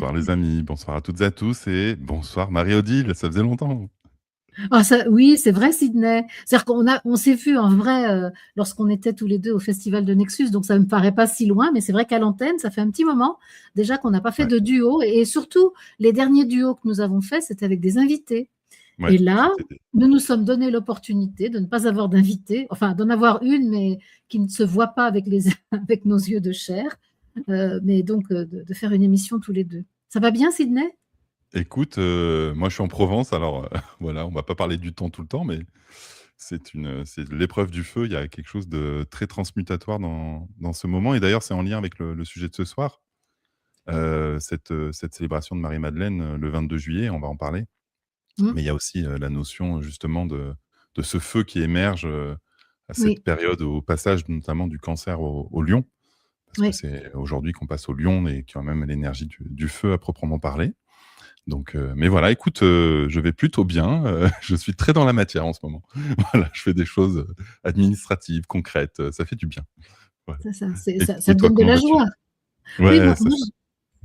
Bonsoir les amis, bonsoir à toutes et à tous et bonsoir Marie-Odile, ça faisait longtemps. Ah oui, c'est vrai, Sydney. C'est-à-dire on s'est vu en vrai lorsqu'on était tous les deux au Festival de Nexus, donc ça ne me paraît pas si loin, mais c'est vrai qu'à l'antenne, ça fait un petit moment déjà qu'on n'a pas fait Ouais, de duo. Et surtout, les derniers duos que nous avons faits, c'était avec des invités. ouais, Et là, c'était nous nous sommes donné l'opportunité de ne pas avoir d'invités, enfin d'en avoir une, mais qui ne se voit pas avec, avec nos yeux de chair, mais donc de faire une émission tous les deux. Ça va bien, Sydney? Écoute, moi je suis en Provence, alors voilà, on va pas parler du temps tout le temps, mais c'est l'épreuve du feu. Il y a quelque chose de très transmutatoire dans ce moment. Et d'ailleurs, c'est en lien avec le sujet de ce soir, cette célébration de Marie-Madeleine le 22 juillet, on va en parler. Hmm. Mais il y a aussi la notion justement de ce feu qui émerge à cette Oui, période, au passage notamment du cancer au lion, parce que oui. c'est aujourd'hui qu'on passe au lion et qui a même l'énergie du feu à proprement parler. Donc, mais voilà, écoute, je vais plutôt bien. Je suis très dans la matière en ce moment. Voilà, je fais des choses administratives, concrètes. Ça fait du bien. Voilà. Ça Et te toi, donne de comment la vas-tu? joie. Oui, Ouais, c'est ça.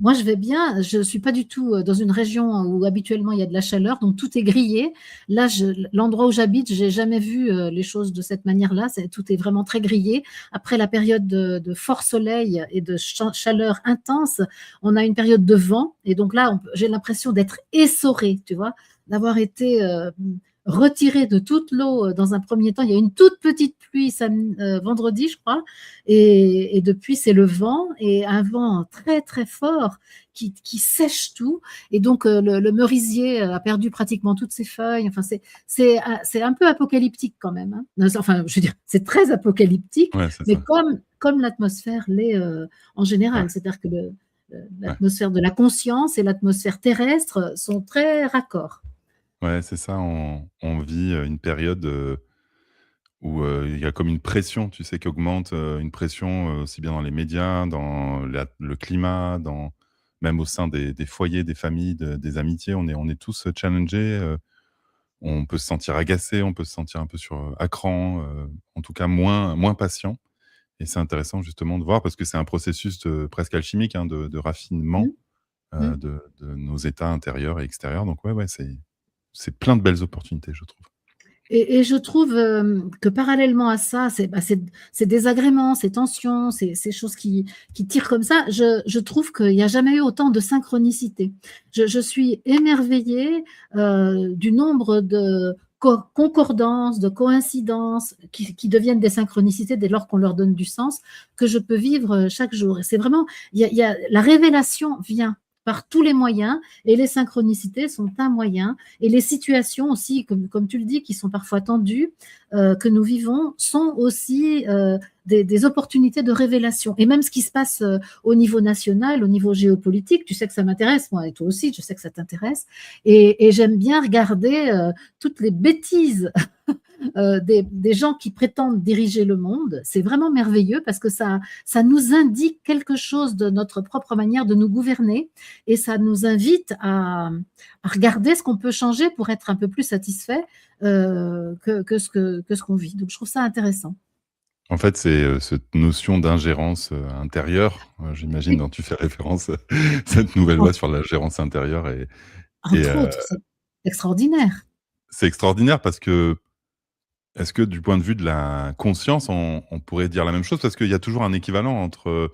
moi, je vais bien. Je ne suis pas du tout dans une région où habituellement il y a de la chaleur, donc tout est grillé. Là, l'endroit où j'habite, j'ai jamais vu les choses de cette manière-là. Tout est vraiment très grillé. Après la période de fort soleil et de chaleur intense, on a une période de vent. Et donc là, j'ai l'impression d'être essorée, tu vois, d'avoir été retirée de toute l'eau dans un premier temps. Il y a une toute petite pluie vendredi, je crois. Et depuis, c'est le vent et un vent très, très fort qui sèche tout. Et donc, le merisier a perdu pratiquement toutes ses feuilles. Enfin, c'est un peu apocalyptique quand même, hein. Enfin, je veux dire, c'est très apocalyptique, Ouais, c'est mais ça. comme l'atmosphère l'est en Ouais, général. C'est-à-dire que ouais. l'atmosphère de la conscience et l'atmosphère terrestre sont très raccords. Ouais, c'est ça. On vit une période où il y a comme une pression, tu sais, qui augmente, une pression aussi bien dans les médias, dans le climat, même au sein des foyers, des familles, des amitiés. On est tous challengés. On peut se sentir agacé, on peut se sentir un peu à cran, en tout cas moins patient. Et c'est intéressant justement de voir parce que c'est un processus presque alchimique, hein, de raffinement Mm, mm. de nos états intérieurs et extérieurs. Donc ouais, c'est plein de belles opportunités, je trouve. Et je trouve que parallèlement à ça, ces désagréments, ces tensions, ces choses qui tirent comme ça, je trouve qu'il n'y a jamais eu autant de synchronicité. Je suis émerveillée du nombre de concordances, de coïncidences qui deviennent des synchronicités dès lors qu'on leur donne du sens, que je peux vivre chaque jour. Et c'est vraiment, la révélation vient par tous les moyens et les synchronicités sont un moyen et les situations aussi, comme tu le dis, qui sont parfois tendues, que nous vivons, sont aussi des opportunités de révélation. Et même ce qui se passe au niveau national, au niveau géopolitique, tu sais que ça m'intéresse, moi, et toi aussi, je sais que ça t'intéresse. Et j'aime bien regarder toutes les bêtises des gens qui prétendent diriger le monde. C'est vraiment merveilleux parce que ça nous indique quelque chose de notre propre manière de nous gouverner et ça nous invite à regarder ce qu'on peut changer pour être un peu plus satisfait que ce qu'on vit. Donc je trouve ça intéressant. En fait, c'est cette notion d'ingérence intérieure, j'imagine, Oui, dont tu fais référence, cette nouvelle loi sur l'ingérence intérieure. Et entre autres, c'est extraordinaire. c'est extraordinaire parce que, est-ce que du point de vue de la conscience, on pourrait dire la même chose? Parce qu'il y a toujours un équivalent entre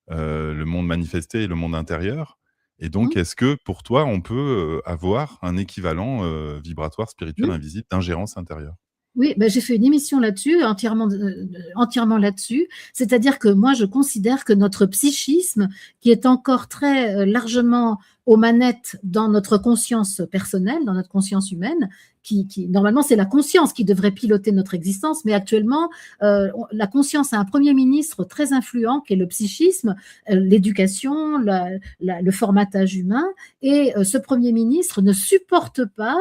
le monde manifesté et le monde intérieur. Et donc, Hum, est-ce que pour toi, on peut avoir un équivalent vibratoire, spirituel, hum. invisible, d'ingérence intérieure? Oui, ben, j'ai fait une émission là-dessus, entièrement là-dessus. C'est-à-dire que moi, je considère que notre psychisme, qui est encore très largement aux manettes dans notre conscience personnelle, dans notre conscience humaine, normalement, c'est la conscience qui devrait piloter notre existence, mais actuellement, la conscience a un premier ministre très influent, qui est le psychisme, l'éducation, le formatage humain, et ce premier ministre ne supporte pas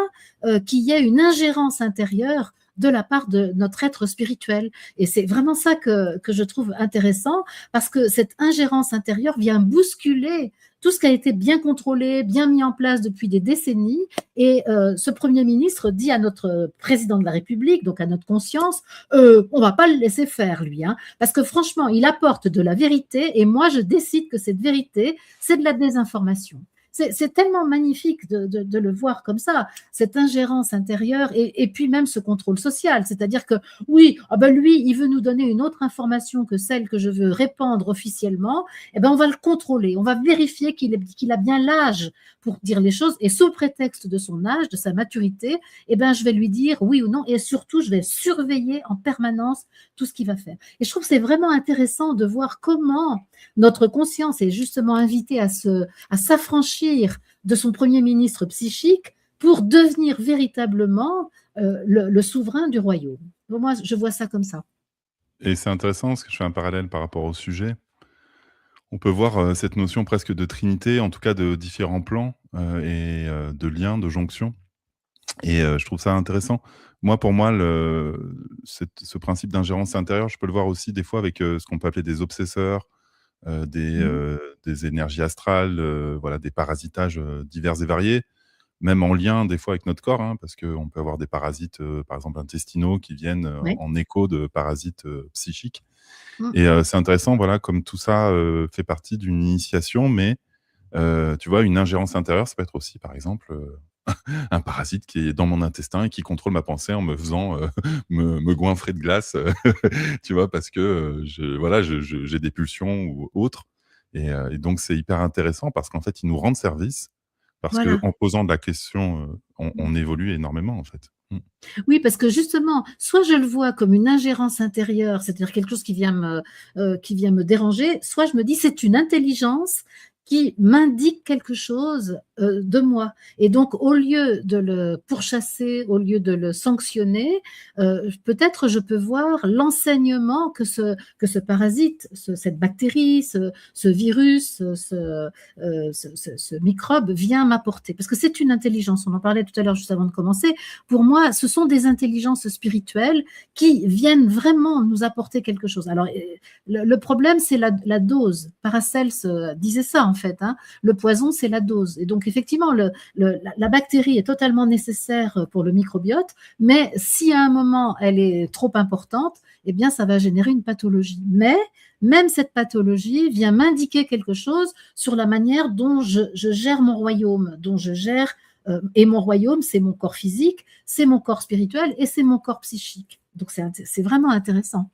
qu'il y ait une ingérence intérieure de la part de notre être spirituel. Et c'est vraiment ça que je trouve intéressant, parce que cette ingérence intérieure vient bousculer tout ce qui a été bien contrôlé, bien mis en place depuis des décennies. Et ce Premier ministre dit à notre président de la République, donc à notre conscience, on va pas le laisser faire, lui, hein, parce que franchement, il apporte de la vérité, et moi, je décide que cette vérité, c'est de la désinformation. c'est tellement magnifique de le voir comme ça, cette ingérence intérieure et puis même ce contrôle social. C'est-à-dire que oui, ah ben lui, il veut nous donner une autre information que celle que je veux répandre officiellement, eh ben on va le contrôler, on va vérifier qu'il a bien l'âge pour dire les choses et sous prétexte de son âge, de sa maturité, eh ben je vais lui dire oui ou non et surtout je vais surveiller en permanence tout ce qu'il va faire. Et je trouve que c'est vraiment intéressant de voir comment notre conscience est justement invitée à s'affranchir de son premier ministre psychique pour devenir véritablement le souverain du royaume. Bon, moi, je vois ça comme ça. Et c'est intéressant parce que je fais un parallèle par rapport au sujet. On peut voir, cette notion presque de trinité, en tout cas de différents plans, de liens, de jonction et je trouve ça intéressant. Moi, pour moi, ce principe d'ingérence intérieure, je peux le voir aussi des fois avec, ce qu'on peut appeler des obsesseurs, Mmh. des énergies astrales, voilà, des parasitages, divers et variés, même en lien des fois avec notre corps, hein, parce qu'on peut avoir des parasites, par exemple intestinaux qui viennent, Oui. en écho de parasites, psychiques Mmh. et c'est intéressant, voilà, comme tout ça, fait partie d'une initiation, mais tu vois, une ingérence intérieure, ça peut être aussi, par exemple, un parasite qui est dans mon intestin et qui contrôle ma pensée en me faisant, me goinfrer de glace, tu vois? Parce que, j'ai des pulsions ou autres et donc c'est hyper intéressant parce qu'en fait, ils nous rendent service, parce Voilà. qu'en posant de la question, on évolue énormément, en fait. Mmh. Oui, parce que justement, soit je le vois comme une ingérence intérieure, c'est-à-dire quelque chose qui vient me déranger, soit je me dis c'est une intelligence qui m'indique quelque chose de moi. Et donc, au lieu de le pourchasser, au lieu de le sanctionner, peut-être je peux voir l'enseignement que ce parasite, cette bactérie, ce virus, ce microbe vient m'apporter. Parce que c'est une intelligence, on en parlait tout à l'heure juste avant de commencer, pour moi, ce sont des intelligences spirituelles qui viennent vraiment nous apporter quelque chose. Alors, le problème, c'est la dose. Paracels disait ça, en fait. Hein. Le poison, c'est la dose. Et donc, effectivement, la bactérie est totalement nécessaire pour le microbiote, mais si à un moment, elle est trop importante, eh bien, ça va générer une pathologie. Mais même cette pathologie vient m'indiquer quelque chose sur la manière dont je gère mon royaume, dont je gère et mon royaume, c'est mon corps physique, c'est mon corps spirituel et c'est mon corps psychique. Donc c'est vraiment intéressant.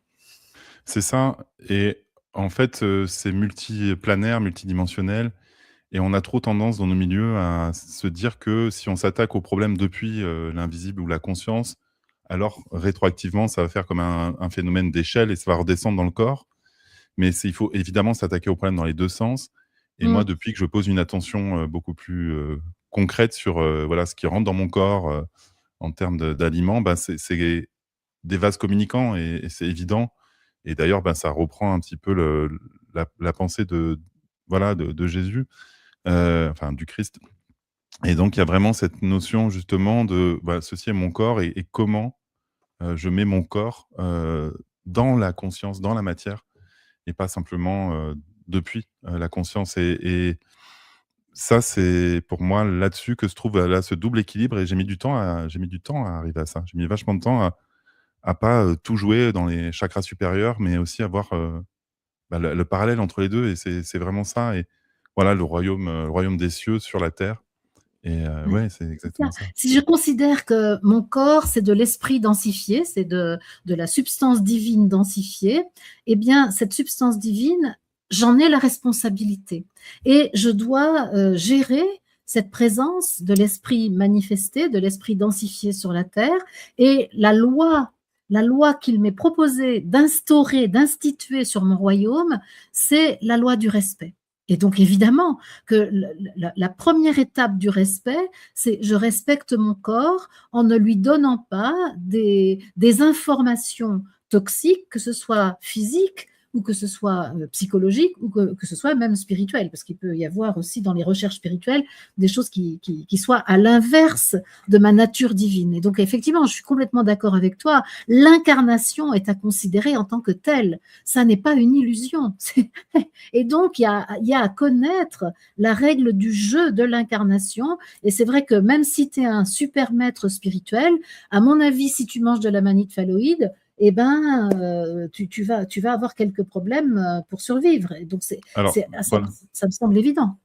C'est ça et en fait, c'est multiplanaire, multidimensionnel et on a trop tendance dans nos milieux à se dire que si on s'attaque au problème depuis, l'invisible ou la conscience, alors rétroactivement, ça va faire comme un phénomène d'échelle et ça va redescendre dans le corps. Mais il faut évidemment s'attaquer au problème dans les 2 sens et moi, Mm. depuis que je pose une attention, beaucoup plus, concrète sur, voilà, ce qui rentre dans mon corps, en termes d'aliments, bah, c'est des vases communicants et c'est évident et d'ailleurs, bah, ça reprend un petit peu la pensée de voilà, de Jésus, enfin du Christ et donc il y a vraiment cette notion justement de, bah, ceci est mon corps et comment, je mets mon corps, dans la conscience, dans la matière et pas simplement, depuis, la conscience et ça, c'est pour moi là-dessus que se trouve, là, ce double équilibre et j'ai mis du temps à arriver à ça. J'ai mis vachement de temps à pas, tout jouer dans les chakras supérieurs, mais aussi avoir, bah, le parallèle entre les 2 et c'est vraiment ça et voilà le royaume des cieux sur la terre et Ouais, ouais, c'est c'est ça. exactement ça. Si je considère que mon corps, c'est de l'esprit densifié, c'est de la substance divine densifiée, eh bien, cette substance divine, j'en ai la responsabilité. Et je dois gérer cette présence de l'esprit manifesté, de l'esprit densifié sur la terre. Et la loi qu'il m'est proposé d'instaurer, d'instituer sur mon royaume, c'est la loi du respect. Et donc, évidemment, que la première étape du respect, c'est je respecte mon corps en ne lui donnant pas des informations toxiques, que ce soit physiques ou que ce soit psychologique ou que ce soit même spirituel, parce qu'il peut y avoir aussi dans les recherches spirituelles des choses qui soient à l'inverse de ma nature divine. Et donc effectivement, je suis complètement d'accord avec toi, l'incarnation est à considérer en tant que telle, ça n'est pas une illusion. Et donc, il y a à connaître la règle du jeu de l'incarnation. Et c'est vrai que même si tu es un super maître spirituel, à mon avis, si tu manges de la manite phalloïde, eh ben, tu vas avoir quelques problèmes pour survivre. Et donc, Alors ça voilà. me semble évident.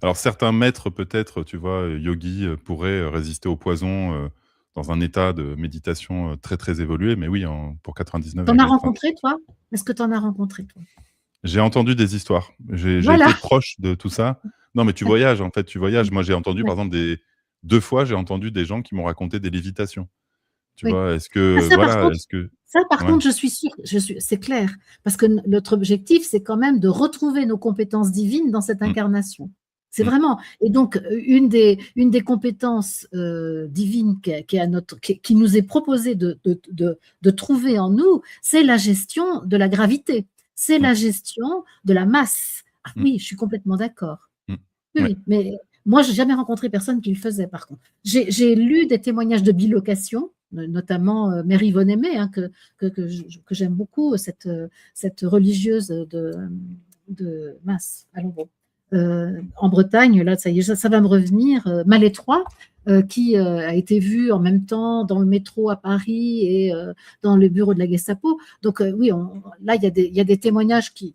Alors certains maîtres peut-être, tu vois, yogis, pourraient, résister au poison, dans un état de méditation, très, très évolué, mais oui, en pour Tu en as 99,9. rencontré, toi? Est-ce que tu en as rencontré, toi? J'ai entendu des histoires. J'ai Voilà, été proche de tout ça. Non, mais tu voyages, en fait, tu voyages. Moi, j'ai entendu, ouais, par exemple, des 2 fois, j'ai entendu des gens qui m'ont raconté des lévitations. Tu oui. vois? Est-ce Ah que voilà, est-ce que ça par ouais. contre, je suis sûre, c'est clair, parce que notre objectif, c'est quand même de retrouver nos compétences divines dans cette Mmh, incarnation. C'est mmh, vraiment, et donc une des compétences divines qui est à notre, qui nous est proposée de trouver en nous, c'est la gestion de la gravité, c'est mmh, la gestion de la masse. Ah mmh, oui, je suis complètement d'accord. mmh. Oui, Ouais. oui, mais moi, j'ai jamais rencontré personne qui le faisait, par contre. J'ai lu des témoignages de bilocation, notamment Mary Von Aimé, hein, que j'aime beaucoup, cette religieuse de mince, allons bon. En Bretagne, là, ça y est, ça va me revenir, Malétroit, qui a été vue en même temps dans le métro à Paris et dans le bureau de la Gestapo. Donc oui, là, il y a des témoignages qui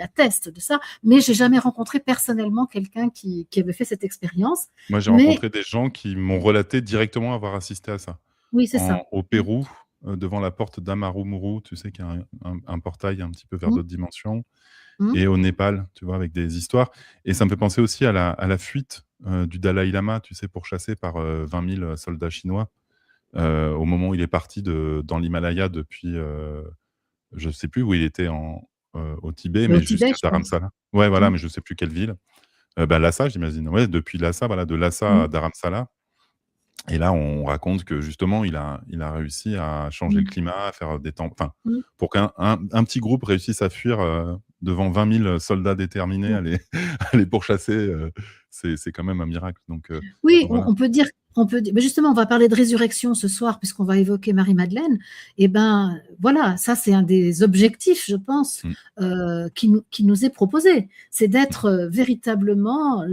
attestent de ça, mais j'ai jamais rencontré personnellement quelqu'un qui avait fait cette expérience. Moi, j'ai Mais rencontré des gens qui m'ont relaté directement avoir assisté à ça. oui, c'est ça. Au Mmh, Pérou, devant la porte d'Amarumuru, tu sais, qui est un portail un petit peu vers mmh, d'autres dimensions, mmh. et au Népal, tu vois, avec des histoires. Et ça me fait penser aussi à la fuite, du Dalaï Lama, tu sais, pourchassé par, 20 000 soldats chinois, au moment où il est parti dans l'Himalaya depuis, je ne sais plus où il était au Tibet, Au mais Tibet, jusqu'à je pense. Dharamsala. Ouais, voilà, Mmh, mais je ne sais plus quelle ville. Bah, Lhasa, j'imagine. Ouais, depuis Lhasa, voilà, de Lhasa à mmh, Dharamsala. Et là, on raconte que justement, il a réussi à changer le mmh, climat, à faire des temps, enfin, mmh, pour qu'un un petit groupe réussisse à fuir, devant 20 000 soldats déterminés mmh. à les à les pourchasser, c'est quand même un miracle. Oui, Donc voilà. on peut dire, mais justement, on va parler de résurrection ce soir, puisqu'on va évoquer Marie-Madeleine. Et ben, voilà, ça, c'est un des objectifs, je pense, Mmh, qui nous est proposé. C'est mmh. d'être véritablement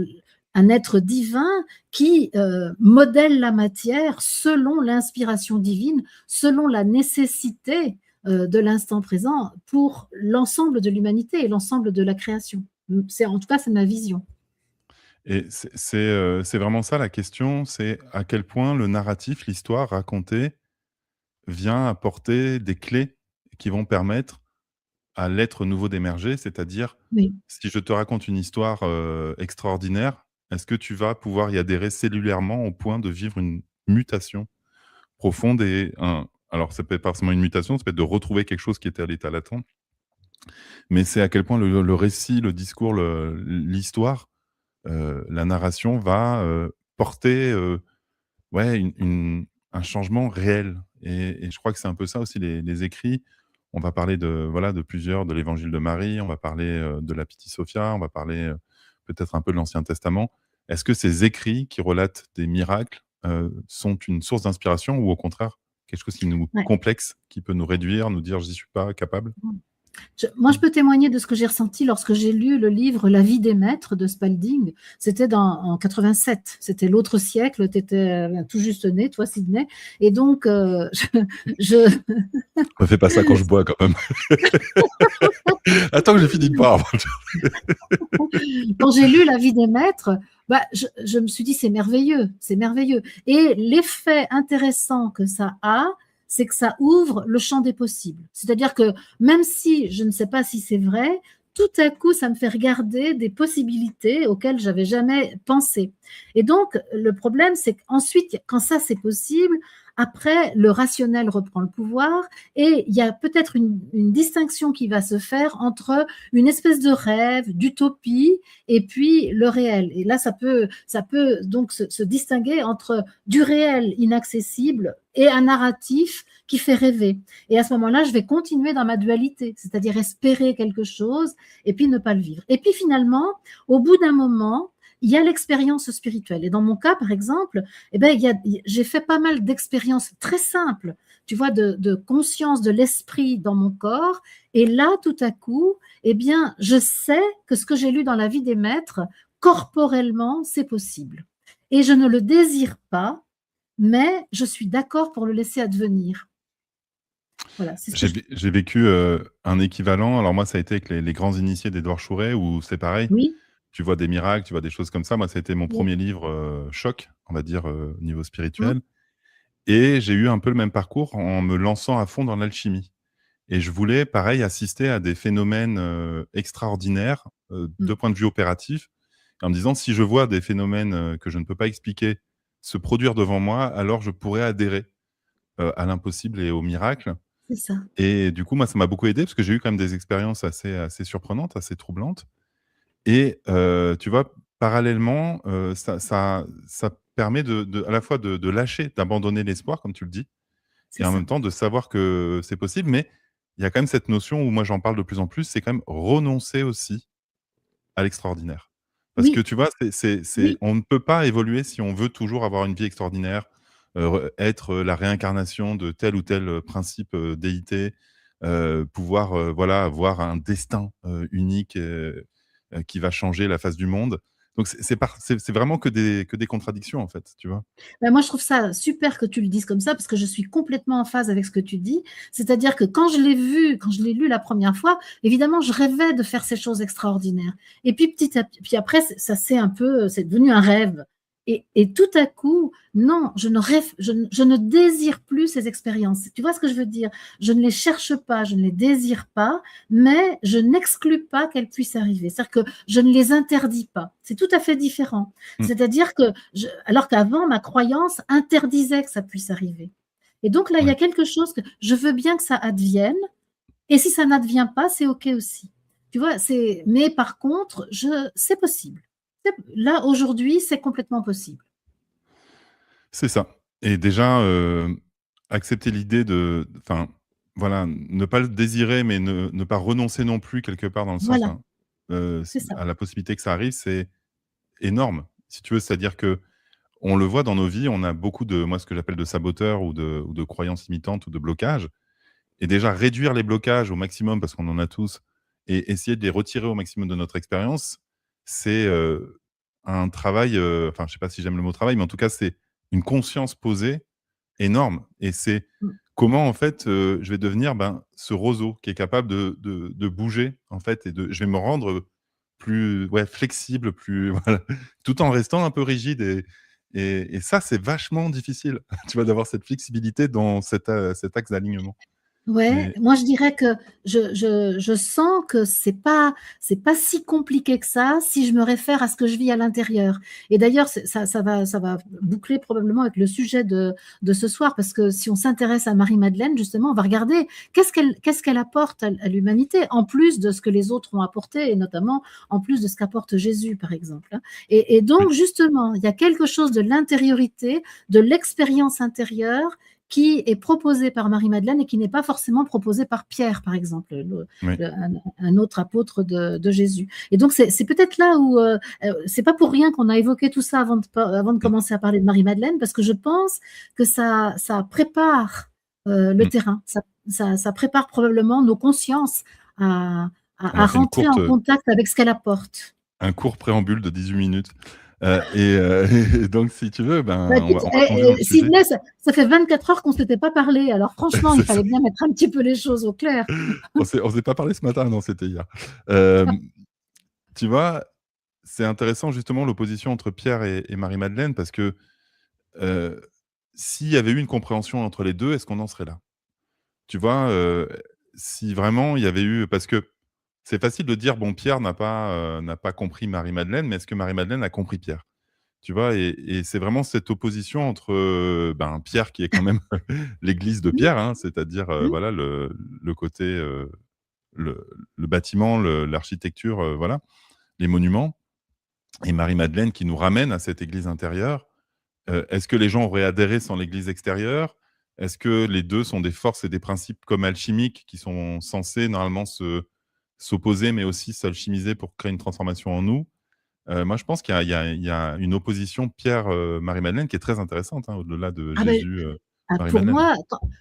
un être divin qui modèle la matière selon l'inspiration divine, selon la nécessité de l'instant présent pour l'ensemble de l'humanité et l'ensemble de la création. En tout cas, c'est ma vision. Et c'est vraiment ça la question, c'est à quel point le narratif, l'histoire racontée vient apporter des clés qui vont permettre à l'être nouveau d'émerger. C'est-à-dire, Oui, si je te raconte une histoire, extraordinaire, est-ce que tu vas pouvoir y adhérer cellulairement au point de vivre une mutation profonde et un alors ça peut être pas forcément une mutation, ça peut être de retrouver quelque chose qui était à l'état latent, mais c'est à quel point le récit, le discours, l'histoire, la narration va, porter, ouais, un changement réel. Et je crois que c'est un peu ça aussi les écrits. On va parler de, voilà, de plusieurs, de l'Évangile de Marie, on va parler, de la Petite Sophia, on va parler, peut-être un peu de l'Ancien Testament. Est-ce que ces écrits qui relatent des miracles, sont une source d'inspiration ou au contraire quelque chose qui nous ouais. complexe, qui peut nous réduire, nous dire: «J'y suis pas capable»? Moi, je Mmh. peux témoigner de ce que j'ai ressenti lorsque j'ai lu le livre La vie des maîtres de Spalding. C'était en 87. C'était l'autre siècle. Tu étais tout juste né, toi, Sydney. Et donc, je, Me fais pas ça quand je bois quand même. Attends que j'ai fini de boire avant de quand j'ai lu La vie des maîtres, bah, je me suis dit, c'est merveilleux, c'est merveilleux. Et l'effet intéressant que ça a, c'est que ça ouvre le champ des possibles. C'est-à-dire que même si je ne sais pas si c'est vrai, tout à coup, ça me fait regarder des possibilités auxquelles j'avais jamais pensé. Et donc, le problème, c'est qu'ensuite, quand ça c'est possible, après, le rationnel reprend le pouvoir et il y a peut-être une distinction qui va se faire entre une espèce de rêve, d'utopie et puis le réel. Et là, ça peut donc se distinguer entre du réel inaccessible et un narratif qui fait rêver. Et à ce moment-là, je vais continuer dans ma dualité, c'est-à-dire espérer quelque chose et puis ne pas le vivre. Et puis finalement, au bout d'un moment, il y a l'expérience spirituelle. Et dans mon cas, par exemple, eh ben, j'ai fait pas mal d'expériences très simples, tu vois, de conscience de l'esprit dans mon corps. Et là, tout à coup, eh bien, je sais que ce que j'ai lu dans la vie des maîtres, corporellement, c'est possible. Et je ne le désire pas, mais je suis d'accord pour le laisser advenir. Voilà, c'est ce que je... J'ai vécu, un équivalent. Alors moi, ça a été avec les grands initiés d'Édouard Chouret où c'est pareil. Oui, tu vois des miracles, tu vois des choses comme ça. Moi, ça a été mon Oui. premier livre choc, on va dire, au niveau Mmh. spirituel. Et j'ai eu un peu le même parcours en me lançant à fond dans l'alchimie. Et je voulais, pareil, assister à des phénomènes extraordinaires Mmh. de point de vue opératif, en me disant, si je vois des phénomènes que je ne peux pas expliquer se produire devant moi, alors je pourrais adhérer à l'impossible et au miracle. C'est ça. Et du coup, moi, ça m'a beaucoup aidé parce que j'ai eu quand même des expériences assez surprenantes, assez troublantes. Et tu vois, parallèlement, ça permet à la fois de lâcher, d'abandonner l'espoir, comme tu le dis, C'est et en ça. même temps de savoir que c'est possible. Mais il y a quand même cette notion où moi j'en parle de plus en plus, c'est quand même renoncer aussi à l'extraordinaire. Parce que Oui, tu vois, oui. on ne peut pas évoluer si on veut toujours avoir une vie extraordinaire, être la réincarnation de tel ou tel principe, déité, pouvoir, voilà, avoir un destin unique qui va changer la face du monde. Donc c'est vraiment que des contradictions en fait, tu vois? Bah, moi, je trouve ça super que tu le dises comme ça parce que je suis complètement en phase avec ce que tu dis. C'est-à-dire que quand je l'ai vu, quand je l'ai lu la première fois, évidemment, je rêvais de faire ces choses extraordinaires. Et puis petit à petit, puis après, ça c'est un peu, c'est devenu un rêve. Et tout à coup, non, je ne rêve, je ne désire plus ces expériences. Tu vois ce que je veux dire? Je ne les cherche pas, je ne les désire pas, mais je n'exclus pas qu'elles puissent arriver. C'est-à-dire que je ne les interdis pas. C'est tout à fait différent. Mmh, C'est-à-dire que, alors qu'avant, ma croyance interdisait que ça puisse arriver. Et donc là, il y a ouais. quelque chose que je veux bien que ça advienne, et si ça n'advient pas, c'est OK aussi. Tu vois, mais par contre, c'est possible. Là, aujourd'hui, c'est complètement possible. C'est ça. Et déjà, accepter l'idée enfin, voilà, ne pas le désirer, mais ne pas renoncer non plus quelque part dans le sens, Voilà, hein, c'est ça. à la possibilité que ça arrive, c'est énorme, si tu veux. C'est-à-dire que on le voit dans nos vies, on a beaucoup de moi, ce que j'appelle de saboteurs ou de croyances limitantes ou de blocages. Et déjà réduire les blocages au maximum, parce qu'on en a tous, et essayer de les retirer au maximum de notre expérience, c'est, un travail, enfin, je sais pas si j'aime le mot travail, mais en tout cas, c'est une conscience posée énorme. Et c'est Mmh. comment, en fait, je vais devenir, ben, ce roseau qui est capable de bouger, en fait, et je vais me rendre plus, ouais, flexible, plus voilà, tout en restant un peu rigide. Et ça, c'est vachement difficile, tu vois, d'avoir cette flexibilité dans cet axe d'alignement. Ouais, Mais moi je dirais que je sens que c'est pas si compliqué que ça si je me réfère à ce que je vis à l'intérieur. Et d'ailleurs, ça va boucler probablement avec le sujet de ce soir, parce que si on s'intéresse à Marie-Madeleine, justement, on va regarder qu'est-ce qu'elle apporte à l'humanité, en plus de ce que les autres ont apporté, et notamment en plus de ce qu'apporte Jésus, par exemple, hein. Et oui. donc, justement, il y a quelque chose de l'intériorité, de l'expérience intérieure qui est proposé par Marie-Madeleine et qui n'est pas forcément proposé par Pierre, par exemple, Oui. un autre apôtre de Jésus. Et donc, c'est peut-être là où, c'est pas pour rien qu'on a évoqué tout ça avant de Mmh. commencer à parler de Marie-Madeleine, parce que je pense que ça prépare le Mmh. terrain, ça prépare probablement nos consciences à, On à a fait rentrer en contact avec ce qu'elle apporte. un court préambule de 18 minutes, et et donc si tu veux, Bah, ben, écoute, on va plonger dans le sujet. Sydney, ça fait 24 heures qu'on ne s'était pas parlé. Alors franchement, il C'est ça. fallait bien mettre un petit peu les choses au clair. On s'est pas parlé ce matin, non, c'était hier. Hem, Tu vois, c'est intéressant justement l'opposition entre Pierre et Marie-Madeleine, parce que, heu, s'il y avait eu une compréhension entre les 2, est-ce qu'on en serait là? Tu vois, si vraiment il y avait eu, parce que c'est facile de dire: «Bon, Pierre n'a pas compris Marie-Madeleine», mais est-ce que Marie-Madeleine a compris Pierre? Tu vois? Et c'est vraiment cette opposition entre, ben, Pierre qui est quand même l'église de Mmh, Pierre, hein, c'est-à-dire, mmh, voilà le côté, le bâtiment, l'architecture, voilà, les monuments, et Marie-Madeleine qui nous ramène à cette église intérieure. Est-ce que les gens auraient adhéré sans l'église extérieure? Est-ce que les 2 sont des forces et des principes comme alchimiques qui sont censés normalement s'opposer, mais aussi s'alchimiser pour créer une transformation en nous? Moi, je pense qu'il y a une opposition Pierre, Marie-Madeleine qui est très intéressante, hein, au-delà de ah ben, Jésus, pour Marie-Madeleine. moi,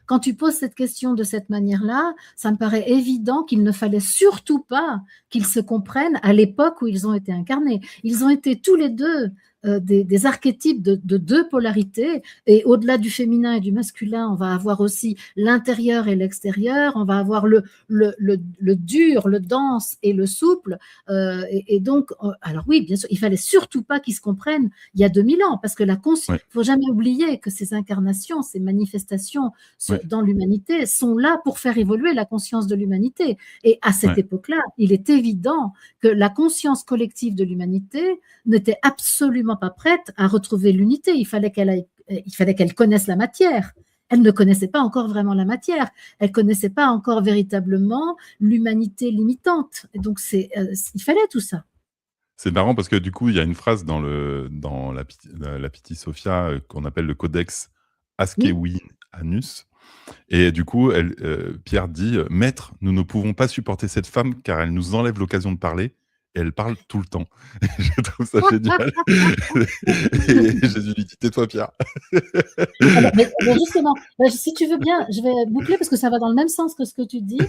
quand tu poses cette question de cette manière-là, ça me paraît évident qu'il ne fallait surtout pas qu'ils se comprennent à l'époque où ils ont été incarnés. Ils ont été tous les 2 des archétypes de deux polarités. Et au-delà du féminin et du masculin, on va avoir aussi l'intérieur et l'extérieur. On va avoir le dur, le dense et le souple. Et donc, alors oui, bien sûr, il fallait surtout pas qu'ils se comprennent il y a 2000 ans, parce que Ouais, faut jamais oublier que ces incarnations, ces manifestations ouais, dans l'humanité sont là pour faire évoluer la conscience de l'humanité. Et à cette ouais. époque-là, il est évident que la conscience collective de l'humanité n'était absolument pas prête à retrouver l'unité. Il fallait qu'elle connaisse la matière. Elle ne connaissait pas encore vraiment la matière. Elle connaissait pas encore véritablement l'humanité limitante. Et donc, il fallait tout ça. C'est marrant parce que du coup, il y a une phrase dans la Piti Sophia qu'on appelle le codex Oui. Askewianus. Et du coup, Pierre dit Maître, nous ne pouvons pas supporter cette femme car elle nous enlève l'occasion de parler et elle parle tout le temps. Je trouve ça génial. Et Jésus lui dit Tais-toi, Pierre. Ah bah, mais justement, si tu veux bien, je vais boucler parce que ça va dans le même sens que ce que tu dis.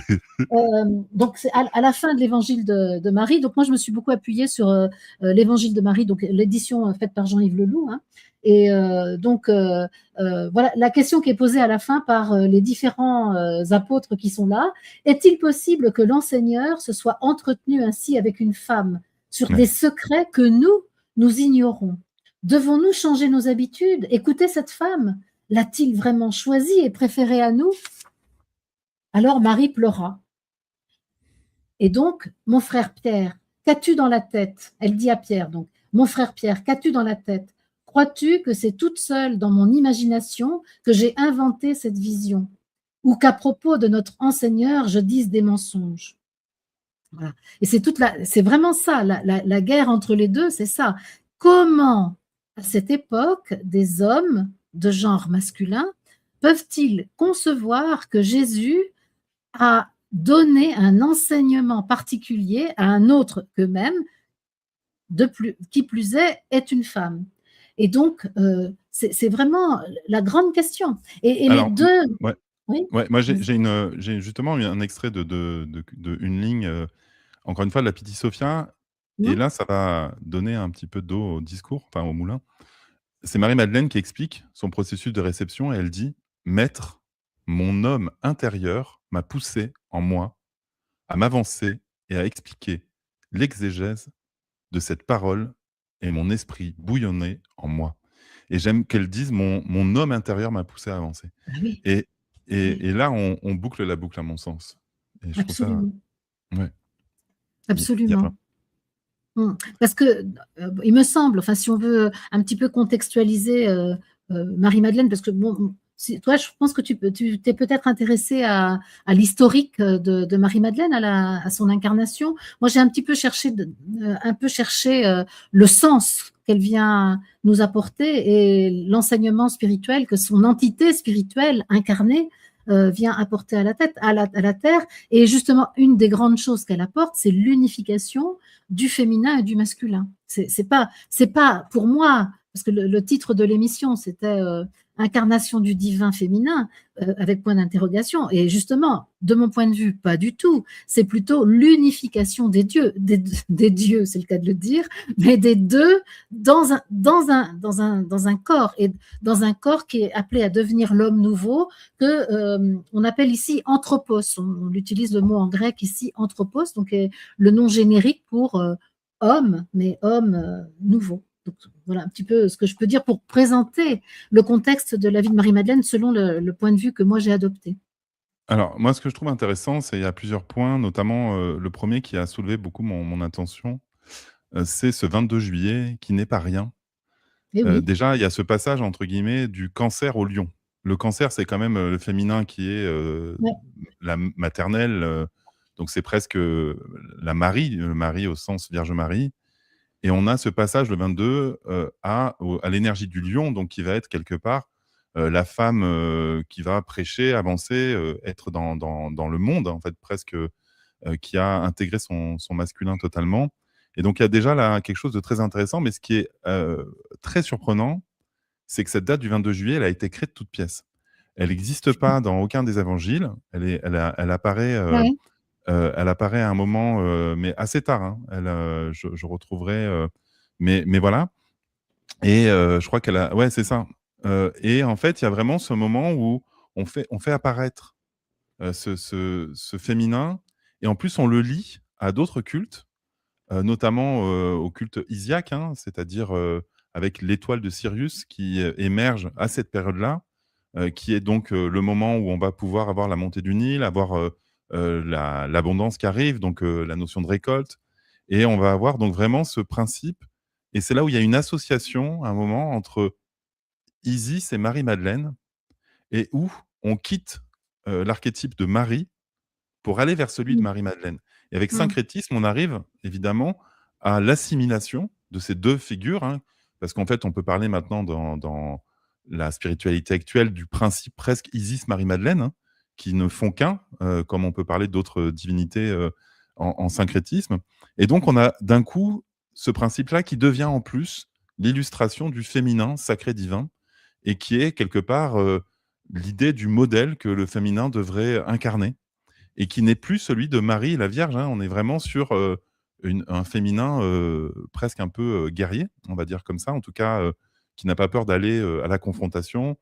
Donc, c'est à la fin de l'évangile de Marie. Donc, moi, je me suis beaucoup appuyée sur l'évangile de Marie, donc l'édition faite par Jean-Yves Leloup. Hein. Et donc, voilà, la question qui est posée à la fin par les différents apôtres qui sont là. Est-il possible que l'enseigneur se soit entretenu ainsi avec une femme sur Ouais. des secrets que nous ignorons? Devons-nous changer nos habitudes? Écoutez cette femme. L'a-t-il vraiment choisi et préféré à nous? Alors Marie pleura. Et donc, mon frère Pierre, qu'as-tu dans la tête? Elle dit à Pierre, donc, mon frère Pierre, qu'as-tu dans la tête? Crois-tu que c'est toute seule dans mon imagination que j'ai inventé cette vision? Ou qu'à propos de notre enseigneur, je dise des mensonges? Voilà. Et c'est vraiment ça, la guerre entre les deux, c'est ça. Comment, à cette époque, des hommes de genre masculin peuvent-ils concevoir que Jésus a donné un enseignement particulier à un autre qu'eux-mêmes, qui plus est une femme? Et donc, c'est vraiment la grande question. Et les Alors, deux, ouais, oui, ouais, moi vas-y. j'ai justement eu un extrait de une ligne, encore une fois, de la Piti Sophia. Et Non. là, ça va donner un petit peu d'eau au discours, enfin au moulin. C'est Marie-Madeleine qui explique son processus de réception et elle dit: «Maître, mon homme intérieur m'a poussé en moi à m'avancer et à expliquer l'exégèse de cette parole et mon esprit bouillonnait en moi». Et j'aime qu'elle dise: «Mon homme intérieur m'a poussé à avancer». Ah oui, Et oui, et là, on boucle la boucle à mon sens. Et je trouve ça absolument, ouais, il y a plein absolument. Parce que, il me semble, enfin, si on veut un petit peu contextualiser Marie-Madeleine, parce que bon, toi, je pense que tu t'es peut-être intéressée à l'historique de Marie-Madeleine, à son incarnation. Moi, j'ai un petit peu cherché, un peu cherché le sens qu'elle vient nous apporter et l'enseignement spirituel que son entité spirituelle incarnée vient apporter à la terre. Et justement, une des grandes choses qu'elle apporte, c'est l'unification du féminin et du masculin. C'est pas pour moi, parce que le titre de l'émission, c'était Incarnation du divin féminin, avec point d'interrogation. Et justement, de mon point de vue, pas du tout. C'est plutôt l'unification des dieux, c'est le cas de le dire, mais des deux dans un corps, et dans un corps qui est appelé à devenir l'homme nouveau, que on appelle ici anthropos. On utilise le mot en grec ici anthropos, donc le nom générique pour homme, mais homme nouveau. Donc, voilà un petit peu ce que je peux dire pour présenter le contexte de la vie de Marie-Madeleine selon le point de vue que moi j'ai adopté. Alors, moi, ce que je trouve intéressant, c'est il y a plusieurs points, notamment, le premier qui a soulevé beaucoup mon attention, c'est ce 22 juillet qui n'est pas rien. Et oui, Déjà, il y a ce passage entre guillemets «du cancer au lion». Le cancer, c'est quand même, le féminin qui est, ouais, la maternelle, donc c'est presque, la Marie, le Marie au sens Vierge Marie. Et on a ce passage le 22, à l'énergie du lion, donc qui va être quelque part, la femme, qui va prêcher, avancer, être dans le monde, en fait, presque, qui a intégré son masculin totalement. Et donc il y a déjà là quelque chose de très intéressant, mais ce qui est, très surprenant, c'est que cette date du 22 juillet, elle a été créée de toutes pièces. Elle n'existe pas dans aucun des évangiles. ouais, Elle apparaît à un moment, mais assez tard, hein. Je retrouverai, mais voilà. Et je crois qu'elle a ouais, c'est ça. Et en fait, il y a vraiment ce moment où on fait apparaître, ce féminin et en plus on le lie à d'autres cultes, notamment, au culte isiaque, hein, c'est-à-dire, avec l'étoile de Sirius qui, émerge à cette période-là, qui est donc, le moment où on va pouvoir avoir la montée du Nil, avoir, l'abondance qui arrive, donc, la notion de récolte et on va avoir donc vraiment ce principe et c'est là où il y a une association, à un moment, entre Isis et Marie-Madeleine et où on quitte, l'archétype de Marie pour aller vers celui de Mmh. Marie-Madeleine. Et avec Mmh. syncrétisme, on arrive évidemment à l'assimilation de ces 2 figures, hein, parce qu'en fait, on peut parler maintenant dans la spiritualité actuelle du principe presque Isis-Marie-Madeleine, hein, qui ne font qu'un, comme on peut parler d'autres divinités, en syncrétisme. Et donc on a d'un coup ce principe-là qui devient en plus l'illustration du féminin sacré divin et qui est quelque part, l'idée du modèle que le féminin devrait incarner et qui n'est plus celui de Marie la Vierge, hein. On est vraiment sur, un féminin, presque un peu, guerrier, on va dire comme ça, en tout cas, qui n'a pas peur d'aller, à la confrontation,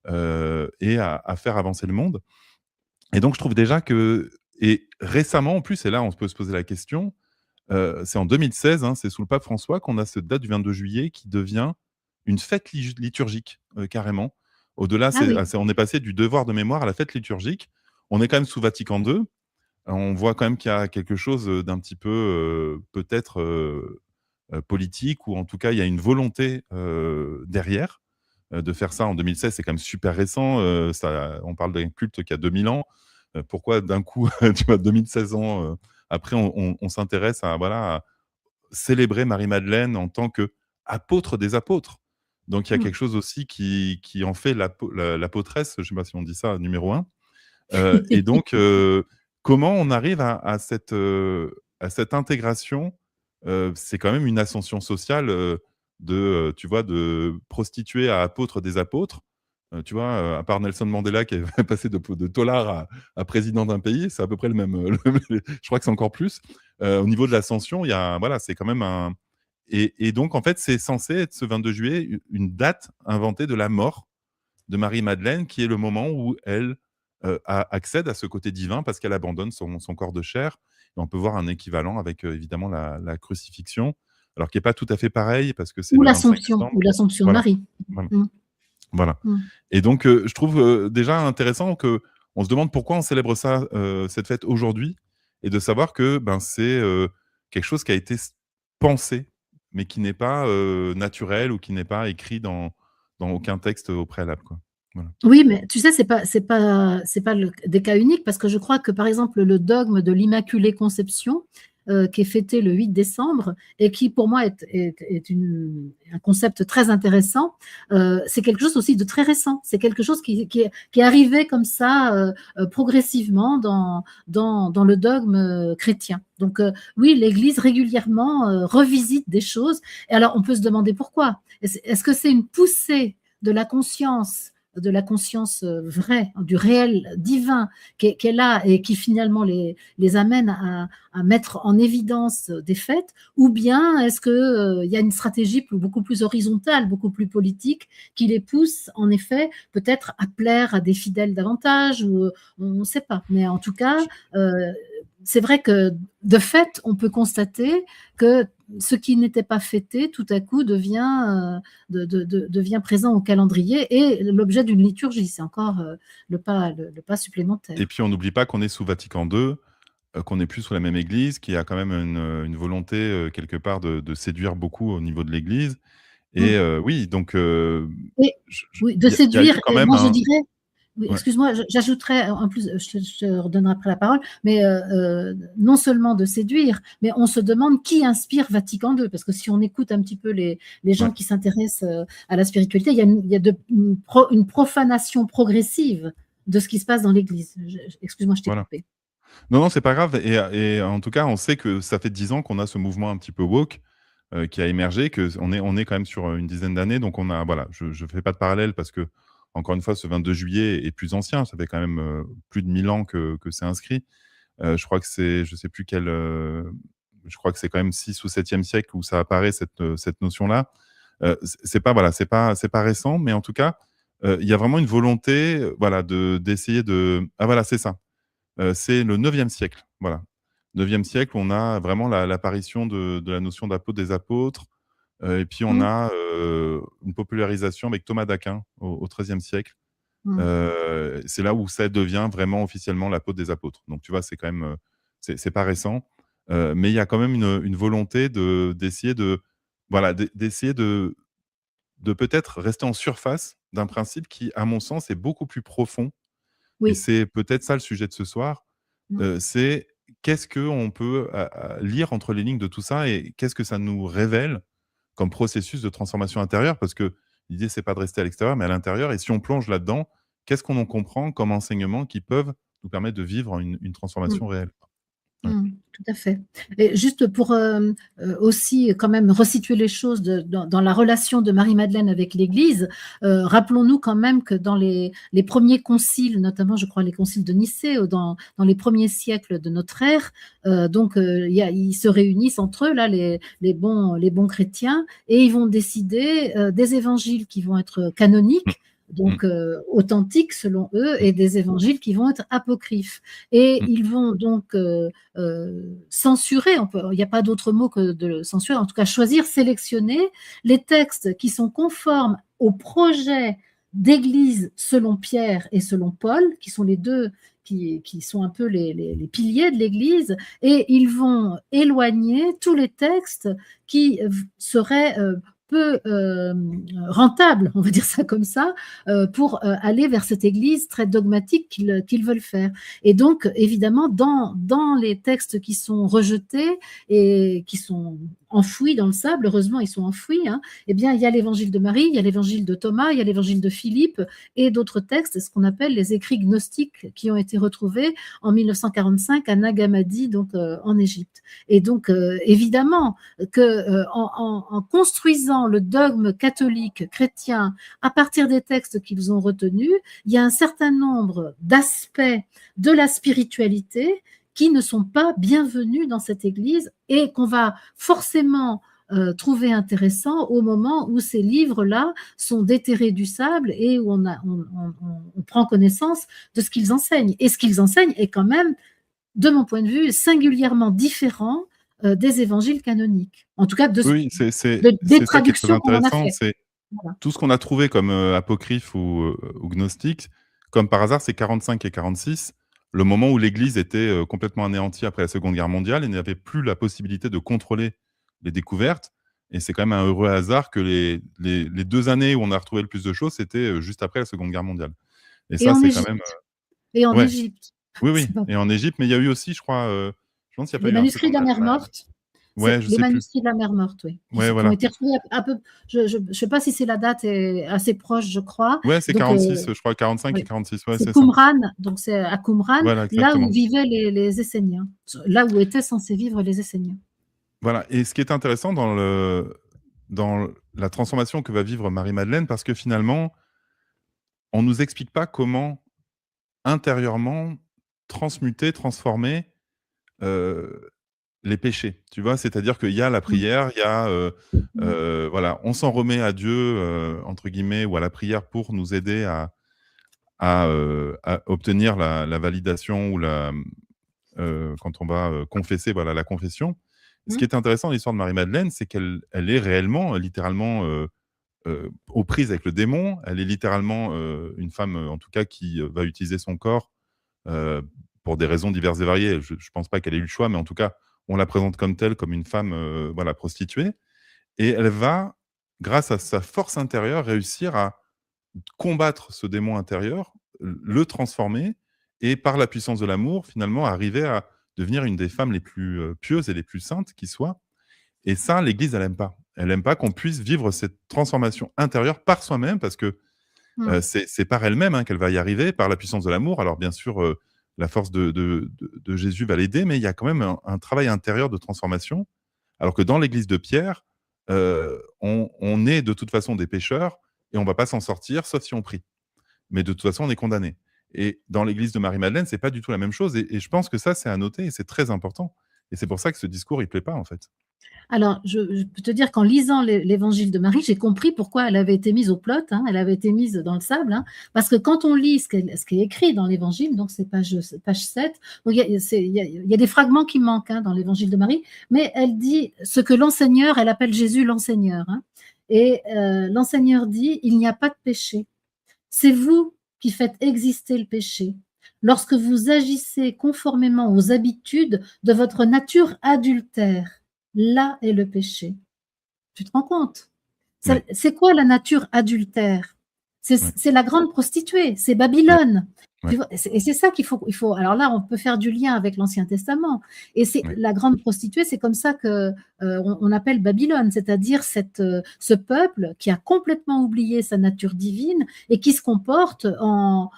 et à faire avancer le monde et donc je trouve déjà que et récemment en plus et là on peut se poser la question, c'est en 2016, hein, c'est sous le pape François qu'on a cette date du 22 juillet qui devient une fête liturgique, carrément. Au-delà, Ah oui. on est passé du devoir de mémoire à la fête liturgique. On est quand même sous Vatican II. On voit quand même qu'il y a quelque chose, d'un petit peu, peut-être, politique ou en tout cas, il y a une volonté, derrière, de faire ça en 2016. C'est quand même super récent, ça on parle d'un culte qui a 2000 ans. Pourquoi d'un coup, tu vois, 2016 ans, après on s'intéresse à voilà, à célébrer Marie-Madeleine en tant qu'apôtre des apôtres. Donc il y a Mmh. quelque chose aussi qui en fait l'apôtresse, je ne sais pas si on dit ça, numéro un. Et donc, comment on arrive à cette intégration? C'est quand même une ascension sociale, tu vois, de prostituée à apôtre des apôtres. Tu vois, à part Nelson Mandela qui est passé de taular à président d'un pays, c'est à peu près le même, je crois que c'est encore plus. Au niveau de l'ascension, il y a voilà, c'est quand même un et donc en fait, c'est censé être ce 22 juillet, une date inventée de la mort de Marie-Madeleine, qui est le moment où elle accède à ce côté divin parce qu'elle abandonne son corps de chair. Et on peut voir un équivalent avec évidemment la crucifixion, alors qui n'est pas tout à fait pareil parce que c'est le 25 Ou décembre. l'Assomption de Voilà, Marie. voilà, Mmh. voilà. Mmh. Et donc, je trouve déjà intéressant que on se demande pourquoi on célèbre ça, cette fête aujourd'hui, et de savoir que ben, c'est quelque chose qui a été pensé, mais qui n'est pas naturel ou qui n'est pas écrit dans aucun texte au préalable, quoi. Voilà. Oui, mais tu sais, c'est pas des cas uniques parce que je crois que, par exemple, le dogme de l'Immaculée Conception, qui est fêté le 8 décembre et qui, pour moi, est un concept très intéressant, c'est quelque chose aussi de très récent. C'est quelque chose qui est arrivé comme ça, progressivement dans le dogme chrétien. Donc, oui, l'Église régulièrement revisite des choses. Et alors, on peut se demander pourquoi. Est-ce que c'est une poussée de la conscience vraie, du réel divin qui est là et qui finalement les amène à mettre en évidence des faits, ou bien est-ce qu'il y a une stratégie beaucoup plus horizontale, beaucoup plus politique, qui les pousse en effet peut-être à plaire à des fidèles davantage, ou on ne sait pas. Mais en tout cas, c'est vrai que de fait, on peut constater que ce qui n'était pas fêté, tout à coup, devient présent au calendrier et l'objet d'une liturgie. C'est encore le pas Et supplémentaire. puis on n'oublie pas qu'on est sous Vatican II, qu'on n'est plus sous la même Église, qu'il y a quand même une volonté, quelque part de séduire beaucoup au niveau de l'Église et Mm. oui, donc Et je oui, de il y a séduire, eu quand même moi je un dirais, oui, ouais, excuse-moi, j'ajouterais en plus, je te redonnerai après la parole, mais non seulement de séduire, mais on se demande qui inspire Vatican II, parce que si on écoute un petit peu les gens ouais, qui s'intéressent à la spiritualité, il y a une profanation progressive de ce qui se passe dans l'Église. Excuse-moi, je t'ai voilà. coupé. Non, non, c'est pas grave et en tout cas, on sait que ça fait 10 ans qu'on a ce mouvement un petit peu woke, qui a émergé, qu'on est quand même sur, une dizaine d'années, donc on a voilà, je fais pas de parallèle parce que encore une fois, ce 22 juillet est plus ancien. Ça fait quand même, plus de 1000 ans que c'est inscrit. Je crois que c'est je sais plus quel, je crois que c'est quand même 6 ou 7e siècle où ça apparaît cette notion-là. C'est pas voilà, c'est pas récent, mais en tout cas, il y a vraiment une volonté, voilà, d'essayer de ah voilà, c'est ça. C'est le 9e siècle, voilà. 9e siècle, on a vraiment l'apparition de la notion d'apôtre, des apôtres, et puis on Mmh, a, une popularisation avec Thomas d'Aquin au XIIIe siècle. mmh, C'est là où ça devient vraiment officiellement l'apôtre des apôtres. Donc tu vois, c'est quand même, c'est pas récent, mais il y a quand même une volonté d'essayer de voilà, d'essayer de peut-être rester en surface d'un principe qui, à mon sens, est beaucoup plus profond et oui, c'est peut-être ça le sujet de ce soir. mmh, C'est qu'est-ce qu'on peut lire entre les lignes de tout ça et qu'est-ce que ça nous révèle comme processus de transformation intérieure? Parce que l'idée, c'est pas de rester à l'extérieur, mais à l'intérieur et si on plonge là-dedans, qu'est-ce qu'on en comprend comme enseignements qui peuvent nous permettre de vivre une mmh. transformation réelle? Ouais. Mmh, tout à fait et juste pour, aussi quand même resituer les choses dans la relation de Marie-Madeleine avec l'Église, rappelons-nous quand même que dans les premiers conciles, notamment je crois les conciles de Nicée, dans les premiers siècles de notre ère, donc ils se réunissent entre eux là, les bons chrétiens et ils vont décider, des évangiles qui vont être Mmh. canoniques, Mmh. donc authentiques selon eux Mmh. et des évangiles qui vont être apocryphes et Mmh. ils vont donc, censurer, il n'y a pas d'autre mot que de le censurer, en tout cas choisir, sélectionner les textes qui sont conformes au projet d'Église selon Pierre et selon Paul, qui sont les deux qui sont un peu les piliers de l'Église, et ils vont éloigner tous les textes qui seraient peu rentables, on va dire ça comme ça, pour aller vers cette Église très dogmatique qu'ils veulent faire. Et donc, évidemment, dans les textes qui sont rejetés et qui sont enfouis dans le sable, heureusement, ils sont enfouis, hein, eh bien, il y a l'évangile de Marie, il y a l'évangile de Thomas, il y a l'évangile de Philippe et d'autres textes, ce qu'on appelle les écrits gnostiques qui ont été retrouvés en 1945 à Nag Hammadi, donc en Égypte. Et donc, évidemment, que en construisant le dogme catholique chrétien à partir des textes qu'ils ont retenus, il y a un certain nombre d'aspects de la spiritualité qui ne sont pas bienvenus dans cette Église et qu'on va forcément trouver intéressant au moment où ces livres-là sont déterrés du sable et où on prend connaissance de ce qu'ils enseignent. Et ce qu'ils enseignent est quand même, de mon point de vue, singulièrement différent des évangiles canoniques. En tout cas, Oui, des c'est ça qui est très traductions qu'on en a intéressant, fait. c'est Voilà. tout ce qu'on a trouvé comme, apocryphe ou gnostique, comme par hasard, c'est 45 et 46, le moment où l'Église était, complètement anéantie après la Seconde Guerre mondiale et n'avait plus la possibilité de contrôler les découvertes et c'est quand même un heureux hasard que les 2 années où on a retrouvé le plus de choses, c'était, juste après la Seconde Guerre mondiale et Et ça, en c'est quand même, Égypte. Et en ouais, Égypte. oui, oui C'est pas et en Égypte, mais il y a eu aussi, je crois, je me demande s'il n'y a pas les eu un truc manuscrits en de la mer Allemagne. Morte. C'est Ouais, je les sais plus. manuscrits de la mer Morte, oui, Ouais, qui ont voilà. été retrouvés un peu. Je ne sais pas si c'est la date est assez proche, je crois. Ouais, c'est Donc, 46, je crois 45 et oui, 46, ouais, c'est c'est ça. Qumran, donc c'est à Qumran, Voilà, là où exactement. vivaient les Esséniens, là où étaient censés vivre les Esséniens. Voilà et ce qui est intéressant dans la transformation que va vivre Marie-Madeleine, parce que finalement, on nous explique pas comment intérieurement transmuter, transformer, heu, les péchés, tu vois? C'est-à-dire qu'il y a la Mmh, prière, il y a, mmh, voilà, on s'en remet à Dieu, entre guillemets ou à la prière pour nous aider à obtenir la validation ou quand on va, confesser, voilà, la confession. Ce qui mmh, est intéressant dans l'histoire de Marie-Madeleine, c'est qu'elle est réellement, littéralement, aux prises avec le démon. Elle est littéralement, une femme, en tout cas, qui, va utiliser son corps, heu, pour des raisons diverses et variées. Je ne pense pas qu'elle ait eu le choix, mais en tout cas, on la présente comme telle, comme une femme, voilà, prostituée et elle va, grâce à sa force intérieure, réussir à combattre ce démon intérieur, le transformer et par la puissance de l'amour, finalement, arriver à devenir une des femmes les plus, pieuses et les plus saintes qui soient et ça, l'Église, elle aime pas. Elle aime pas qu'on puisse vivre cette transformation intérieure par soi-même parce que, mmh. c'est par elle-même, hein, qu'elle va y arriver, par la puissance de l'amour. Alors bien sûr, la force de Jésus va l'aider, mais il y a quand même un travail intérieur de transformation. Alors que dans l'Église de Pierre, on est de toute façon des pécheurs et on va pas s'en sortir sauf si on prie. Mais de toute façon, on est condamné. Et dans l'église de Marie-Madeleine, c'est pas du tout la même chose et je pense que ça, c'est à noter et c'est très important et c'est pour ça que ce discours, il plaît pas, en fait. Alors, je peux te dire qu'en lisant l'évangile de Marie, j'ai compris pourquoi elle avait été mise au plot, hein, elle avait été mise dans le sable, hein, parce que quand on lit ce qui est écrit dans l'évangile, donc c'est page 7, donc il y a des fragments qui manquent, hein, dans l'évangile de Marie, mais elle dit ce que l'enseigneur, elle appelle Jésus l'enseigneur, hein, et l'enseigneur dit, il n'y a pas de péché. C'est vous qui faites exister le péché. Lorsque vous agissez conformément aux habitudes de votre nature adultère, là est le péché. Tu te rends compte? Oui, C'est quoi la nature adultère? oui, C'est la grande prostituée, c'est oui, Babylone. oui, Tu vois? Et c'est ça il faut. Alors là, on peut faire du lien avec l'Ancien Testament. Et c'est oui. la grande prostituée, c'est comme ça que on appelle Babylone, c'est-à-dire ce peuple qui a complètement oublié sa nature divine et qui se comporte en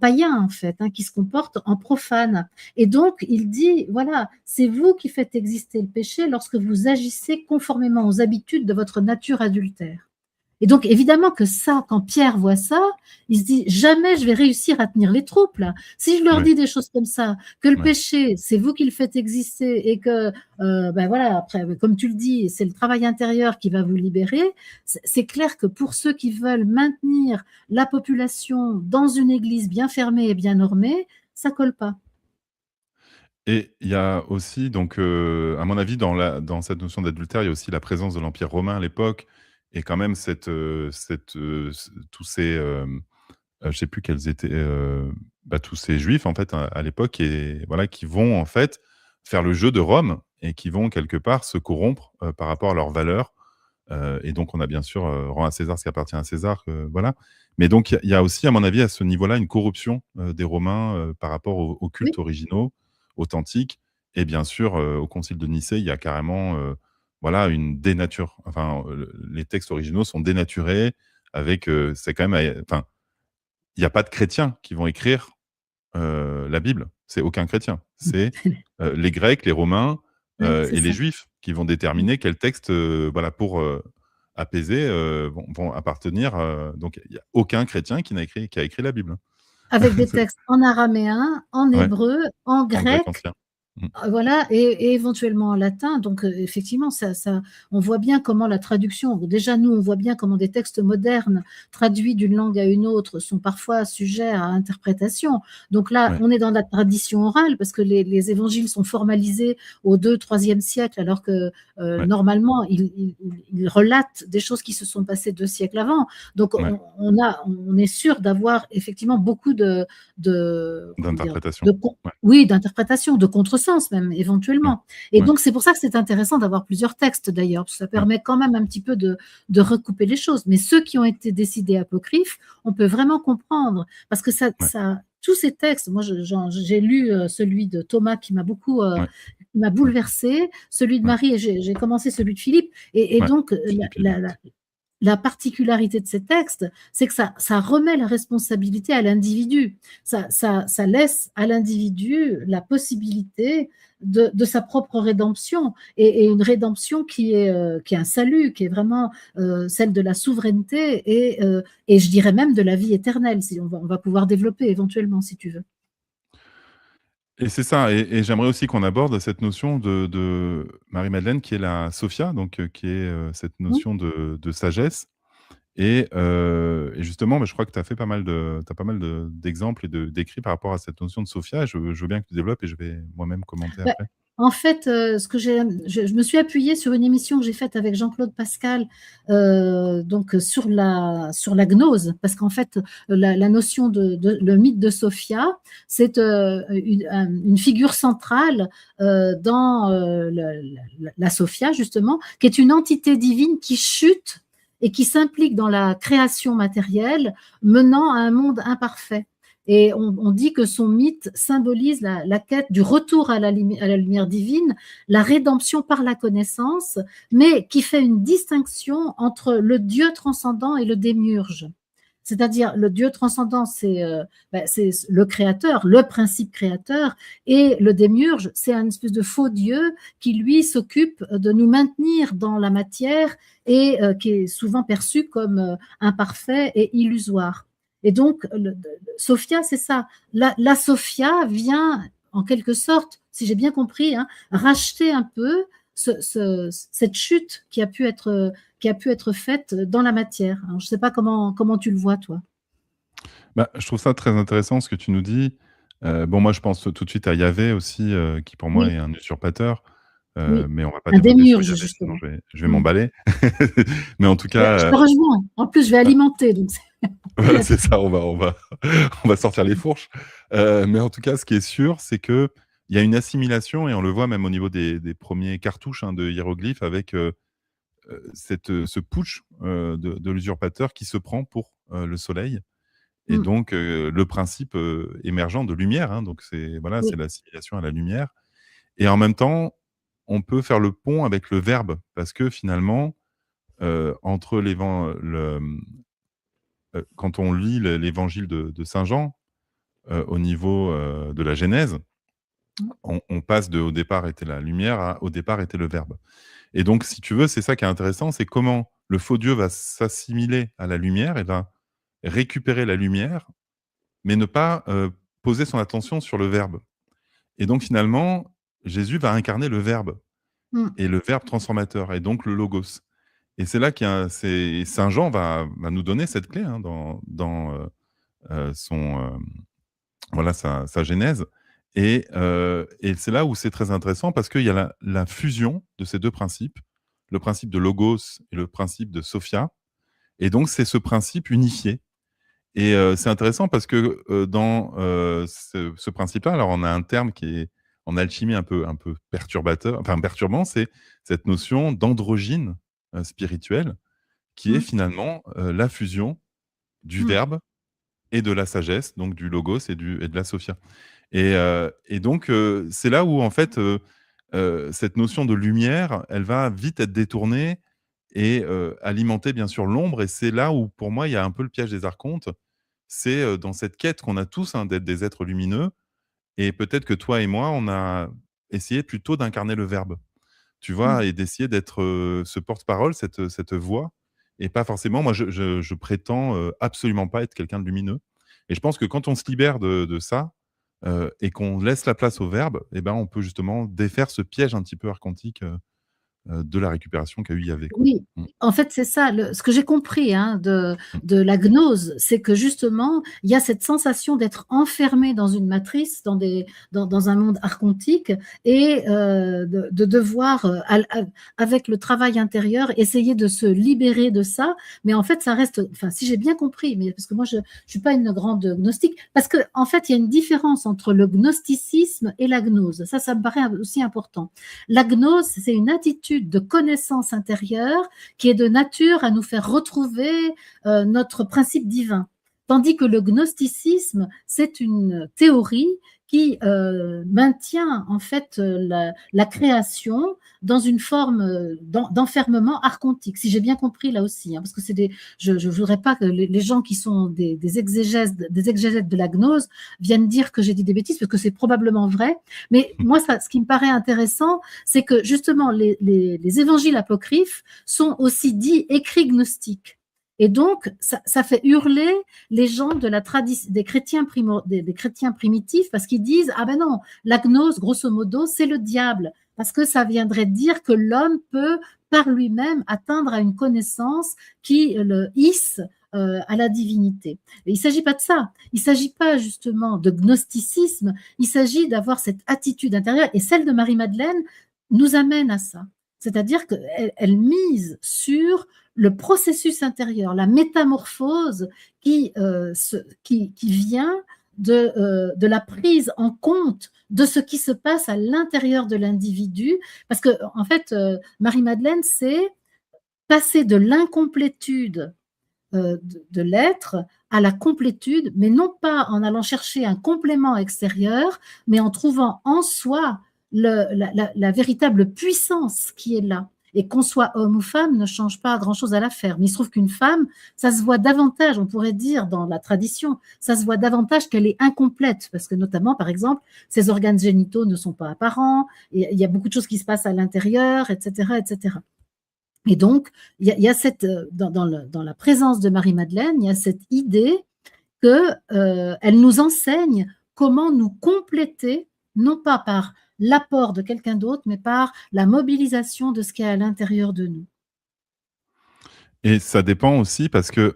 païen en fait, hein, qui se comporte en profane. Et donc il dit voilà, c'est vous qui faites exister le péché lorsque vous agissez conformément aux habitudes de votre nature adultère. Et donc, évidemment que ça, quand Pierre voit ça, il se dit jamais je vais réussir à tenir les troupes là. Si je leur Oui, dis des choses comme ça, que le oui. péché, c'est vous qui le faites exister et que, ben voilà, après, comme tu le dis, c'est le travail intérieur qui va vous libérer, c'est clair que pour ceux qui veulent maintenir la population dans une église bien fermée et bien normée, ça colle pas. Et il y a aussi donc, à mon avis, dans cette notion d'adultère, il y a aussi la présence de l'Empire romain à l'époque et quand même tous ces, je sais plus quels étaient, bah, tous ces juifs en fait à l'époque et voilà qui vont en fait faire le jeu de Rome et qui vont quelque part se corrompre, par rapport à leurs valeurs, et donc on a bien sûr, rend à César ce qui appartient à César, voilà. Mais donc il y a aussi à mon avis à ce niveau-là une corruption, des Romains, par rapport aux cultes Oui, originaux, authentiques et bien sûr, au concile de Nicée, il y a carrément, voilà une enfin, les textes originaux sont dénaturés avec, c'est quand même, enfin il y a pas de chrétiens qui vont écrire, la Bible. C'est aucun chrétien. C'est, les Grecs, les Romains, ouais, c'est et les ça. Juifs qui vont Mmh. déterminer quels textes, voilà, pour, apaiser, vont appartenir, donc il y a aucun chrétien qui a écrit la Bible, hein. Avec des C'est textes en araméen, en ouais, hébreu, en en grec grec. ancien. Mmh. Voilà et éventuellement en latin donc effectivement ça on voit bien comment la traduction déjà nous on voit bien comment des textes modernes traduits d'une langue à une autre sont parfois sujets à interprétation. Donc là, Ouais, on est dans la tradition orale parce que les évangiles sont formalisés au 2e-3e siècle alors que, ouais, normalement ils relatent des choses qui se sont passées 2 siècles avant. Donc ouais, on est sûr d'avoir effectivement beaucoup comment dire? d'interprétation. De Ouais, oui, d'interprétation, de contresens même, ouais, éventuellement. Et ouais, donc, c'est pour ça que c'est intéressant d'avoir plusieurs textes d'ailleurs, parce que ça ouais, permet quand même un petit peu de recouper les choses. Mais ceux qui ont été décidés apocryphes, on peut vraiment comprendre, parce que ouais, tous ces textes, moi, j'ai lu celui de Thomas ouais, qui m'a ouais, bouleversée, celui de ouais, Marie, et j'ai commencé celui de Philippe. Et ouais. donc, Philippe Liviette. la particularité de ces textes, c'est que ça remet la responsabilité à l'individu. Ça laisse à l'individu la possibilité de sa propre rédemption et une rédemption qui est un salut, qui est vraiment celle de la souveraineté et je dirais même de la vie éternelle. Si on va pouvoir développer éventuellement, si tu veux. Et c'est ça et j'aimerais aussi qu'on aborde cette notion de Marie-Madeleine qui est la Sophia, donc qui est, cette Mmh. notion de sagesse et justement, bah, je crois que tu as fait pas mal d'exemples et d'écrits par rapport à cette notion de Sophia. Je veux bien que tu développes et je vais moi-même commenter Bah, après. en fait, ce que je me suis appuyée sur une émission que j'ai faite avec Jean-Claude Pascal, donc sur la gnose, parce qu'en fait, la notion le mythe de Sophia, c'est, une figure centrale, dans, la Sophia justement, qui est une entité divine qui chute et qui s'implique dans la création matérielle, menant à un monde imparfait. Et on dit que son mythe symbolise la quête du retour à à la lumière divine, la rédemption par la connaissance, mais qui fait une distinction entre le Dieu transcendant et le démiurge. C'est-à-dire le Dieu transcendant, c'est le créateur, le principe créateur, et le démiurge, c'est un espèce de faux Dieu qui, lui, s'occupe de nous maintenir dans la matière et qui est souvent perçu comme imparfait et illusoire. Et donc, Sophia, c'est ça. La Sophia vient, en quelque sorte, si j'ai bien compris, hein, racheter un peu cette chute qui a pu être faite dans la matière. Alors, je ne sais pas comment tu le vois, toi. Bah, je trouve ça très intéressant ce que tu nous dis. Bon, moi, je pense tout de suite à Yahvé aussi, qui pour moi Oui, est un usurpateur, oui, mais on va pas un développer sur démiurge, Yahvé, sinon justement. je vais Mm. m'emballer. Mais en tout Je cas, te rejoins. En plus, je vais alimenter, donc voilà, c'est ça, on va sortir les fourches. Mais en tout cas, ce qui est sûr, c'est qu'il y a une assimilation et on le voit même au niveau des premiers cartouches, hein, de hiéroglyphes avec, ce putsch, de l'usurpateur qui se prend pour, le soleil et Mm. donc le principe, émergent de lumière, hein, donc c'est Oui. l'assimilation à la lumière et en même temps, on peut faire le pont avec le verbe parce que finalement, entre quand on lit l'évangile de saint Jean, au niveau, de la Genèse, on passe de «Au départ était la lumière» à «Au départ était le verbe» et donc si tu veux, c'est ça qui est intéressant, c'est comment le faux Dieu va s'assimiler à la lumière et va récupérer la lumière, mais ne pas, poser son attention sur le verbe et donc finalement, Jésus va incarner le verbe Mm. et le verbe transformateur et donc le logos et c'est là qu'il y a c'est saint Jean va nous donner cette clé, hein, dans son, voilà sa genèse et c'est là où c'est très intéressant parce qu'il y a la fusion de ces 2 principes, le principe de logos et le principe de sophia et donc c'est ce principe unifié et c'est intéressant parce que, dans, ce principe-là, alors on a un terme qui est en alchimie un peu perturbateur, enfin perturbant, c'est cette notion d'androgyne, spirituelle qui est Mm. finalement, la fusion du Mm. verbe et de la sagesse, donc du logos et de la sophia et donc c'est là où en fait, cette notion de lumière, elle va vite être détournée et alimenter bien sûr l'ombre et c'est là où pour moi il y a un peu le piège des archontes. C'est, dans cette quête qu'on a tous, hein, d'être des êtres lumineux et peut-être que toi et moi, on a essayé plutôt d'incarner le verbe, tu Mm. vois? Et d'essayer d'être, ce porte-parole, cette voix et pas forcément moi je prétends, absolument pas être quelqu'un de lumineux et je pense que quand on se libère de ça, et qu'on laisse la place au verbe et ben, on peut justement défaire ce piège un petit peu archontique, de la récupération qu'a eu Yahvé, quoi. Oui, Mmh. en fait, c'est ça. Ce que j'ai compris, hein, de la gnose, c'est que justement, il y a cette sensation d'être enfermé dans une matrice, dans un monde archontique, et de devoir, avec le travail intérieur, essayer de se libérer de ça. Mais en fait, ça reste, enfin, si j'ai bien compris, mais parce que moi, je ne suis pas une grande gnostique, parce qu'en fait, il y a une différence entre le gnosticisme et la gnose. Ça me paraît aussi important. La gnose, c'est une attitude de connaissance intérieure qui est de nature à nous faire retrouver notre principe divin. Tandis que le gnosticisme, c'est une théorie qui maintient en fait la création dans une forme d'enfermement archontique, si j'ai bien compris là aussi, hein, parce que je ne voudrais pas que les gens qui sont des exégètes de la gnose viennent dire que j'ai dit des bêtises, parce que c'est probablement vrai, mais moi, ce qui me paraît intéressant, c'est que justement les évangiles apocryphes sont aussi dits écrits gnostiques. Et donc, ça fait hurler les gens de la tradition des chrétiens primitifs parce qu'ils disent ah ben non, la gnose, grosso modo, c'est le diable parce que ça viendrait dire que l'homme peut par lui-même atteindre à une connaissance qui le hisse à la divinité. Et il ne s'agit pas de ça. Il ne s'agit pas justement de gnosticisme. Il s'agit d'avoir cette attitude intérieure et celle de Marie-Madeleine nous amène à ça. C'est-à-dire qu'elle mise sur le processus intérieur, la métamorphose qui vient de la prise en compte de ce qui se passe à l'intérieur de l'individu. Parce que, en fait, Marie-Madeleine, c'est passer de l'incomplétude de l'être à la complétude, mais non pas en allant chercher un complément extérieur, mais en trouvant en soi la véritable puissance qui est là. Et qu'on soit homme ou femme ne change pas grand-chose à l'affaire. Mais il se trouve qu'une femme, ça se voit davantage, on pourrait dire dans la tradition, ça se voit davantage qu'elle est incomplète, parce que notamment, par exemple, ses organes génitaux ne sont pas apparents, et il y a beaucoup de choses qui se passent à l'intérieur, etc., etc. Et donc, il y a dans la présence de Marie-Madeleine, il y a cette idée qu'elle nous enseigne comment nous compléter, non pas par l'apport de quelqu'un d'autre, mais par la mobilisation de ce qui est à l'intérieur de nous. Et ça dépend aussi parce que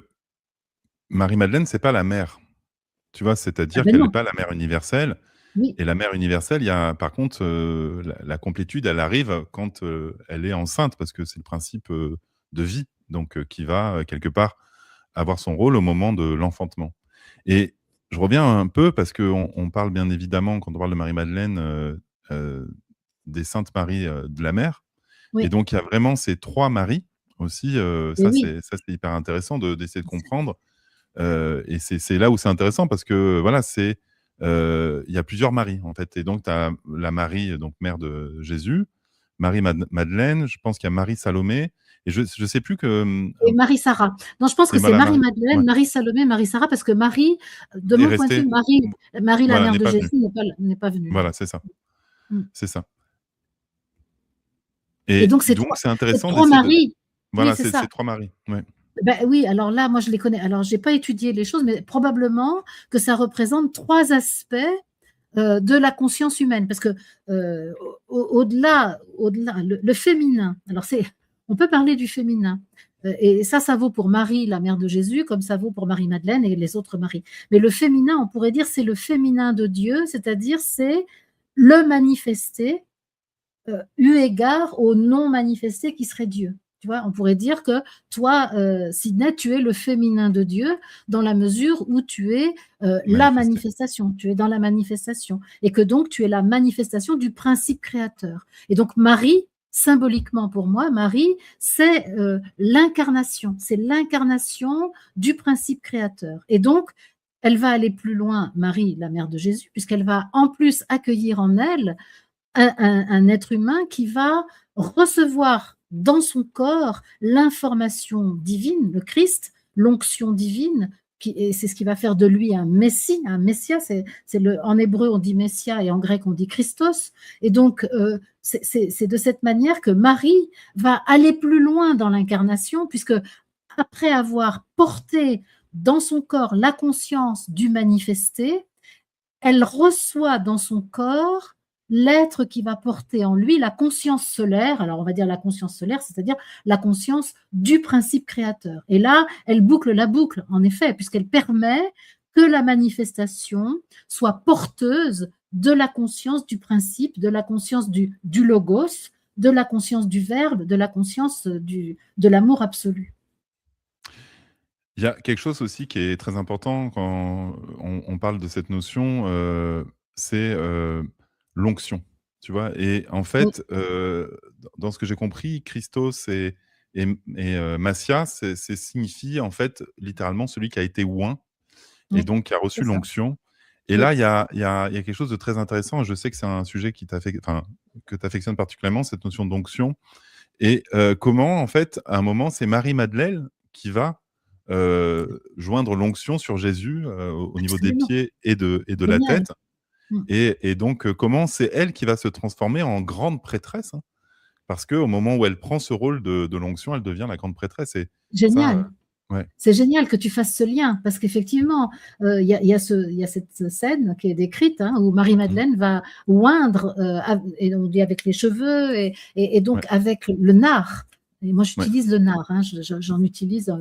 Marie-Madeleine, c'est pas la mère, tu vois? Ah C'est-à-dire ben qu'elle n'est non, pas la mère universelle. oui, Et la mère universelle, il y a par contre, la complétude, elle arrive quand, elle est enceinte parce que c'est le principe, de vie, donc qui va, quelque part avoir son rôle au moment de l'enfantement. Et je reviens un peu parce qu'on parle bien évidemment, quand on parle de Marie-Madeleine, des Saintes Maries, de la Mer. Et oui, donc il y a vraiment ces 3 Maries aussi, et oui, ça c'est hyper intéressant d'essayer de comprendre. Et c'est là où c'est intéressant parce que voilà, il y a plusieurs Maries, en fait. Et donc tu as la Marie, donc mère de Jésus, Marie Madeleine, je pense qu'il y a Marie Salomé et je sais plus que, et Marie-Sara. Non, je pense et que c'est voilà Marie, ouais, Marie-Madeleine, Marie-Salomé, Marie-Sara, parce que Marie, de est mon point de restée, vue, Marie la voilà, mère n'est de pas venue. Jésus n'est pas venue, non. Voilà, c'est ça, Mmh. c'est ça. Et Et donc donc c'est ces intéressant 3 d'essayer de maris, oui, voilà, c'est ces ça. 3 Maries, ouais. Ben oui, alors là, moi, je les connais. Alors, j'ai pas étudié les choses, mais probablement que ça représente 3 aspects, de la conscience humaine. Parce que, au-delà, le féminin, alors on peut parler du féminin, et ça vaut pour Marie, la mère de Jésus, comme ça vaut pour Marie-Madeleine et les autres Maries. Mais le féminin, on pourrait dire, c'est le féminin de Dieu, c'est-à-dire c'est le manifesté, eu égard au non manifesté qui serait Dieu. Tu vois, on pourrait dire que toi, Sydney, tu es le féminin de Dieu dans la mesure où tu es la Manifesté. manifestation, tu es dans la manifestation, et que donc tu es la manifestation du principe créateur. Et donc Marie, symboliquement pour moi, Marie, c'est l'incarnation du principe créateur. Et donc, elle va aller plus loin, Marie, la mère de Jésus, puisqu'elle va en plus accueillir en elle un être humain qui va recevoir dans son corps l'information divine, le Christ, l'onction divine, et c'est ce qui va faire de lui un messie, un messia. En hébreu on dit messia et en grec on dit Christos. Et donc c'est de cette manière que Marie va aller plus loin dans l'incarnation, puisque après avoir porté dans son corps la conscience du manifesté, elle reçoit dans son corps l'être qui va porter en lui la conscience solaire. Alors on va dire la conscience solaire, c'est-à-dire la conscience du principe créateur. Et là, elle boucle la boucle, en effet, puisqu'elle permet que la manifestation soit porteuse de la conscience du principe, de la conscience du logos, de la conscience du verbe, de la conscience de l'amour absolu. Il y a quelque chose aussi qui est très important quand on parle de cette notion, c'est, l'onction, tu vois? Et en Oui, fait, dans ce que j'ai compris, Christos et Massia, c'est signifie en fait littéralement celui qui a été oint et oui, donc qui a c'est reçu ça. l'onction. Et Oui, là, il y a quelque chose de très intéressant. Je sais que c'est un sujet que tu affectionnes particulièrement, cette notion d'onction. Et comment en fait, à un moment, c'est Marie-Madeleine qui va, joindre l'onction sur Jésus, au niveau des absolument. pieds et de la Génial. tête. Mm. Et donc comment c'est elle qui va se transformer en grande prêtresse, hein. Parce qu'au moment où elle prend ce rôle de l'onction, elle devient la grande prêtresse et ça, Génial. ouais. C'est génial que tu fasses ce lien, parce qu'effectivement, il y a cette scène qui est décrite, hein, où Mmh. Marie-Madeleine va oindre, et on dit avec les cheveux, et Ouais, donc avec le nard. Et moi, ouais. j'utilise le nard, hein, j'en utilise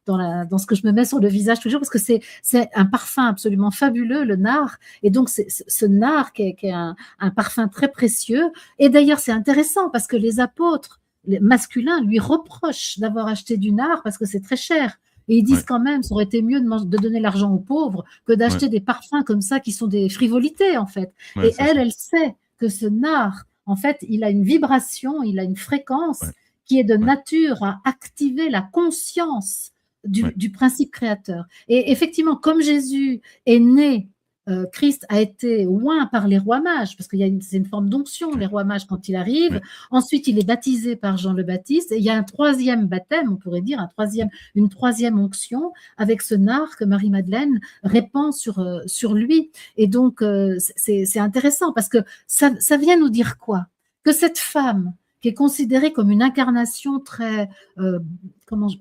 dans ce que je me mets sur le visage toujours, parce que c'est un parfum absolument fabuleux, le nard. Et donc, ce nard qui est un parfum très précieux. Et d'ailleurs, c'est intéressant parce que les apôtres les masculins lui reprochent d'avoir acheté du nard parce que c'est très cher. Et ils disent Ouais, quand même, ça aurait été mieux de donner l'argent aux pauvres que ouais, d'acheter des parfums comme ça qui sont des frivolités, en fait. ouais, Et c'est elle, ça. elle sait que ce nard, en fait, il a une vibration, il a une Ouais, fréquence qui est de ouais, nature à activer la conscience ouais, du principe créateur. Et effectivement, comme Jésus est né, Christ a été oint par les rois mages, parce c'est une forme d'onction, ouais, les rois mages, quand il arrive. ouais, Ensuite, il est baptisé par Jean le Baptiste. Et il y a un troisième baptême, on pourrait dire, une troisième onction avec ce nard que Marie-Madeleine répand sur lui. Et donc, c'est intéressant parce que ça vient nous dire quoi? Que cette femme qui est considérée comme une incarnation très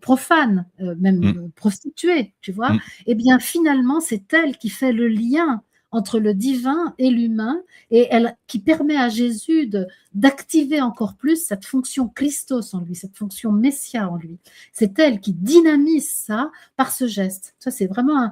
profane, même mmh, prostituée, tu vois, mmh, eh bien finalement c'est elle qui fait le lien entre le divin et l'humain, et qui permet à Jésus d'activer encore plus cette fonction Christos en lui, cette fonction Messia en lui. C'est elle qui dynamise ça par ce geste. Ça, c'est vraiment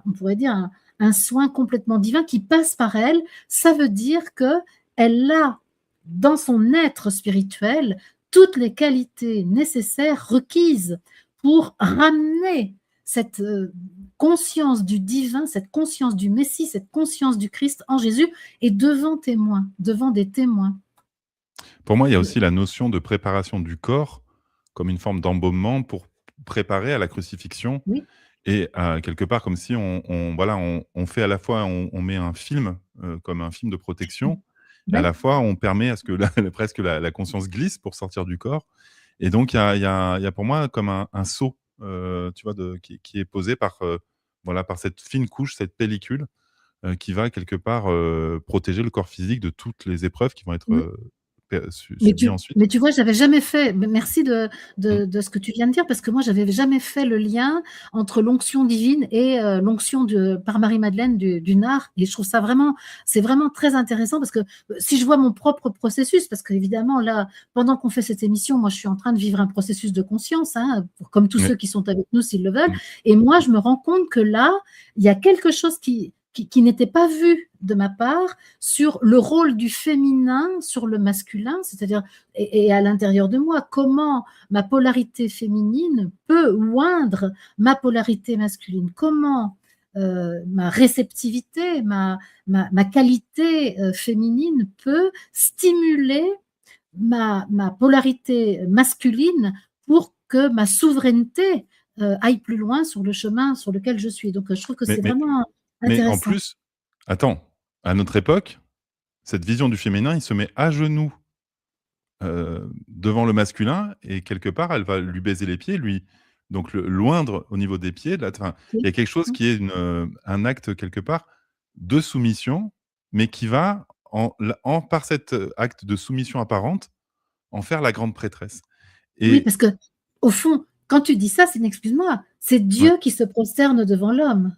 on pourrait dire un soin complètement divin qui passe par elle. Ça veut dire qu'elle a dans son être spirituel toutes les qualités nécessaires requises pour ramener cette conscience du divin, cette conscience du Messie, cette conscience du Christ en Jésus et devant des témoins. Pour moi, il y a aussi la notion de préparation du corps comme une forme d'embaumement pour préparer à la crucifixion Oui. et quelque part comme si on fait à la fois, on met un film comme un film de protection et à Ouais. la fois on permet à ce que presque la conscience glisse pour sortir du corps. Et donc il y a pour moi comme un sceau, tu vois, qui est posé par, par cette fine couche, cette pellicule qui va quelque part protéger le corps physique de toutes les épreuves qui vont être Mm. subies ensuite. Mais tu vois, j'avais jamais fait. Merci Mm. de ce que tu viens de dire, parce que moi, j'avais jamais fait le lien entre l'onction divine et l'onction par Marie-Madeleine du nard. Et je trouve ça vraiment, c'est vraiment très intéressant parce que si je vois mon propre processus, parce qu'évidemment, là, pendant qu'on fait cette émission, moi, je suis en train de vivre un processus de conscience, hein, comme tous Ouais. ceux qui sont avec nous s'ils le veulent. Mm. Et moi, je me rends compte que là, il y a quelque chose qui n'était pas vu de ma part sur le rôle du féminin sur le masculin, c'est-à-dire, et à l'intérieur de moi, comment ma polarité féminine peut oindre ma polarité masculine, comment ma réceptivité, ma qualité féminine peut stimuler ma polarité masculine pour que ma souveraineté aille plus loin sur le chemin sur lequel je suis. Donc, je trouve que Mais c'est mais vraiment mais en intéressant. plus, attends, à notre époque, cette vision du féminin, il se met à genoux devant le masculin et quelque part, elle va lui baiser les pieds, donc le loindre au niveau des pieds. Enfin, il y Oui. a quelque chose qui est un acte quelque part de soumission, mais qui va par cet acte de soumission apparente, en faire la grande prêtresse. Oui, Et parce que au fond, quand tu dis ça, excuse-moi, c'est ouais, Dieu qui se prosterne devant l'homme.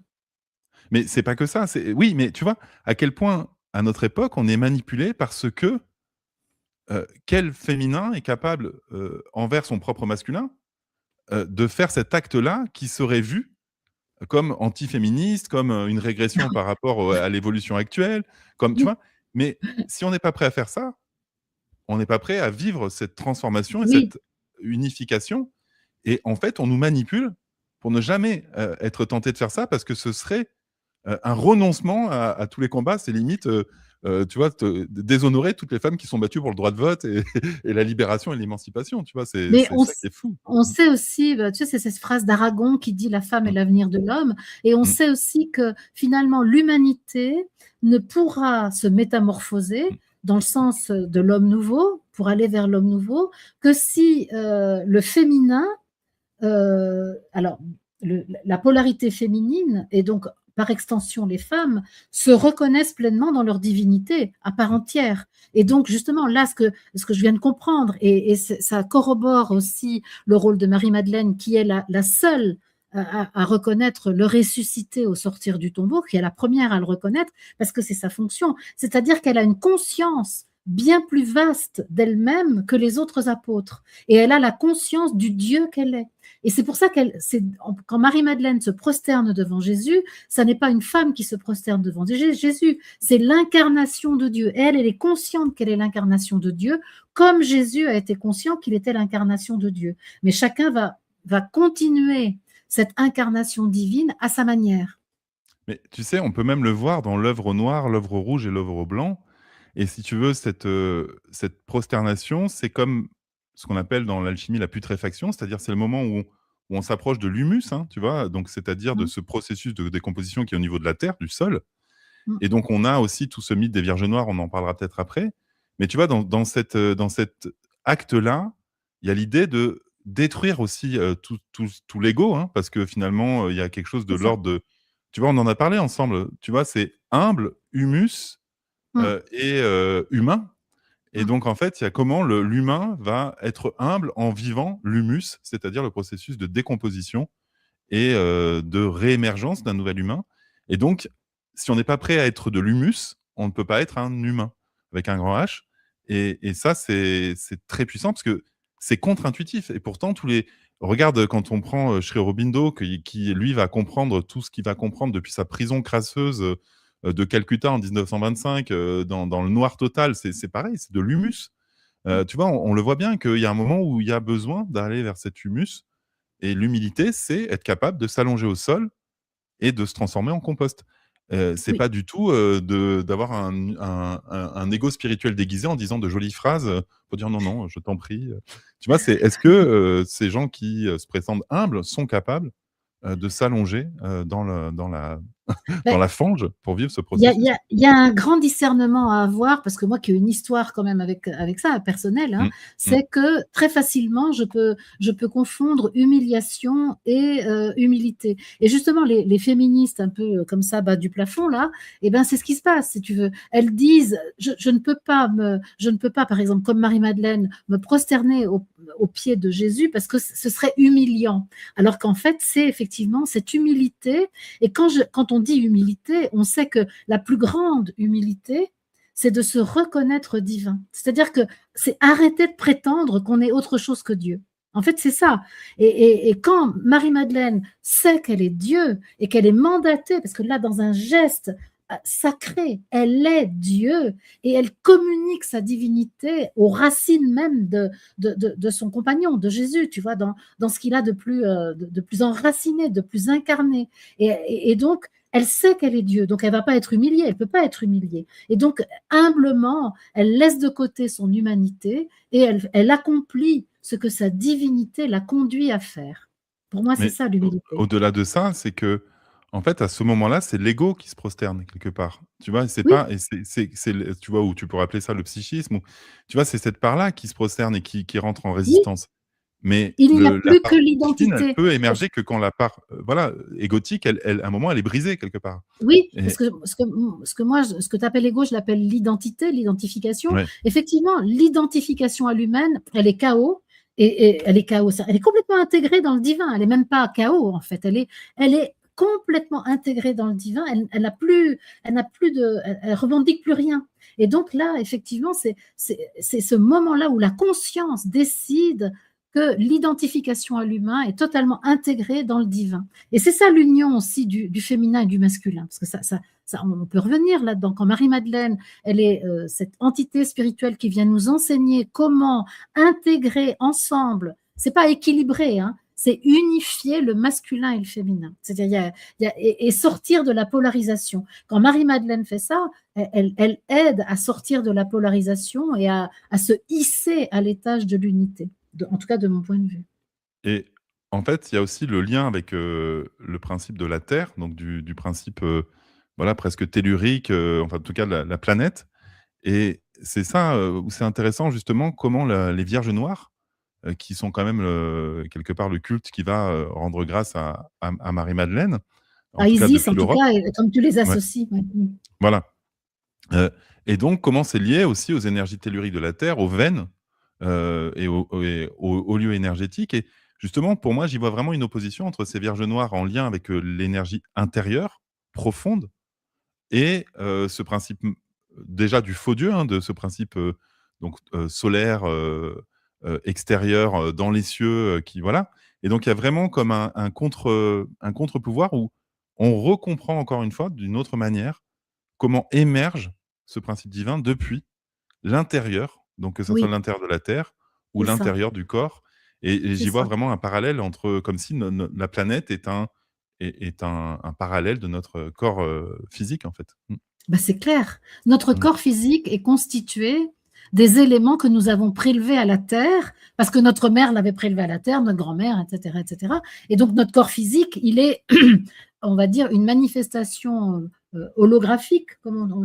mais c'est pas que ça. Oui, mais tu vois à quel point à notre époque on est manipulé parce que quel féminin est capable envers son propre masculin de faire cet acte-là qui serait vu comme antiféministe, comme une régression par rapport à l'évolution actuelle, comme tu Oui, vois. Mais si on n'est pas prêt à faire ça, on n'est pas prêt à vivre cette transformation et oui, cette unification. Et en fait, on nous manipule pour ne jamais être tenté de faire ça parce que ce serait un renoncement à tous les combats. C'est limite, tu vois, déshonorer toutes les femmes qui sont battues pour le droit de vote et, et la libération et l'émancipation. Tu vois, mais c'est ça qui est fou. on sait aussi, bah, tu sais, c'est cette phrase d'Aragon qui dit la femme est Mm, l'avenir de l'homme, et on mm, sait aussi que finalement l'humanité ne pourra se métamorphoser mm. dans le sens de l'homme nouveau, pour aller vers l'homme nouveau, que si le féminin, alors la polarité féminine et donc par extension les femmes se reconnaissent pleinement dans leur divinité à part entière. Et donc justement là, ce que je viens de comprendre, et ça corrobore aussi le rôle de Marie-Madeleine, qui est la seule à reconnaître le ressuscité au sortir du tombeau, qui est la première à le reconnaître, parce que c'est sa fonction. C'est-à-dire qu'elle a une conscience bien plus vaste d'elle-même que les autres apôtres. Et elle a la conscience du Dieu qu'elle est. Et c'est pour ça quand Marie-Madeleine se prosterne devant Jésus, ça n'est pas une femme qui se prosterne devant Jésus, c'est l'incarnation de Dieu. Et elle est consciente qu'elle est l'incarnation de Dieu, comme Jésus a été conscient qu'il était l'incarnation de Dieu. Mais chacun va continuer cette incarnation divine à sa manière. Mais tu sais, on peut même le voir dans l'œuvre noire, l'œuvre rouge et l'œuvre blanc. Et si tu veux, cette prosternation, c'est comme ce qu'on appelle dans l'alchimie la putréfaction, c'est-à-dire c'est le moment où on s'approche de l'humus, hein, tu vois, donc c'est-à-dire de Mm, ce processus de décomposition qui est au niveau de la terre, du sol. mm, Et donc on a aussi tout ce mythe des Vierges noires, on en parlera peut-être après. Mais tu vois, dans cet acte-là, il y a l'idée de détruire aussi tout l'ego, hein, parce que finalement, il y a quelque chose de c'est ça. l'ordre de... Tu vois, on en a parlé ensemble, tu vois, c'est humble, humus, Mm, et humain. Et mm. donc, en fait, il y a comment l'humain va être humble en vivant l'humus, c'est-à-dire le processus de décomposition et de réémergence d'un nouvel humain. Et donc, si on n'est pas prêt à être de l'humus, on ne peut pas être un humain avec un grand H. Et ça, c'est très puissant parce que c'est contre-intuitif. Et pourtant, regarde, quand on prend Sri Aurobindo, qui, lui, va comprendre tout ce qu'il va comprendre depuis sa prison crasseuse de Calcutta en 1925, dans le noir total, c'est pareil, c'est de l'humus. Tu vois, on le voit bien qu'il y a un moment où il y a besoin d'aller vers cet humus. Et l'humilité, c'est être capable de s'allonger au sol et de se transformer en compost. C'est Oui. pas du tout d'avoir un ego spirituel déguisé en disant de jolies phrases pour dire non, non, je t'en prie. Tu vois, est-ce que ces gens qui se prétendent humbles sont capables de s'allonger dans Beh, la fange pour vivre ce il y a il y processus? a il y a un grand discernement à avoir parce que moi qui ai une histoire quand même avec ça, personnelle, hein, Mmh, mmh. c'est que très facilement je peux confondre humiliation et humilité et justement les féministes un peu comme ça, bas du plafond là, et ben, c'est ce qui se passe si tu veux. Elles disent: je ne peux pas par exemple comme Marie-Madeleine me prosterner aux pieds de Jésus parce que ce serait humiliant. Alors qu'en fait, c'est effectivement cette humilité et quand on dit humilité, on sait que la plus grande humilité, c'est de se reconnaître divin. C'est-à-dire que c'est arrêter de prétendre qu'on est autre chose que Dieu. En fait, c'est ça. Et quand Marie-Madeleine sait qu'elle est Dieu et qu'elle est mandatée, parce que là, dans un geste sacré, elle est Dieu et elle communique sa divinité aux racines même de son compagnon, de Jésus, tu vois, dans ce qu'il a de plus enraciné, de plus incarné. Et donc, elle sait qu'elle est Dieu, donc elle ne va pas être humiliée, elle ne peut pas être humiliée. Et donc, humblement, elle laisse de côté son humanité et elle accomplit ce que sa divinité l'a conduit à faire. Pour moi, c'est Mais ça l'humilité. au-delà de ça, c'est que, en fait, à ce moment-là, c'est l'ego qui se prosterne quelque part. Tu vois? C'est Oui, pas et c'est le tu vois? Ou tu pourrais appeler ça le psychisme ou tu vois? C'est cette part-là qui se prosterne et qui rentre en oui, résistance. Mais il n'y a la plus que part divine, elle l'identité. peut émerger que quand la part, voilà, égotique, à un moment, elle est brisée quelque part. Oui, parce Et que ce que tu appelles l'ego, je l'appelle l'identité, l'identification. ouais. Effectivement, l'identification à l'humaine, elle est chaos et elle est chaos. Elle est complètement intégrée dans le divin. Elle est même pas chaos en fait. Elle est complètement intégrée dans le divin. Elle n'a plus elle revendique plus rien. Et donc là, effectivement, c'est ce moment-là où la conscience décide que l'identification à l'humain est totalement intégrée dans le divin. Et c'est ça l'union aussi du féminin et du masculin, parce que on peut revenir là-dedans. Quand Marie-Madeleine, elle est cette entité spirituelle qui vient nous enseigner comment intégrer ensemble, c'est pas équilibrer, hein, c'est unifier le masculin et le féminin. C'est-à-dire, et sortir de la polarisation. Quand Marie-Madeleine fait ça, elle aide à sortir de la polarisation et à se hisser à l'étage de l'unité, en tout cas de mon point de vue. Et en fait, il y a aussi le lien avec, le principe de la Terre, donc du principe, voilà, presque tellurique, enfin, en tout cas, de la planète. Et c'est ça, où c'est intéressant justement comment les Vierges noires, qui sont quand même, quelque part le culte qui va, rendre grâce à Marie-Madeleine, en À tout cas Isis, depuis en tout l'Europe. cas, comme tu les Ouais, associes. Ouais. Mmh. voilà. Et donc comment c'est lié aussi aux énergies telluriques de la Terre, aux veines, et aux lieux énergétiques. Et justement, pour moi, j'y vois vraiment une opposition entre ces Vierges noires en lien avec, l'énergie intérieure, profonde, et ce principe, déjà du faux Dieu, hein, de ce principe, donc solaire, extérieur, dans les cieux, qui voilà. Et donc il y a vraiment comme un contre-pouvoir où on recomprend encore une fois, d'une autre manière, comment émerge ce principe divin depuis l'intérieur, donc que ça soit Oui, l'intérieur de la Terre ou c'est ça, l'intérieur du corps. Et c'est j'y vois ça. vraiment un parallèle entre, comme si la planète est un parallèle de notre corps, physique, en fait. Mmh. Bah, c'est clair. Notre Mmh. corps physique est constitué des éléments que nous avons prélevés à la terre, parce que notre mère l'avait prélevé à la terre, notre grand-mère, et cetera, et cetera. Et donc notre corps physique, il est, on va dire, une manifestation holographique,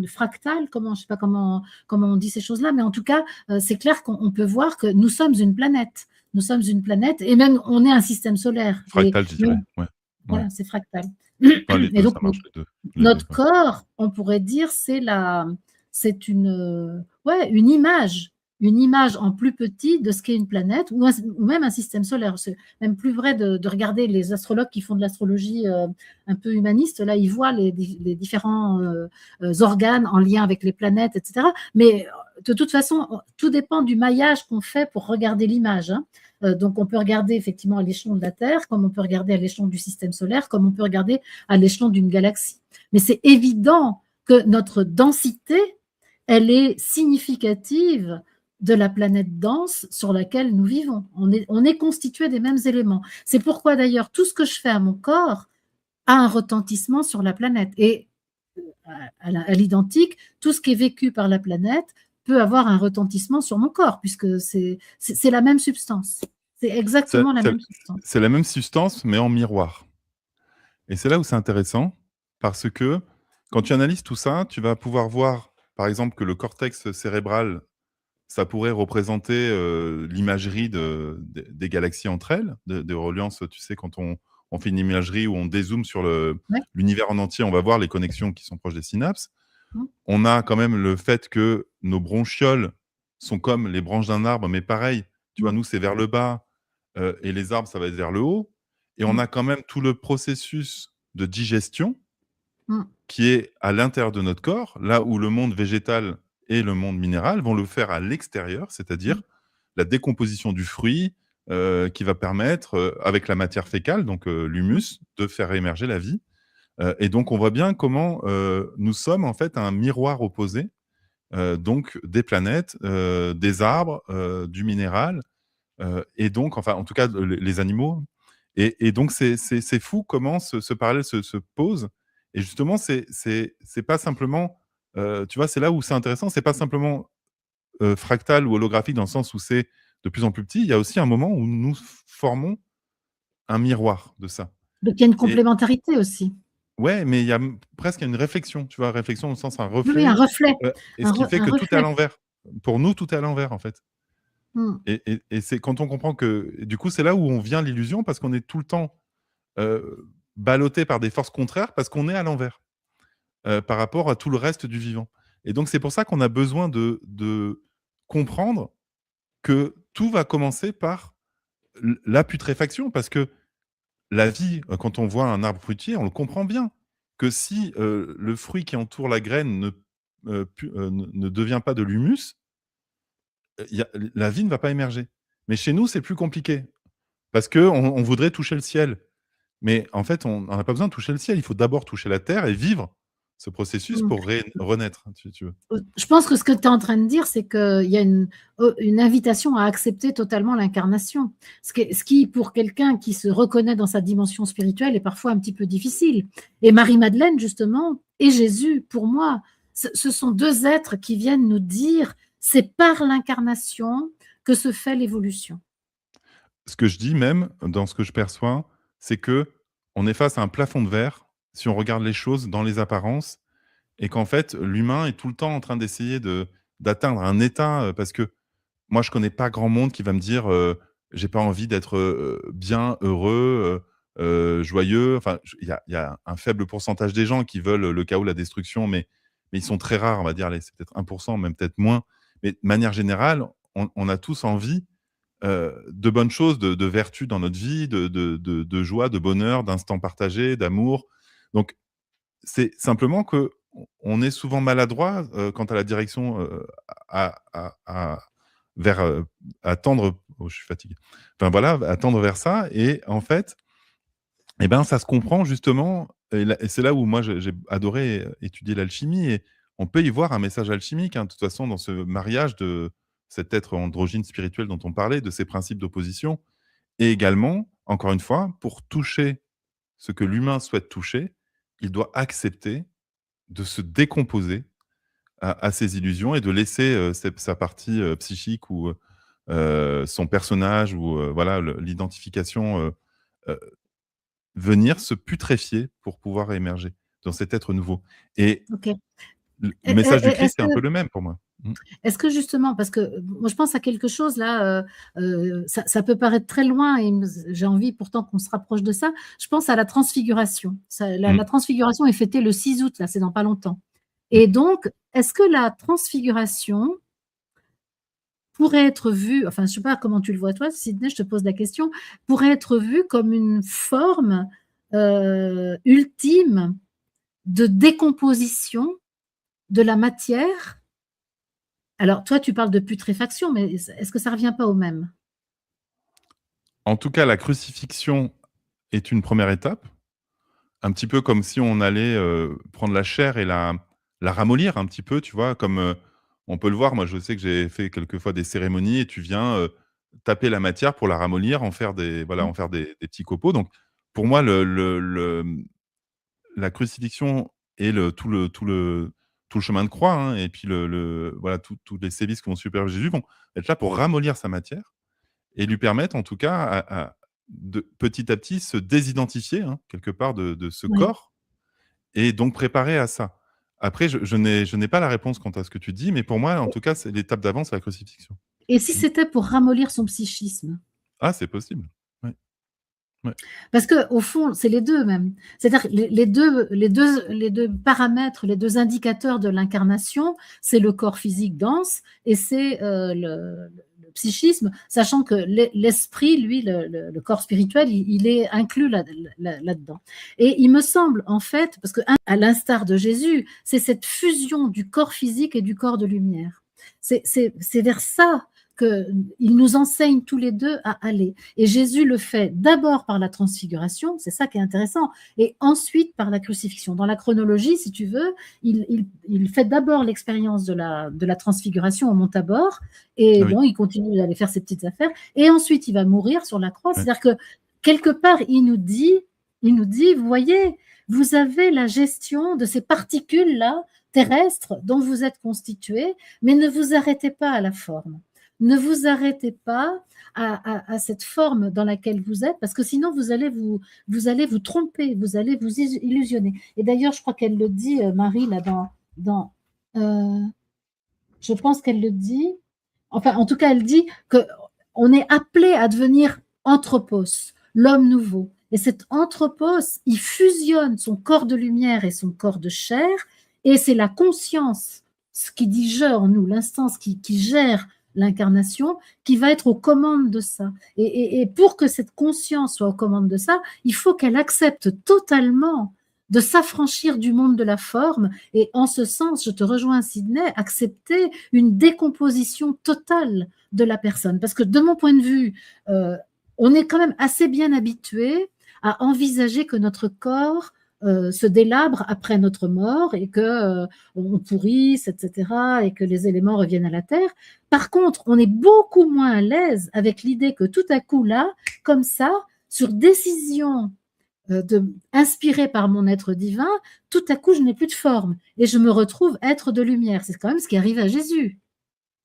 fractale, je sais pas comment on dit ces choses-là, mais en tout cas, c'est clair qu'on peut voir que nous sommes une planète. Nous sommes une planète, et même on est un système solaire. Et Fractal, je dirais. même, Ouais, ouais. voilà, c'est fractal. Enfin, les Et 2, donc ça marche les 2, notre ouais. corps, on pourrait dire, c'est une, ouais, une une image en plus petit de ce qu'est une planète ou même un système solaire. C'est même plus vrai de regarder les astrologues qui font de l'astrologie un peu humaniste. Là, ils voient les différents organes en lien avec les planètes, etc. Mais de toute façon, tout dépend du maillage qu'on fait pour regarder l'image. Hein. Donc, on peut regarder effectivement à l'échelon de la Terre, comme on peut regarder à l'échelon du système solaire, comme on peut regarder à l'échelon d'une galaxie. Mais c'est évident que notre densité, elle est significative de la planète dense sur laquelle nous vivons. On est constitué des mêmes éléments. C'est pourquoi d'ailleurs tout ce que je fais à mon corps a un retentissement sur la planète. Et à l'identique, tout ce qui est vécu par la planète peut avoir un retentissement sur mon corps, puisque c'est la même substance. C'est exactement la même substance. C'est la même substance, mais en miroir. Et c'est là où c'est intéressant, parce que quand tu analyses tout ça, tu vas pouvoir voir, par exemple, que le cortex cérébral, ça pourrait représenter l'imagerie des galaxies entre elles, des reliances, tu sais, quand on fait une imagerie où on dézoome sur l'univers en entier, on va voir les connexions qui sont proches des synapses. On a quand même le fait que nos bronchioles sont comme les branches d'un arbre, mais pareil, tu vois, nous, c'est vers le bas, et les arbres, ça va être vers le haut. Et on a quand même tout le processus de digestion qui est à l'intérieur de notre corps, là où le monde végétal et le monde minéral vont le faire à l'extérieur, c'est-à-dire la décomposition du fruit qui va permettre, avec la matière fécale, donc l'humus, de faire émerger la vie. Et donc, on voit bien comment nous sommes en fait un miroir opposé, donc des planètes, des arbres, du minéral, et donc, enfin, en tout cas, les animaux. Et donc, c'est fou comment ce parallèle se pose. Et justement, c'est pas simplement, tu vois, c'est là où c'est intéressant, c'est pas simplement fractal ou holographique dans le sens où c'est de plus en plus petit. Il y a aussi un moment où nous formons un miroir de ça. Donc, il y a une Et complémentarité aussi. ouais, mais il y a presque une réflexion, tu vois, réflexion au sens un Oui, un reflet, reflet. et ce qui fait Un que tout est à reflet. l'envers. Pour nous, tout est à l'envers, en fait. Et c'est quand on comprend que, du coup, c'est là où on vient l'illusion, parce qu'on est tout le temps ballotté par des forces contraires, parce qu'on est à l'envers par rapport à tout le reste du vivant. Et donc, c'est pour ça qu'on a besoin de comprendre que tout va commencer par la putréfaction, parce que la vie, quand on voit un arbre fruitier, on le comprend bien, que si le fruit qui entoure la graine ne devient pas de l'humus, la vie ne va pas émerger. Mais chez nous, c'est plus compliqué, parce qu'on voudrait toucher le ciel. Mais en fait, on n'a pas besoin de toucher le ciel. Il faut d'abord toucher la terre et vivre ce processus pour renaître, si tu veux. Je pense que ce que tu es en train de dire, c'est qu'il y a une invitation à accepter totalement l'incarnation. Ce qui, pour quelqu'un qui se reconnaît dans sa dimension spirituelle, est parfois un petit peu difficile. Et Marie-Madeleine, justement, et Jésus, pour moi, ce sont deux êtres qui viennent nous dire, c'est par l'incarnation que se fait l'évolution. Ce que je dis même, dans ce que je perçois, c'est que on est face à un plafond de verre, si on regarde les choses dans les apparences, et qu'en fait, l'humain est tout le temps en train d'essayer d'atteindre un état, parce que moi, je connais pas grand monde qui va me dire, «J'ai pas envie d'être, bien, heureux, joyeux». Enfin, il y a un faible pourcentage des gens qui veulent le chaos, la destruction, mais ils sont très rares, on va dire, allez, c'est peut-être 1 même peut-être moins. Mais de manière générale, on a tous envie, de bonnes choses, de vertus dans notre vie, de joie, de bonheur, d'instants partagés, d'amour. Donc c'est simplement qu'on est souvent maladroit, quant à la direction, à vers, à tendre, oh, je suis fatigué. Enfin voilà, à tendre vers ça. Et en fait, eh ben, ça se comprend justement, et c'est là où moi j'ai adoré étudier l'alchimie, et on peut y voir un message alchimique, hein, de toute façon, dans ce mariage de cet être androgyne spirituel dont on parlait, de ces principes d'opposition. Et également, encore une fois, pour toucher ce que l'humain souhaite toucher, il doit accepter de se décomposer à ses illusions, et de laisser sa partie psychique, ou son personnage, ou voilà, l'identification, euh, venir se putréfier pour pouvoir émerger dans cet être nouveau. Et Ok. le message du Est-ce Christ est un que peu le même pour moi. Est-ce que justement, parce que moi je pense à quelque chose là, ça peut paraître très loin et j'ai envie pourtant qu'on se rapproche de ça. Je pense à la transfiguration. Mm. La transfiguration est fêtée le 6 août, là, c'est dans pas longtemps. Mm. Et donc, est-ce que la transfiguration pourrait être vu, enfin, je ne sais pas comment tu le vois toi, Sidney, je te pose la question, pourrait être vu comme une forme ultime de décomposition de la matière. Alors, toi, tu parles de putréfaction, mais est-ce que ça ne revient pas au même? En tout cas, la crucifixion est une première étape, un petit peu comme si on allait, prendre la chair et la ramollir un petit peu, tu vois? Comme, on peut le voir, moi je sais que j'ai fait quelquefois des cérémonies et tu viens, taper la matière pour la ramollir, en faire des voilà, Mmh. en faire des petits copeaux. Donc pour moi la crucifixion et tout le chemin de croix, hein, et puis voilà, tous les sévices que vont subir Jésus vont être là pour ramollir sa matière et lui permettre en tout cas de petit à petit se désidentifier, hein, quelque part de ce Oui. corps et donc préparer à ça. Après je n'ai pas la réponse quant à ce que tu dis, mais pour moi en tout cas, c'est l'étape d'avant, c'est la crucifixion. Et si Mmh. c'était pour ramollir son psychisme? Ah, c'est possible. Ouais, ouais. Parce qu'au fond, c'est les 2 même. C'est-à-dire que les deux paramètres, les 2 indicateurs de l'incarnation, c'est le corps physique dense et c'est, le psychisme, sachant que l'esprit, lui, le corps spirituel, il est inclus là-dedans. Et il me semble, en fait, parce qu'à l'instar de Jésus, c'est cette fusion du corps physique et du corps de lumière. C'est vers ça qu'il nous enseigne tous les 2 à aller. Et Jésus le fait d'abord par la transfiguration, c'est ça qui est intéressant, et ensuite par la crucifixion. Dans la chronologie, si tu veux, il fait d'abord l'expérience de la transfiguration au mont Tabor, et Ah oui, bon, il continue d'aller faire ses petites affaires, et ensuite il va mourir sur la croix. ouais. C'est-à-dire que quelque part, il nous dit, vous voyez, vous avez la gestion de ces particules-là terrestres dont vous êtes constitués, mais ne vous arrêtez pas à la forme. Ne vous arrêtez pas à cette forme dans laquelle vous êtes, parce que sinon vous allez vous tromper, vous allez vous illusionner. Et d'ailleurs, je crois qu'elle le dit, Marie, là, dans je pense qu'elle le dit, enfin, en tout cas, elle dit qu'on est appelé à devenir anthropos, l'homme nouveau. Et cet anthropos, il fusionne son corps de lumière et son corps de chair, et c'est la conscience, ce qui dit je en nous, l'instance qui gère l'incarnation, qui va être aux commandes de ça. Et pour que cette conscience soit aux commandes de ça, il faut qu'elle accepte totalement de s'affranchir du monde de la forme. Et en ce sens, je te rejoins, Sidney, accepter une décomposition totale de la personne. Parce que de mon point de vue, on est quand même assez bien habitué à envisager que notre corps se délabre après notre mort et que on pourrisse, etc., et que les éléments reviennent à la terre. Par contre, on est beaucoup moins à l'aise avec l'idée que tout à coup, là, comme ça, sur décision inspirée par mon être divin, tout à coup, je n'ai plus de forme et je me retrouve être de lumière. C'est quand même ce qui arrive à Jésus.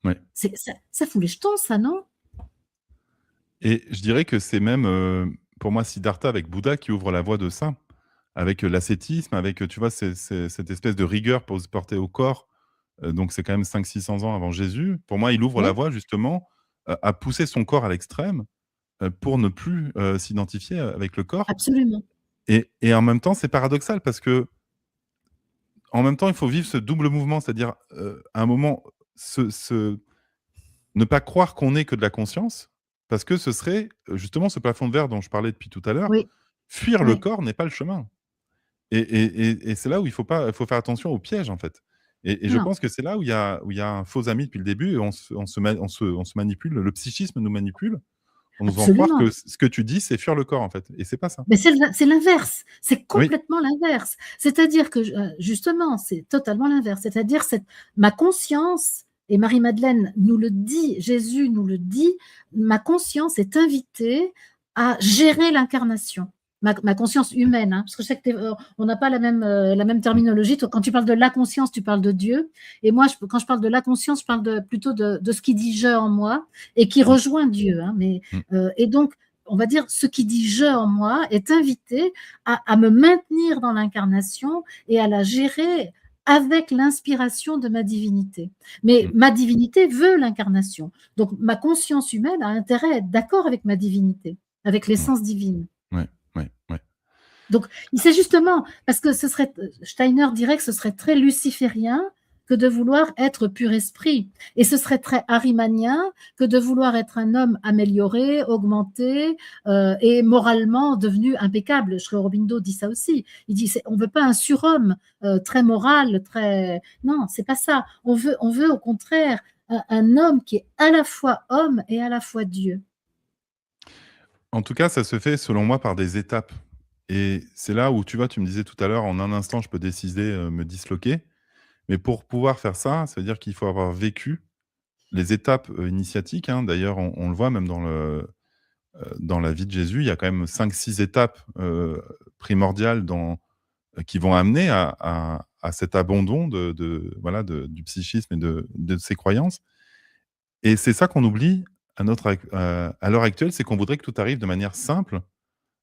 Ouais. Ça fout les jetons, ça, non? Et je dirais que c'est même, pour moi, Siddhartha avec Bouddha qui ouvre la voie de ça. Avec, l'ascétisme, avec, tu vois, cette espèce de rigueur pour se porter au corps, donc c'est quand même 500-600 ans avant Jésus. Pour moi, il ouvre la Oui, voie justement, à pousser son corps à l'extrême, pour ne plus, s'identifier avec le corps absolument. et en même temps, c'est paradoxal parce que en même temps, il faut vivre ce double mouvement, c'est-à-dire, à un moment, ne pas croire qu'on n'est que de la conscience, parce que ce serait, justement ce plafond de verre dont je parlais depuis tout à l'heure. Oui, Fuir le oui. corps n'est pas le chemin. Et c'est là où il faut faire attention aux pièges, en fait. Et je Non. pense que c'est là où il y a un faux ami depuis le début et on se manipule, le psychisme nous manipule en nous faisant croire que Absolument. ce que tu dis, c'est fuir le corps, en fait et c'est pas ça. Mais c'est l'inverse, c'est Oui, complètement l'inverse. C'est-à-dire que, justement, c'est totalement l'inverse. C'est-à-dire ma conscience, et Marie-Madeleine nous le dit, Jésus nous le dit, ma conscience est invitée à gérer l'incarnation. Ma conscience humaine, hein, parce que je sais que on n'a pas la même mmh, terminologie. Toi, quand tu parles de la conscience, tu parles de Dieu. Et moi, quand je parle de la conscience, je parle plutôt de ce qui dit je en moi et qui mmh, rejoint Dieu, hein. mmh, Et donc, on va dire, ce qui dit je en moi est invité à me maintenir dans l'incarnation et à la gérer avec l'inspiration de ma divinité. Mais mmh, ma divinité veut l'incarnation. Donc ma conscience humaine a intérêt à être d'accord avec ma divinité, avec ouais, l'essence divine. ouais, ouais, ouais. Donc c'est justement parce que Steiner dirait que ce serait très luciférien que de vouloir être pur esprit. Et ce serait très arimanien que de vouloir être un homme amélioré, augmenté et moralement devenu impeccable. Sri Aurobindo dit ça aussi. Il dit on ne veut pas un surhomme très moral, très... Non, c'est pas ça. On veut au contraire un homme qui est à la fois homme et à la fois Dieu. En tout cas, ça se fait, selon moi, par des étapes. Et c'est là où, tu vois, tu me disais tout à l'heure, en un instant, je peux décider, me disloquer. Mais pour pouvoir faire ça, ça veut dire qu'il faut avoir vécu les étapes, initiatiques, hein. D'ailleurs, on le voit même dans la vie de Jésus, il y a quand même 5-6 étapes, primordiales qui vont amener à cet abandon voilà, du psychisme et de ses croyances. Et c'est ça qu'on oublie à l'heure actuelle, c'est qu'on voudrait que tout arrive de manière simple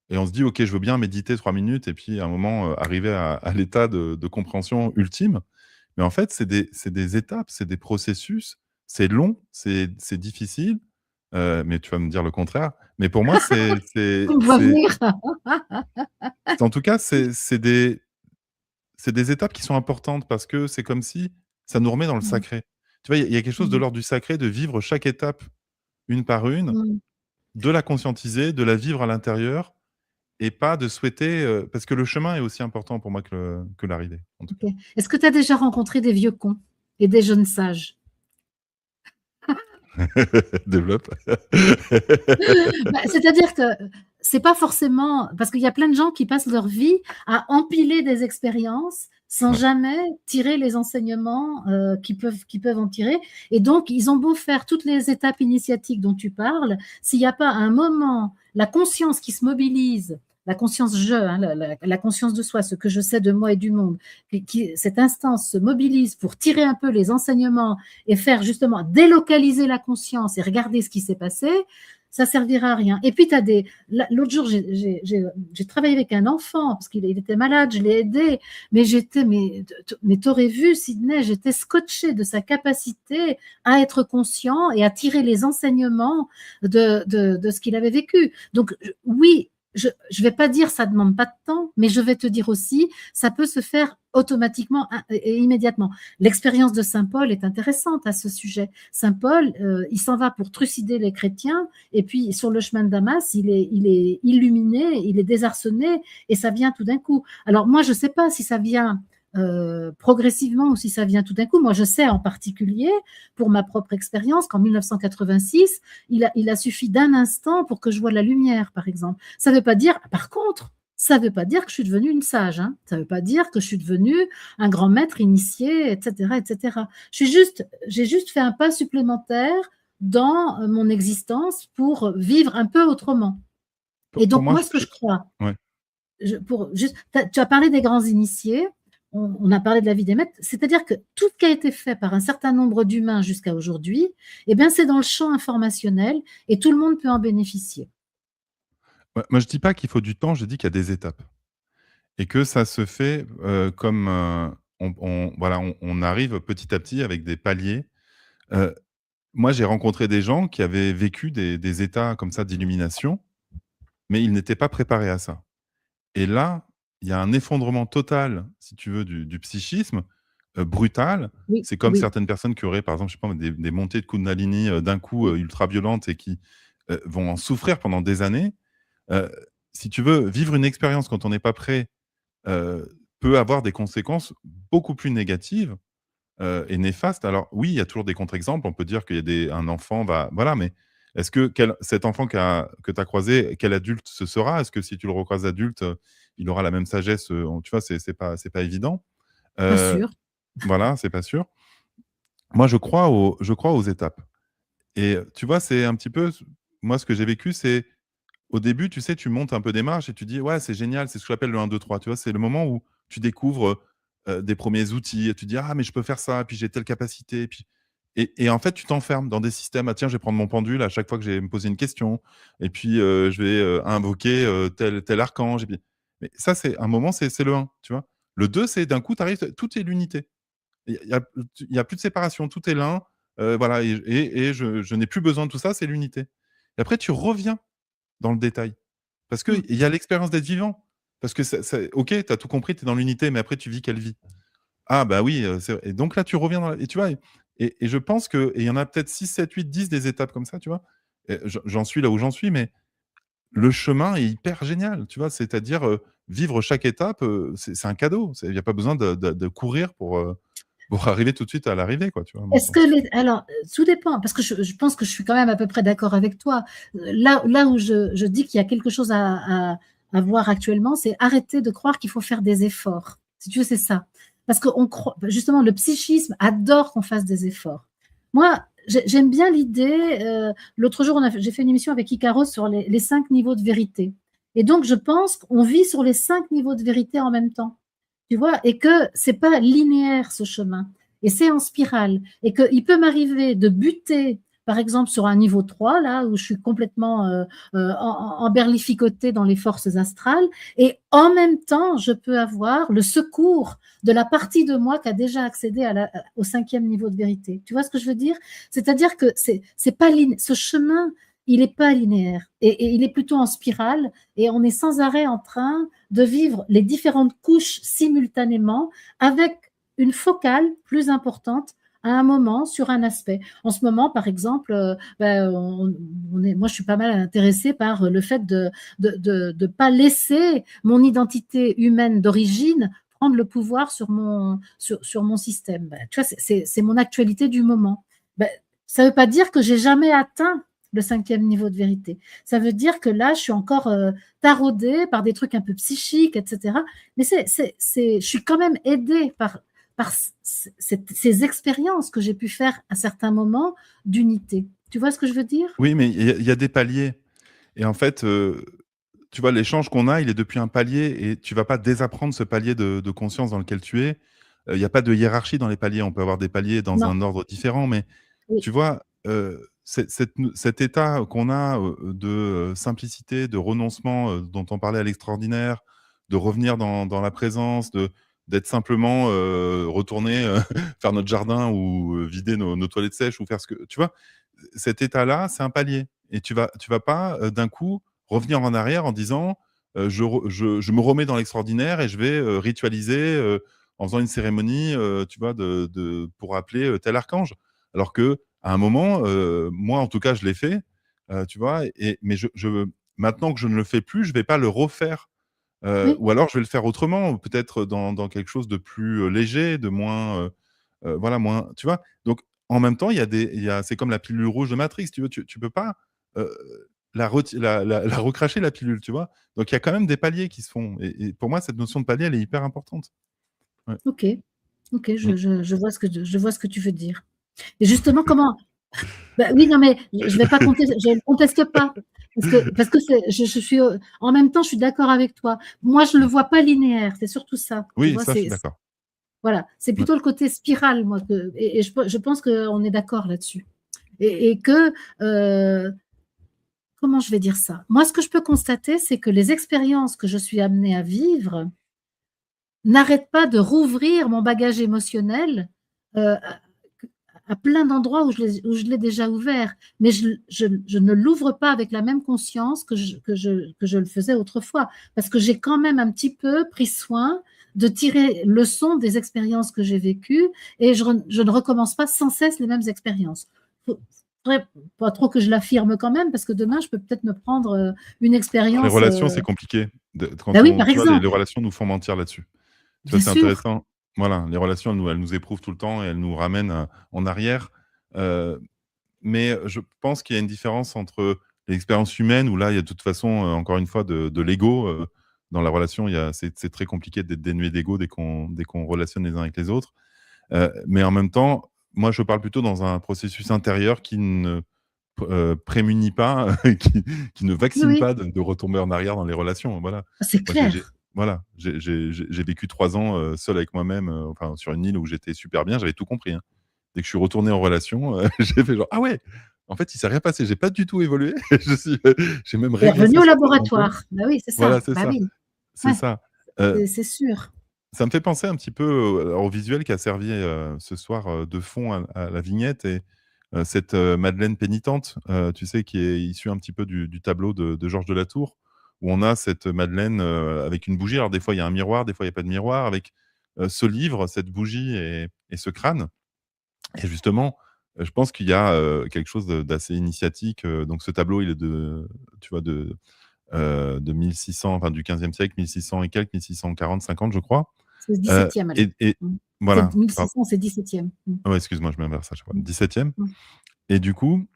et on se dit: «OK, je veux bien méditer 3 minutes et puis à un moment, arriver à l'état de compréhension ultime». Mais en fait, c'est des étapes, c'est des processus, c'est long, c'est difficile, mais tu vas me dire le contraire. Mais pour moi, On me voit venir. en tout cas, c'est des étapes qui sont importantes parce que c'est comme si ça nous remet dans le Mm, sacré. Tu vois, il y a quelque chose de mm, l'ordre du sacré de vivre chaque étape une par une, mm. de la conscientiser, de la vivre à l'intérieur et pas de souhaiter, parce que le chemin est aussi important pour moi que l'arrivée, en tout cas. Ok. Est-ce que tu as déjà rencontré des vieux cons et des jeunes sages? Développe. Bah, c'est-à-dire que c'est pas forcément parce qu'il y a plein de gens qui passent leur vie à empiler des expériences sans Ouais. jamais tirer les enseignements qu'ils peuvent en tirer. Et donc, ils ont beau faire toutes les étapes initiatiques dont tu parles, s'il n'y a pas un moment, la conscience qui se mobilise, la conscience je, hein, la conscience de soi, ce que je sais de moi et du monde, cette instance se mobilise pour tirer un peu les enseignements et faire justement délocaliser la conscience et regarder ce qui s'est passé, ça servira à rien. Et puis, tu as des. L'autre jour, j'ai travaillé avec un enfant parce qu'il était malade, je l'ai aidé, mais mais t'aurais vu, Sydney, j'étais scotchée de sa capacité à être conscient et à tirer les enseignements de ce qu'il avait vécu. Donc, oui, je ne vais pas dire ça demande pas de temps, mais je vais te dire aussi, ça peut se faire automatiquement et immédiatement. L'expérience de Saint Paul est intéressante à ce sujet. Saint Paul, il s'en va pour trucider les chrétiens, et puis sur le chemin de Damas, il est illuminé, il est désarçonné, et ça vient tout d'un coup. Alors moi, je ne sais pas si ça vient progressivement ou si ça vient tout d'un coup. Moi, je sais en particulier, pour ma propre expérience, qu'en 1986, il a suffi d'un instant pour que je voie la lumière, par exemple. Ça ne veut pas dire, par contre, ça ne veut pas dire que je suis devenue une sage. Hein. Ça ne veut pas dire que je suis devenue un grand maître initié, etc., etc. J'ai juste fait un pas supplémentaire dans mon existence pour vivre un peu autrement. Et Pour donc, moi, moi, ce que je crois, ouais. tu as parlé des grands initiés, on a parlé de la vie des maîtres, c'est-à-dire que tout ce qui a été fait par un certain nombre d'humains jusqu'à aujourd'hui, eh bien, c'est dans le champ informationnel et tout le monde peut en bénéficier. Ouais, moi, je dis pas qu'il faut du temps, je dis qu'il y a des étapes et que ça se fait, comme, voilà, on arrive petit à petit avec des paliers. Heu, Moi, j'ai rencontré des gens qui avaient vécu des états comme ça d'illumination, mais ils n'étaient pas préparés à ça. Et là, il y a un effondrement total, si tu veux, du psychisme, brutal. Oui, C'est comme oui, certaines personnes qui auraient, par exemple, je sais pas, des montées de Kundalini, d'un coup, oui, ultra violentes et qui, vont en souffrir pendant des années. Heu, Si tu veux, vivre une expérience quand on n'est pas prêt, peut avoir des conséquences beaucoup plus négatives, et néfastes. Alors oui, il y a toujours des contre-exemples. On peut dire qu'il y a un enfant va voilà, mais est-ce que cet enfant que tu as croisé, quel adulte ce sera? Est-ce que si tu le recroises adulte, il aura la même sagesse? Tu vois, c'est pas évident. pas Heu, sûr. voilà, c'est pas sûr. Moi, je crois aux étapes et tu vois, c'est un petit peu moi, ce que j'ai vécu, c'est au début, tu sais, tu montes un peu des marches et tu dis: «Ouais, c'est génial», c'est ce que j'appelle le 1-2-3, tu vois? C'est le moment où tu découvres, des premiers outils et tu dis: «Ah mais je peux faire ça, puis j'ai telle capacité», puis et en fait, tu t'enfermes dans des systèmes: «Ah tiens, je vais prendre mon pendule à chaque fois que je vais me poser une question et puis, je vais, invoquer, tel archange et puis» mais ça, c'est un moment, c'est le 1, tu vois? Le 2, c'est d'un coup, tu arrives, tout est l'unité. Il y a plus de séparation, tout est l'un, voilà et je n'ai plus besoin de tout ça, c'est l'unité et après tu reviens dans le détail. Parce Mm. qu'il y a l'expérience d'être vivant. Parce que OK, tu as tout compris, tu es dans l'unité, mais après tu vis quelle vie? Ah bah oui, c'est et donc là, tu reviens dans la et tu vois? Et je pense que et il y en a peut-être 6, 7, 8, 10 des étapes comme ça, tu vois? Et j'en suis là où j'en suis, mais le chemin est hyper génial, tu vois? C'est-à-dire, vivre chaque étape, c'est un cadeau. Il y a pas besoin de courir pour arriver tout de suite à l'arrivée, quoi, tu vois, à mon Est-ce que sens. les alors, tout dépend, parce que je pense que je suis quand même à peu près d'accord avec toi. Là où je dis qu'il y a quelque chose à voir actuellement, c'est arrêter de croire qu'il faut faire des efforts. Si tu veux, c'est ça. Parce qu'on croit justement, le psychisme adore qu'on fasse des efforts. Moi, j'aime bien l'idée, l'autre jour, j'ai fait une émission avec Icaros sur les 5 niveaux de vérité. Et donc, je pense qu'on vit sur les 5 niveaux de vérité en même temps. Tu vois? Et que c'est pas linéaire, ce chemin. Et c'est en spirale. Et qu'il peut m'arriver de buter, par exemple, sur un niveau 3, là, où je suis complètement emberlificotée dans les forces astrales, et en même temps, je peux avoir le secours de la partie de moi qui a déjà accédé au 5e niveau de vérité. Tu vois ce que je veux dire? C'est-à-dire que c'est pas ce chemin, il n'est pas linéaire, et il est plutôt en spirale, et on est sans arrêt en train de vivre les différentes couches simultanément avec une focale plus importante à un moment sur un aspect. En ce moment, par exemple, moi, je suis pas mal intéressée par le fait de pas laisser mon identité humaine d'origine prendre le pouvoir sur mon système. Ben, tu vois, c'est mon actualité du moment. Ben, ça ne veut pas dire que j'ai jamais atteint le 5e niveau de vérité. Ça veut dire que là, je suis encore taraudée par des trucs un peu psychiques, etc. Mais je suis quand même aidée par ces expériences que j'ai pu faire à certains moments d'unité. Tu vois ce que je veux dire? Oui, mais il y a des paliers et en fait, tu vois, l'échange qu'on a, il est depuis un palier et tu vas pas désapprendre ce palier de conscience dans lequel tu es. Il y a pas de hiérarchie dans les paliers. On peut avoir des paliers dans Non, un ordre différent, mais oui, tu vois, cet état qu'on a, de, simplicité, de renoncement, dont on parlait à l'extraordinaire, de revenir dans la présence, d'être simplement, retourner, faire notre jardin ou, vider nos toilettes sèches ou faire ce que tu vois? Cet état-là, c'est un palier et tu vas pas, d'un coup revenir en arrière en disant, je me remets dans l'extraordinaire et je vais, ritualiser, en faisant une cérémonie, tu vois, pour appeler, tel archange. Alors qu'à un moment, moi en tout cas je l'ai fait, tu vois? Mais maintenant que je ne le fais plus, je vais pas le refaire, oui, ou alors je vais le faire autrement, ou peut-être dans quelque chose de plus, léger, de moins, voilà, moins tu vois? Donc en même temps, c'est comme la pilule rouge de Matrix, tu veux, tu peux pas, heu, la recracher la pilule, tu vois? Donc il y a quand même des paliers qui se font et pour moi, cette notion de palier, elle est hyper importante. Ouais. ok, ok, Mmh. je vois ce que tu veux dire. Et justement, comment? Ben oui, non, mais je vais pas contester, je ne conteste pas. Parce que je suis, en même temps, je suis d'accord avec toi. Moi, je ne le vois pas linéaire, c'est surtout ça. Tu Oui, vois, ça, je suis d'accord. voilà, c'est Ouais. plutôt le côté spirale, moi, et je pense qu'on est d'accord là-dessus. Et que, comment je vais dire ça? Moi, ce que je peux constater, c'est que les expériences que je suis amenée à vivre n'arrêtent pas de rouvrir mon bagage émotionnel à plein d'endroits où je l'ai déjà ouvert, mais je ne l'ouvre pas avec la même conscience que je le faisais autrefois, parce que j'ai quand même un petit peu pris soin de tirer leçon des expériences que j'ai vécues, et je ne recommence pas sans cesse les mêmes expériences. Il faudrait pas trop que je l'affirme quand même, parce que demain, je peux peut-être me prendre une Dans les expérience. relations, c'est compliqué Ben quand oui, par tu vois, les exemple, relations nous font mentir là-dessus. Tu vois, bien c'est sûr. intéressant. Voilà, les relations, elles nous éprouvent tout le temps et elles nous ramènent, en arrière, heu mais je pense qu'il y a une différence entre l'expérience humaine où là, il y a de toute façon, encore une fois de l'ego, dans la relation, c'est très compliqué d'être dénué d'ego dès qu'on relationne les uns avec les autres. Mais en même temps, moi, je parle plutôt dans un processus intérieur qui ne prémunit pas, qui ne Oui, vaccine oui, pas de retomber en arrière dans les relations, voilà. c'est Moi, j'ai clair. voilà, j'ai vécu 3 ans, seul avec moi-même, enfin sur une île où j'étais super bien, j'avais tout compris, hein. Dès que je suis retourné en relation, j'ai fait genre: «Ah ouais! En fait, il s'est rien passé, j'ai pas du tout évolué, j'ai même Et revenu régressé au sur certains points». laboratoire. Ben oui, c'est ça. Voilà, c'est Ben ça, oui, c'est ouais, ça. Heu, c'est sûr. Ça me fait penser un petit peu au visuel qui a servi, ce soir, de fond à la vignette et cette, Madeleine pénitente, tu sais, qui est issue un petit peu du tableau de Georges de la Tour, où on a cette Madeleine, avec une bougie. Alors des fois, il y a un miroir, des fois, il y a pas de miroir, avec ce livre, cette bougie et ce crâne. Et justement, je pense qu'il y a, quelque chose d'assez initiatique, donc ce tableau, il est tu vois, de 1600, enfin du 15e siècle, 1600 et quelques, 1640-50, je crois. C'est le 17e alors. Et Mmh. C'est voilà, pardon. 1600, c'est 17e. Mmh. Ouais, excuse-moi, je m'inverse à chaque fois. Mmh. 17e. Mmh. Et du coup,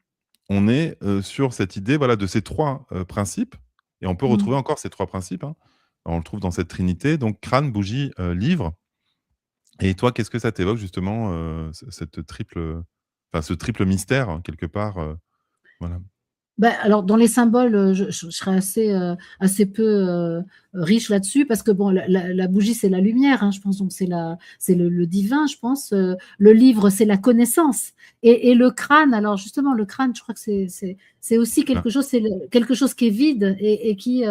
on est, sur cette idée, voilà, de ces 3 principes et on peut Mmh. retrouver encore ces 3 principes, hein. On le trouve dans cette trinité, donc crâne, bougie, livre. Et toi, qu'est-ce que ça t'évoque justement, cette triple, enfin ce triple mystère hein, quelque part, voilà? Bah, alors dans les symboles, je serais assez peu, riche là-dessus parce que bon la bougie c'est la lumière, hein, je pense donc c'est le divin je pense, le livre c'est la connaissance et le crâne alors justement le crâne je crois que c'est aussi Bah, quelque chose c'est quelque chose qui est vide et qui,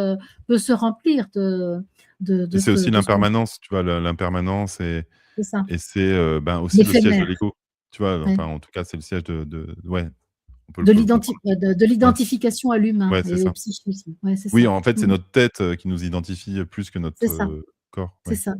peut se remplir et c'est aussi de ce qu'on l'impermanence, tu vois? L'impermanence c'est ça, et c'est, ben, aussi le siège de l'éphémère, l'ego, tu vois? ouais. Enfin, en tout cas, c'est le siège ouais, on De peut le comprendre. Ouais, l'identification à l'humain ouais, c'est et au ça. psychisme. Ouais, c'est Oui, ça. en fait, c'est Mmh. notre tête, qui nous identifie, plus que C'est notre, ça. corps. C'est Ouais, ça,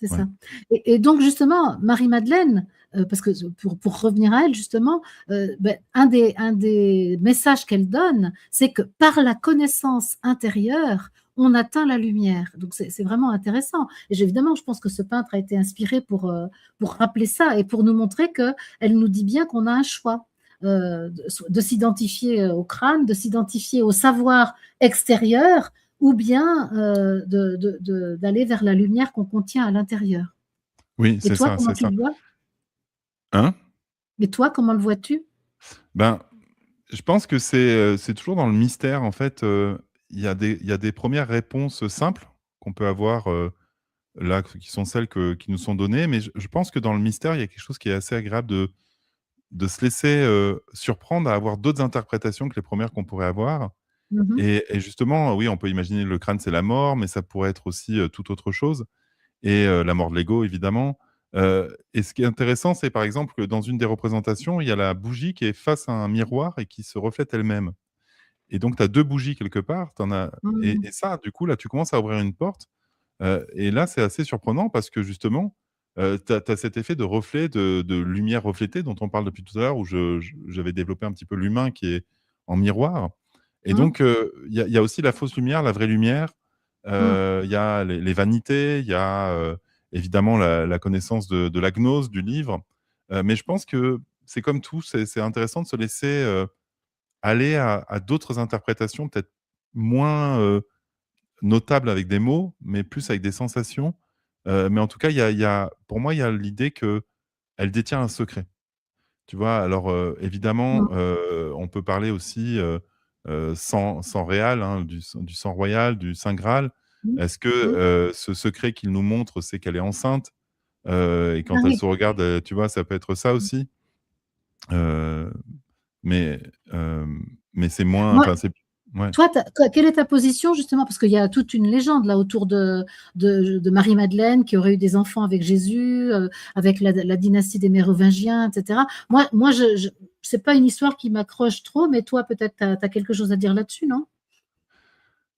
c'est ouais. ça et donc justement, Marie-Madeleine, parce que pour revenir à elle justement, un des messages qu'elle donne, c'est que par la connaissance intérieure, on atteint la lumière. Donc c'est vraiment intéressant et évidemment, je pense que ce peintre a été inspiré pour rappeler ça et pour nous montrer qu'elle nous dit bien qu'on a un choix, de s'identifier, au crâne, de s'identifier au savoir extérieur ou bien d'aller vers la lumière qu'on contient à l'intérieur. Oui, Et c'est toi, ça, comment c'est tu ça. le vois? Hein? Et toi, comment le vois-tu? Ben, je pense que c'est toujours dans le mystère, en fait, il y a des 1res réponses, simples qu'on peut avoir, là, qui sont celles qui nous sont données, mais je pense que dans le mystère, il y a quelque chose qui est assez agréable de se laisser, surprendre à avoir d'autres interprétations que les 1res qu'on pourrait avoir Mmh mh. et justement, oui, on peut imaginer le crâne, c'est la mort, mais ça pourrait être aussi, toute autre chose et la mort de l'ego, évidemment. Et ce qui est intéressant, c'est, par exemple, que dans une des représentations, il y a la bougie qui est face à un miroir et qui se reflète elle-même et donc tu as 2 bougies quelque part, tu as Mmh. et ça, du coup, là, tu commences à ouvrir une porte. Et là, c'est assez surprenant parce que justement, tu as cet effet de reflet, de lumière reflétée dont on parle depuis tout à l'heure, où j'avais développé un petit peu l'humain qui est en miroir et Mmh. donc il y a aussi la fausse lumière, la vraie lumière. Mmh. Il y a les vanités, il y a, évidemment la connaissance de la gnose, du livre. Mais je pense que c'est comme tout, c'est intéressant de se laisser, aller à d'autres interprétations peut-être moins, notable avec des mots, mais plus avec des sensations. Mais en tout cas, il y a pour moi, il y a l'idée qu'elle détient un secret. Tu vois? Alors, évidemment, Mmh. on peut parler aussi, sang réal, hein, du sang royal, du saint graal. Mmh. Est-ce que, Mmh. ce secret qu'il nous montre, c'est qu'elle est enceinte? Et Ah quand elle oui. se regarde, tu vois, ça peut être ça aussi. Heu, mais, mais c'est moins Moi enfin, c'est ouais. toi, quelle est ta position justement? Parce qu'il y a toute une légende là autour de Marie-Madeleine qui aurait eu des enfants avec Jésus, avec la dynastie des Mérovingiens et cetera. Moi je c'est pas une histoire qui m'accroche trop, mais toi peut-être tu as quelque chose à dire là-dessus, non?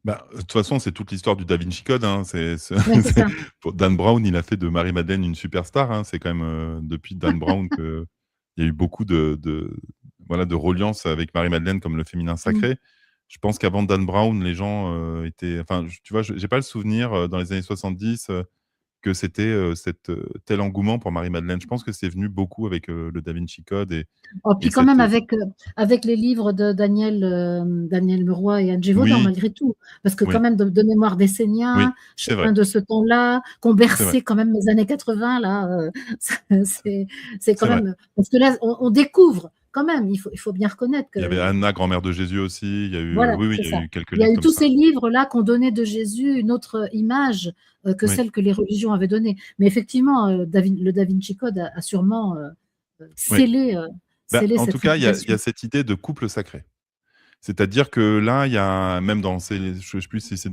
Bah, de toute façon, c'est toute l'histoire du Da Vinci Code, hein. Ouais, c'est ça. Pour Dan Brown, il a fait de Marie-Madeleine une superstar, hein. C'est quand même, depuis Dan Brown qu'il y a eu beaucoup voilà, de reliance avec Marie-Madeleine comme le féminin Mmh. sacré. Je pense qu'avant Dan Brown, les gens, étaient enfin, tu vois, j'ai pas le souvenir, dans les années 70, que c'était, tel engouement pour Marie-Madeleine. Je pense que c'est venu beaucoup avec, le Da Vinci Code Oh, et puis quand cette, même avec les livres de Daniel Leroy et Anne Gévaudan oui, malgré tout. Parce que quand oui, même de mémoire oui, d'Esséniens, c'est vrai, chacun de ce temps-là, qu'ont c'est vrai, bercé quand même les années 80 là, ça c'est c'est quand c'est vrai. même parce que là on découvre quand même, il faut bien reconnaître Il y avait que Anna, grand-mère de Jésus aussi. Il y a eu, voilà, oui, oui, c'est il y a ça. eu quelques Il y a livres eu comme tous ça. ces livres-là qui ont donné de Jésus une autre image, que Oui, celle que les religions avaient donnée. Mais effectivement, le Da Vinci Code a sûrement, oui. Bah, scellé en cette tout cas, il y a révélation. cette idée de couple sacré. C'est-à-dire que là, il y a même je sais plus si c'est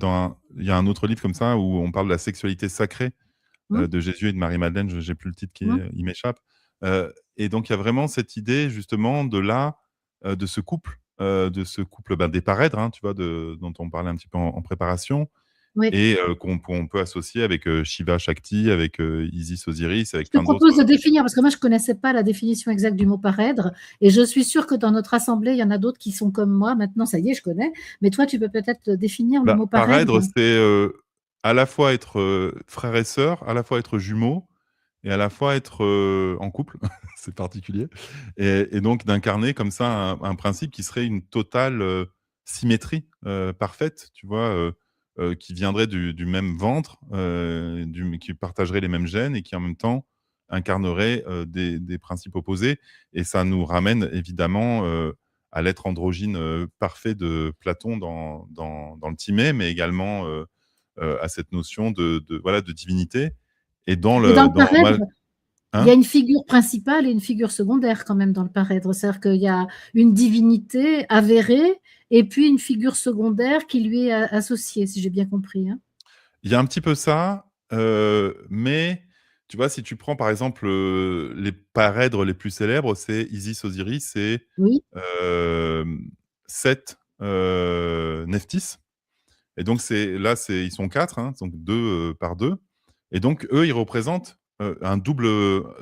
il y a un autre livre comme ça où on parle de la sexualité sacrée, Mmh, de Jésus et de Marie-Madeleine, je j'ai plus le titre mmh, il m'échappe. Et donc il y a vraiment cette idée justement de ce couple, bah, des parèdres, hein, tu vois, dont on parlait un petit peu en préparation Oui. et qu'on peut associer avec, Shiva Shakti, avec, Isis Osiris, avec Je te plein d'autres, propose de définir, parce que moi je ne connaissais pas la définition exacte du mot parèdre, et je suis sûre que dans notre assemblée, il y en a d'autres qui sont comme moi. Maintenant, ça y est, je connais. Mais toi, tu peux peut-être définir le bah, mot parèdre. parèdre, c'est, à la fois être, frères et sœurs, à la fois être jumeaux et à la fois être, en couple, c'est particulier et donc d'incarner comme ça un principe qui serait une totale, symétrie, parfaite, tu vois? Qui viendrait du même ventre, du qui partagerait les mêmes gènes et qui en même temps incarnerait, des principes opposés et ça nous ramène évidemment, à l'être androgyne, parfait de Platon dans le Timée, mais également, à cette notion de voilà, de divinité et dans Et dans le le dans parèdre, moi il y a hein? une figure principale et une figure secondaire quand même dans le parèdre. C'est-à-dire qu'il y a une divinité avérée et puis une figure secondaire qui lui est associée, si j'ai bien compris, hein. Il y a un petit peu ça, mais tu vois, si tu prends par exemple, les parèdres les plus célèbres, c'est Isis, Osiris et Oui, Seth, Nephthys et donc c'est ils sont 4, hein, donc 2 par 2 et donc eux, ils représentent, un double,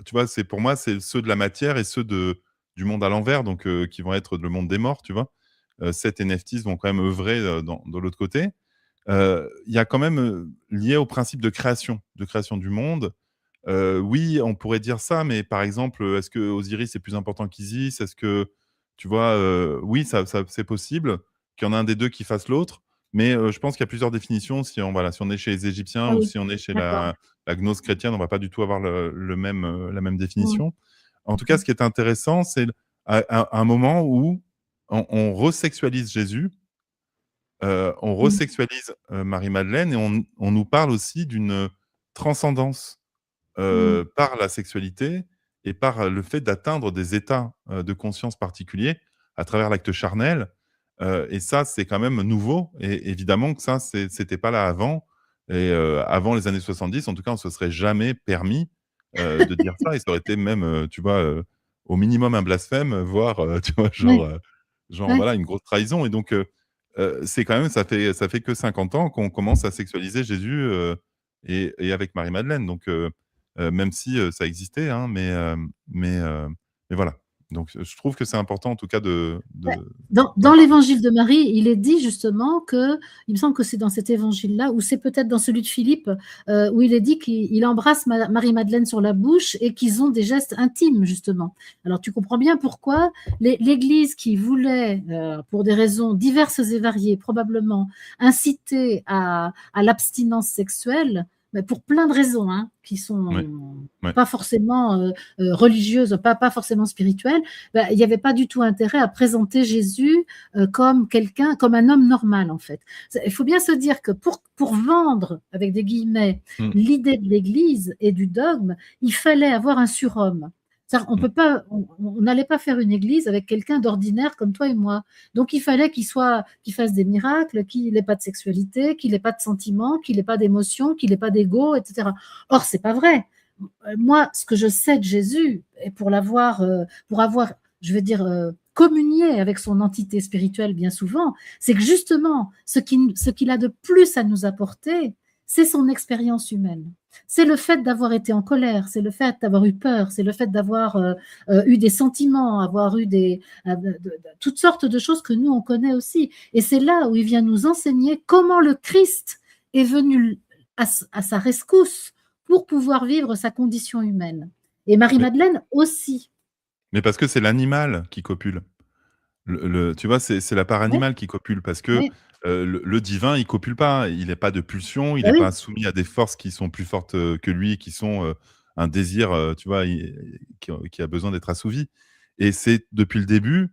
tu vois, c'est pour moi, c'est ceux de la matière et ceux du monde à l'envers, donc qui vont être le monde des morts, tu vois? Seth et Nephthys vont quand même œuvrer, dans de l'autre côté. Il y a quand même, lié au principe de création du monde. Oui, on pourrait dire ça, mais par exemple, est-ce que Osiris est plus important qu'Isis? Est-ce que tu vois? Oui, ça c'est possible qu'il y en a un des 2 qui fasse l'autre, mais je pense qu'il y a plusieurs définitions. Si on est chez les Égyptiens ah ou oui, si on est chez d'accord. la gnose chrétienne, on va pas du tout avoir le même, la même Mmh. définition. En tout cas, ce qui est intéressant, c'est à un moment où on resexualise Jésus. On Mmh. resexualise, Marie-Madeleine et on nous parle aussi d'une transcendance, Mmh. par la sexualité et par, le fait d'atteindre des états, de conscience particuliers à travers l'acte charnel, et ça, c'est quand même nouveau et évidemment que ça, c'était pas là avant et avant les années 70, en tout cas, on se serait jamais permis, de dire ça et ça aurait été même, tu vois, au minimum un blasphème, voire, tu vois, Ouais, genre ouais. voilà, une grosse trahison et donc c'est quand même ça fait que 50 ans qu'on commence à sexualiser Jésus, et avec Marie-Madeleine donc même si, ça existait, hein, mais voilà. Donc je trouve que c'est important en tout cas Bah, de dans d'en parler. l'évangile de Marie, il est dit justement que, il me semble que c'est dans cet évangile-là, ou c'est peut-être dans celui de Philippe, où il est dit qu'il embrasse Marie-Madeleine sur la bouche et qu'ils ont des gestes intimes, justement. Alors tu comprends bien pourquoi l'Église qui voulait, pour des raisons diverses et variées, probablement, inciter à l'abstinence sexuelle, mais pour plein de raisons, hein, qui Ouais, sont ouais. pas forcément religieuses, pas forcément spirituelles, bah, il n'y avait pas du tout intérêt à présenter Jésus comme quelqu'un, comme un homme normal en fait. Il faut bien se dire que pour vendre, avec des guillemets, Mmh, l'idée de l'Église et du dogme, il fallait avoir un surhomme. On mmh. peut pas, on n'allait pas faire une église avec quelqu'un d'ordinaire comme toi et moi. Donc il fallait qu'il fasse des miracles, qu'il n'ait pas de sexualité, qu'il n'ait pas de sentiments, qu'il n'ait pas d'émotions, qu'il n'ait pas d'ego, etc. Or c'est pas vrai. Moi, ce que je sais de Jésus, et pour avoir, je veux dire, communié avec son entité spirituelle bien souvent, c'est que justement, ce qu'il a de plus à nous apporter, c'est son expérience humaine. C'est le fait d'avoir été en colère, c'est le fait d'avoir eu peur, c'est le fait d'avoir eu des sentiments, avoir eu toutes sortes de choses que nous, on connaît aussi. Et c'est là où il vient nous enseigner comment le Christ est venu à sa rescousse pour pouvoir vivre sa condition humaine. Et Mais Marie-Madeleine aussi. mais parce que c'est l'animal qui copule. Tu vois, c'est la part Ouais, animale qui copule parce que, ouais, le divin, il copule pas. Il est pas de pulsion, il bah est oui, pas soumis à des forces qui sont plus fortes, que lui, qui sont, un désir, tu vois, qui a besoin d'être assouvi et c'est depuis le début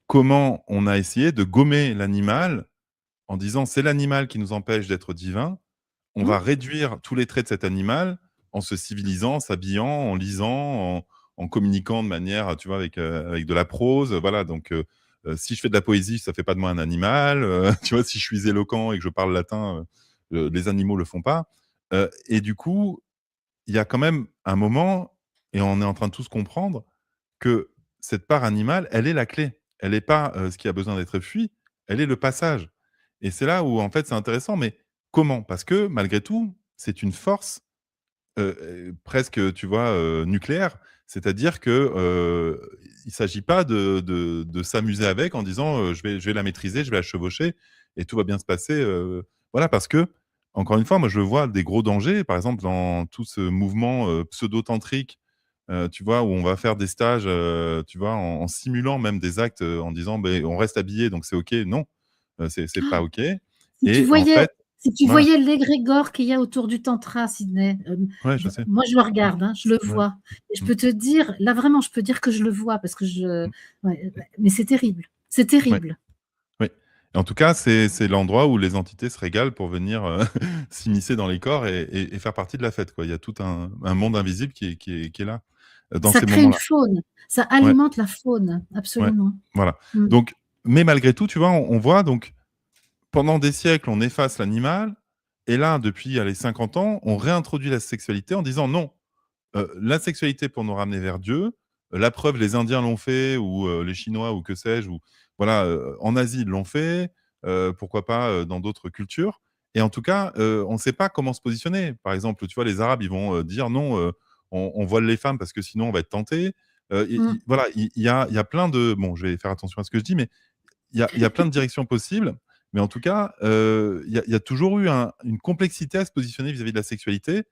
comment on a essayé de gommer l'animal en disant: «C'est l'animal qui nous empêche d'être divin. On mmh, va réduire tous les traits de cet animal en se civilisant, en s'habillant, en lisant, en communiquant de manière, tu vois, avec de la prose, voilà donc si je fais de la poésie, ça fait pas de moi un animal, tu vois? Si je suis éloquent et que je parle latin, les animaux le font pas, et du coup, il y a quand même un moment et on est en train de tous comprendre que cette part animale, elle est la clé. Elle est pas, ce qui a besoin d'être fui, elle est le passage et c'est là où, en fait, c'est intéressant mais comment? Parce que malgré tout, c'est une force presque, tu vois, nucléaire. C'est-à-dire que, il ne s'agit pas de s'amuser avec en disant, «Je vais la maîtriser, je vais la chevaucher et tout va bien se passer», voilà, parce que encore une fois, moi, je vois des gros dangers, par exemple, dans tout ce mouvement, pseudo-tantrique, tu vois, où on va faire des stages, tu vois, en simulant même des actes, en disant: «Beh, on reste habillé, donc c'est OK». Non, c'est pas OK Si tu et en voyais fait si tu voilà, voyais l'égrégore qu'il y a autour du tantra, Sydney, ouais, je sais. moi je le regarde, hein, je le Ouais. vois et je Mmh. peux te dire, là vraiment, je peux dire que je le vois parce que Mmh. ouais, mais c'est terrible, c'est Ouais. terrible. Oui. Et en tout cas, c'est l'endroit où les entités se régalent pour venir, s'immiscer dans les corps et faire partie de la fête, quoi. Il y a tout un monde invisible qui est là, dans Ça ces crée une moments-là. faune, ça Ouais, alimente la faune, ouais, absolument. voilà. Mmh. Donc mais malgré tout, tu vois, on voit donc pendant des siècles, on efface l'animal et là, depuis, allez, 50 ans, on réintroduit la sexualité en disant: «Non, la sexualité pour nous ramener vers Dieu, la preuve, les Indiens l'ont fait ou les Chinois ou que sais-je ou voilà, en Asie, ils l'ont fait, pourquoi pas, dans d'autres cultures et en tout cas, on ne sait pas comment se positionner. Par exemple, tu vois, les Arabes, ils vont, dire: «Non, on voile les femmes parce que sinon on va être tentés». Mmh. I voilà, il y a plein de bon, je vais faire attention à ce que je dis, mais il y a plein de directions possibles, mais en tout cas, il y a toujours eu une complexité à se positionner vis-à-vis de la sexualité.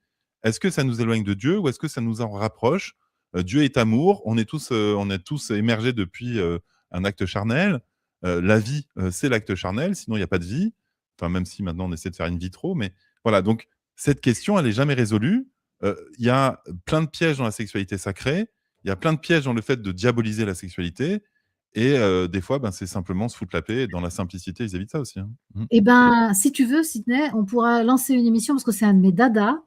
Est-ce que ça nous éloigne de Dieu ou est-ce que ça nous en rapproche? Dieu est amour, on est tous émergés depuis, un acte charnel. La vie, c'est l'acte charnel, sinon il y a pas de vie. Enfin, même si maintenant on essaie de faire in vitro, mais voilà, donc cette question, elle est jamais résolue. Il y a plein de pièges dans la sexualité sacrée. Il y a plein de pièges dans le fait de diaboliser la sexualité et des fois, ben, c'est simplement se foutre la paix dans la simplicité vis-à-vis de ça aussi, hein. Mmh. Et ben, si tu veux, Sydney, on pourra lancer une émission parce que c'est un de mes dadas,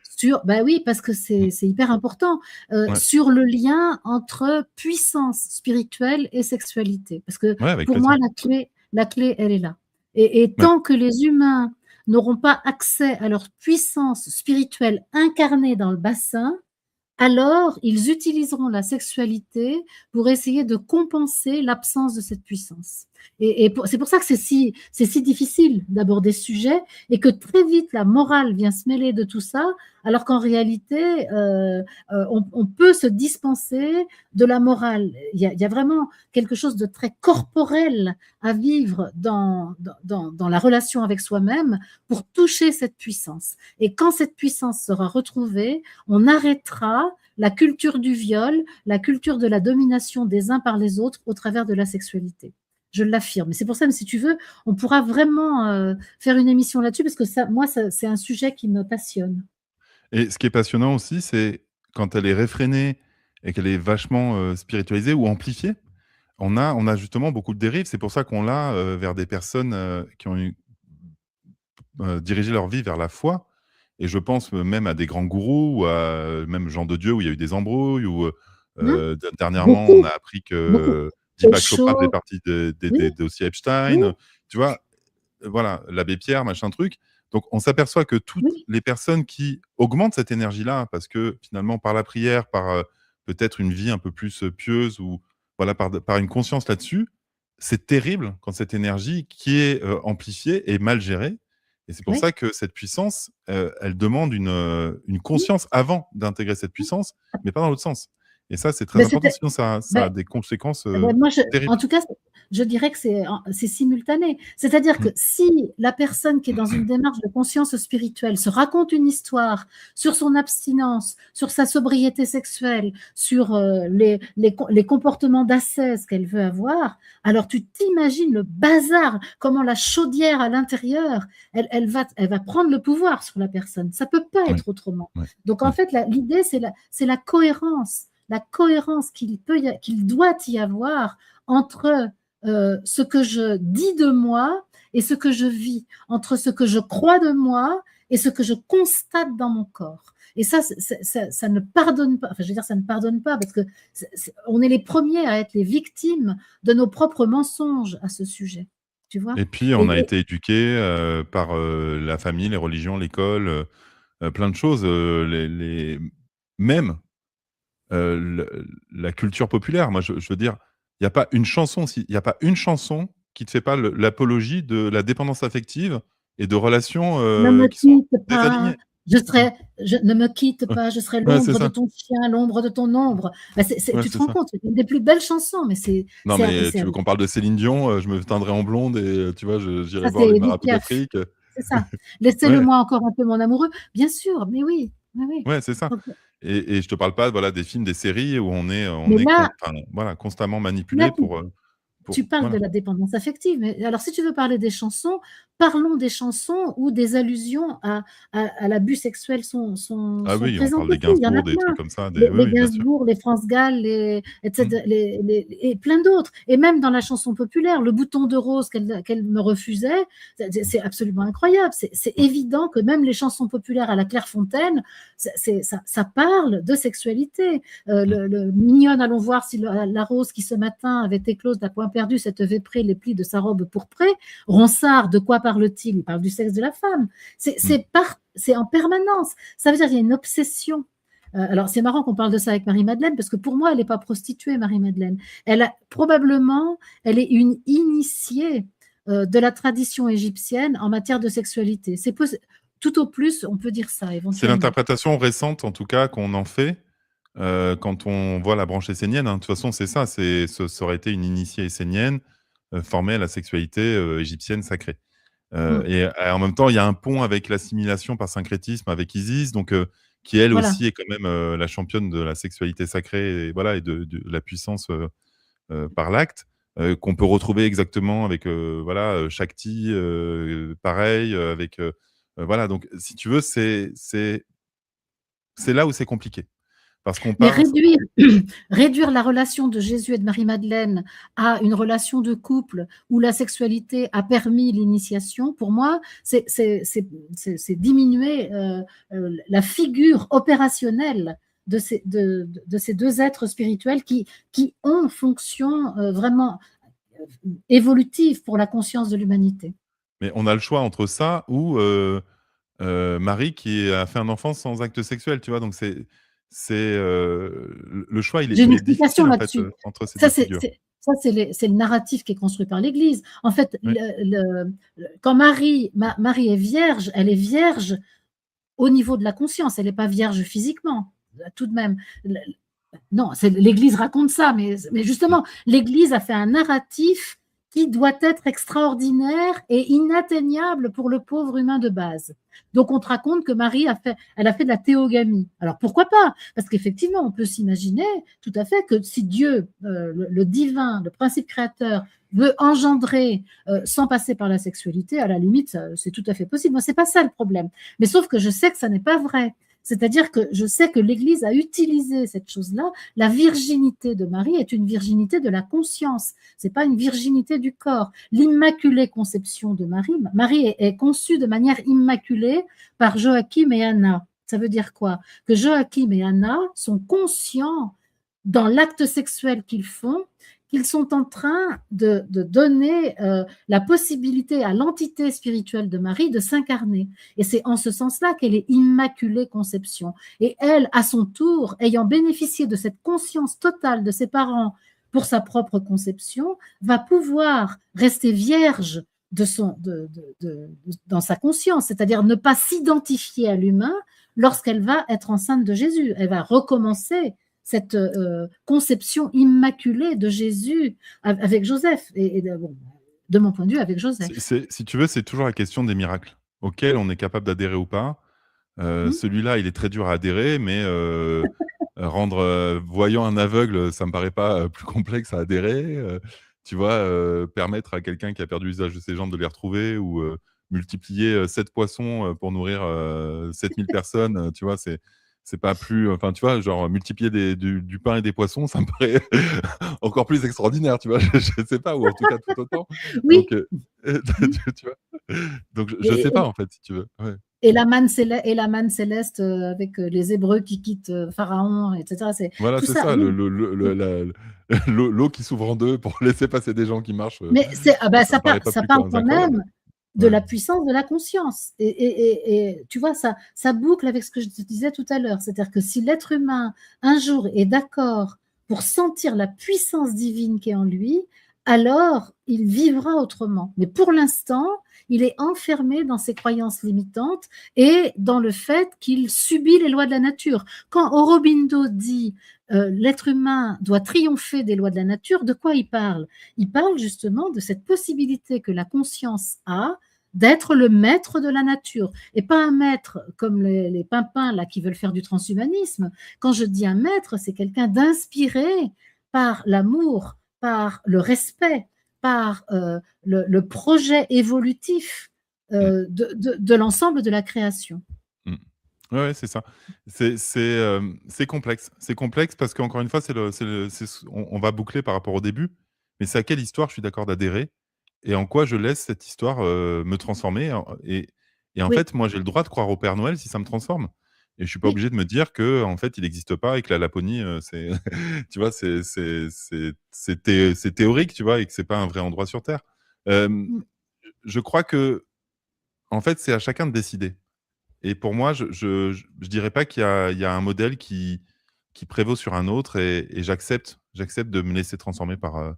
sur bah, oui, parce que Mmh. c'est hyper important, Ouais. sur le lien entre puissance spirituelle et sexualité. Parce que Ouais, avec pour moi, plaisir. la clé, elle est là. Et Ouais. tant que les humains n'auront pas accès à leur puissance spirituelle incarnée dans le bassin, alors ils utiliseront la sexualité pour essayer de compenser l'absence de cette puissance. C'est pour ça que c'est si difficile d'aborder ce sujet et que très vite la morale vient se mêler de tout ça, alors qu'en réalité, on peut se dispenser de la morale. Il y a vraiment quelque chose de très corporel à vivre dans la relation avec soi-même pour toucher cette puissance. Et quand cette puissance sera retrouvée, on arrêtera la culture du viol, la culture de la domination des uns par les autres au travers de la sexualité. Je l'affirme. Et c'est pour ça, mais si tu veux, on pourra vraiment faire une émission là-dessus parce que ça, moi, c'est un sujet qui me passionne. Et ce qui est passionnant aussi, c'est quand elle est réfrénée et qu'elle est vachement, spiritualisée ou amplifiée, on a justement beaucoup de dérives. C'est pour ça qu'on l'a, vers des personnes, qui ont dirigé leur vie vers la foi et je pense, même à des grands gourous ou à même Jean de Dieu où il y a eu des embrouilles ou, Hein. dernièrement, on Beaucoup, a appris beaucoup. que C'est Deepak Chopra faisait chaud. partie des Oui, dossiers oui, Epstein, tu vois? Voilà, l'abbé Pierre, machin truc. Donc on s'aperçoit que toutes oui, les personnes qui augmentent cette énergie-là, parce que finalement par la prière, par, peut-être une vie un peu plus, pieuse ou voilà, par une conscience là-dessus, c'est terrible quand cette énergie qui est, amplifiée est mal gérée et c'est pour oui, ça que cette puissance, elle demande une oui. conscience avant d'intégrer cette puissance, mais pas dans l'autre sens et ça, c'est très Ben, important, c'était, sinon ça ben, a des conséquences, moi, en terribles. tout cas, je dirais que c'est simultané. C'est-à-dire que Mmh. si la personne qui est dans une démarche de conscience spirituelle se raconte une histoire sur son abstinence, sur sa sobriété sexuelle, sur les comportements d'ascèse qu'elle veut avoir, alors tu t'imagines le bazar, comment la chaudière à l'intérieur, elle va prendre le pouvoir sur la personne. Ça peut pas Ouais, être autrement. ouais, Donc en ouais, fait, l'idée, c'est la cohérence, la cohérence qu'il doit y avoir entre ce que je dis de moi et ce que je vis, entre ce que je crois de moi et ce que je constate dans mon corps. Et ça ne pardonne pas. Enfin, je veux dire, ça ne pardonne pas parce que on est les premiers à être les victimes de nos propres mensonges à ce sujet. Tu vois? et puis on Et, a et été éduqués, par, la famille, les religions, l'école, plein de choses, les même, le la culture populaire. Moi, je veux dire, il y a pas une chanson qui te fait pas l'apologie de la dépendance affective et de relations Ne me qui sont quitte pas, désalignées. ne me quitte Ouais, pas, je serai ouais, c'est l'ombre de ça. ton chien, l'ombre de ton ombre. Bah, Ouais, tu te c'est rends ça. compte, c'est une des plus belles chansons, mais Non, mais tu veux qu'on parle de Céline Dion, je me teindrai en blonde et tu vois, ça j'irai voir c'est les Édith marabouts Piaf, d'Afrique. c'est ça. Laissez-le Ouais, moi encore un peu mon amoureux. Bien sûr, mais oui, oui, oui. ouais, c'est ça. Donc, Et je te parle pas, voilà, des films, des séries où on mais est là, enfin, voilà, constamment là manipulé tu pour parles de voilà. la dépendance affective, mais alors si tu veux parler des chansons, parlons des chansons où des allusions à l'abus sexuel Ah sont oui, on présentes parle des aussi. Il y en a Gainsbourg, des trucs plein. comme ça, des oui, Les oui, bien sûr. Gainsbourg, les France Gall, Mmh. etc., et plein d'autres. Et même dans la chanson populaire, le bouton de rose qu'elle me refusait, Mmh. c'est absolument incroyable. C'est Mmh. évident que même les chansons populaires à la Clairefontaine, ça parle de sexualité. Mmh. Mignonne, allons voir si la rose qui ce matin avait éclose d'un point perdu cette véprée les plis de sa robe pourprée. Ronsard, de quoi parle-t-il? Il parle du sexe de la femme. Mmh. C'est en permanence. Ça veut dire qu'il y a une obsession. Alors, c'est marrant qu'on parle de ça avec Marie-Madeleine, parce que pour moi, elle n'est pas prostituée, Marie-Madeleine. Probablement, elle est une initiée de la tradition égyptienne en matière de sexualité. Tout au plus, on peut dire ça, C'est éventuellement. l'interprétation récente, en tout cas, qu'on en fait, quand on voit la branche essénienne, hein. De toute façon, c'est ça, ça aurait été une initiée essénienne, formée à la sexualité, égyptienne sacrée. Mm. Et en même temps, il y a un pont avec l'assimilation par syncrétisme avec Isis, donc qui elle Voilà. aussi est quand même la championne de la sexualité sacrée et voilà et de la puissance par l'acte, qu'on peut retrouver exactement avec voilà Shakti, pareil, avec voilà. Donc si tu veux, c'est là où c'est compliqué parce qu'on Mais part. réduire la relation de Jésus et de Marie-Madeleine à une relation de couple où la sexualité a permis l'initiation, pour moi, c'est diminuer la figure opérationnelle de ces deux êtres spirituels qui ont fonction vraiment évolutive pour la conscience de l'humanité. Mais on a le choix entre ça ou Marie qui a fait un enfant sans acte sexuel, tu vois? Donc le choix, J'ai une il est explication difficile en fait, là-dessus. entre ces Ça, 2 figures. c'est le narratif qui est construit par l'Église. En fait, Oui, quand Marie est vierge, elle est vierge au niveau de la conscience, elle n'est pas vierge physiquement, tout de même. Non, l'Église raconte ça, mais mmh, justement, l'Église a fait un narratif qui doit être extraordinaire et inatteignable pour le pauvre humain de base. Donc, on te raconte que Marie elle a fait de la théogamie. Alors, pourquoi pas? Parce qu'effectivement, on peut s'imaginer tout à fait que si Dieu, le divin, le principe créateur, veut engendrer sans passer par la sexualité, à la limite, c'est tout à fait possible. Moi, c'est pas ça le problème. Mais sauf que je sais que ça n'est pas vrai. C'est-à-dire que je sais que l'Église a utilisé cette chose-là. La virginité de Marie est une virginité de la conscience. C'est pas une virginité du corps. L'immaculée conception de Marie, Marie est conçue de manière immaculée par Joachim et Anna. Ça veut dire quoi? Que Joachim et Anna sont conscients dans l'acte sexuel qu'ils font, qu'ils sont en train de donner la possibilité à l'entité spirituelle de Marie de s'incarner. Et c'est en ce sens-là qu'elle est immaculée conception. Et elle, à son tour, ayant bénéficié de cette conscience totale de ses parents pour sa propre conception, va pouvoir rester vierge dans sa conscience, c'est-à-dire ne pas s'identifier à l'humain lorsqu'elle va être enceinte de Jésus. Elle va recommencer cette conception immaculée de Jésus avec Joseph. Bon, de mon point de vue, avec Joseph. si tu veux, c'est toujours la question des miracles auxquels on est capable d'adhérer ou pas. Hmm. Celui-là, il est très dur à adhérer, mais rendre voyant un aveugle, ça me paraît pas plus complexe à adhérer. Tu vois, permettre à quelqu'un qui a perdu l'usage de ses jambes de les retrouver ou multiplier 7 poissons pour nourrir 7 000 personnes, tu vois, c'est pas plus. Enfin, tu vois, genre multiplier du pain et des poissons, ça me paraît encore plus extraordinaire, tu vois. Je sais pas, ou en tout cas tout autant. Oui. Donc, Hmm. tu vois. Donc, je sais pas Et, en fait, si tu veux. Ouais. et la manne céleste avec les Hébreux qui quittent Pharaon, etc. C'est Voilà, tout c'est ça, ça, oui. l'eau qui s'ouvre en deux pour laisser passer des gens qui marchent, Mais ça me paraît pas ça plus parle quand incroyable. même de Ouais. la puissance de la conscience. Et tu vois, ça boucle avec ce que je te disais tout à l'heure. C'est-à-dire que si l'être humain, un jour, est d'accord pour sentir la puissance divine qui est en lui, alors il vivra autrement. Mais pour l'instant, il est enfermé dans ses croyances limitantes et dans le fait qu'il subit les lois de la nature. Quand Aurobindo dit l'être humain doit triompher des lois de la nature, de quoi il parle? Il parle justement de cette possibilité que la conscience a d'être le maître de la nature, et pas un maître comme les pimpins là, qui veulent faire du transhumanisme. Quand je dis un maître, c'est quelqu'un d'inspiré par l'amour, par le respect, par le projet évolutif Mmh. de l'ensemble de la création. Mmh. Ouais, ouais, c'est ça. C'est complexe. C'est complexe parce qu'encore une fois, on va boucler par rapport au début, mais c'est à quelle histoire je suis d'accord d'adhérer et en quoi je laisse cette histoire, me transformer et en Oui, fait, moi, j'ai le droit de croire au Père Noël si ça me transforme et je suis pas oui. obligé de me dire qu'en fait, il n'existe pas et que la Laponie, c'est tu vois, c'est théorique, tu vois? Et que c'est pas un vrai endroit sur terre. Hem, Mm. je crois qu'en fait, c'est à chacun de décider. Et pour moi, je dirais pas qu'il y a un modèle qui prévaut sur un autre et j'accepte de me laisser transformer par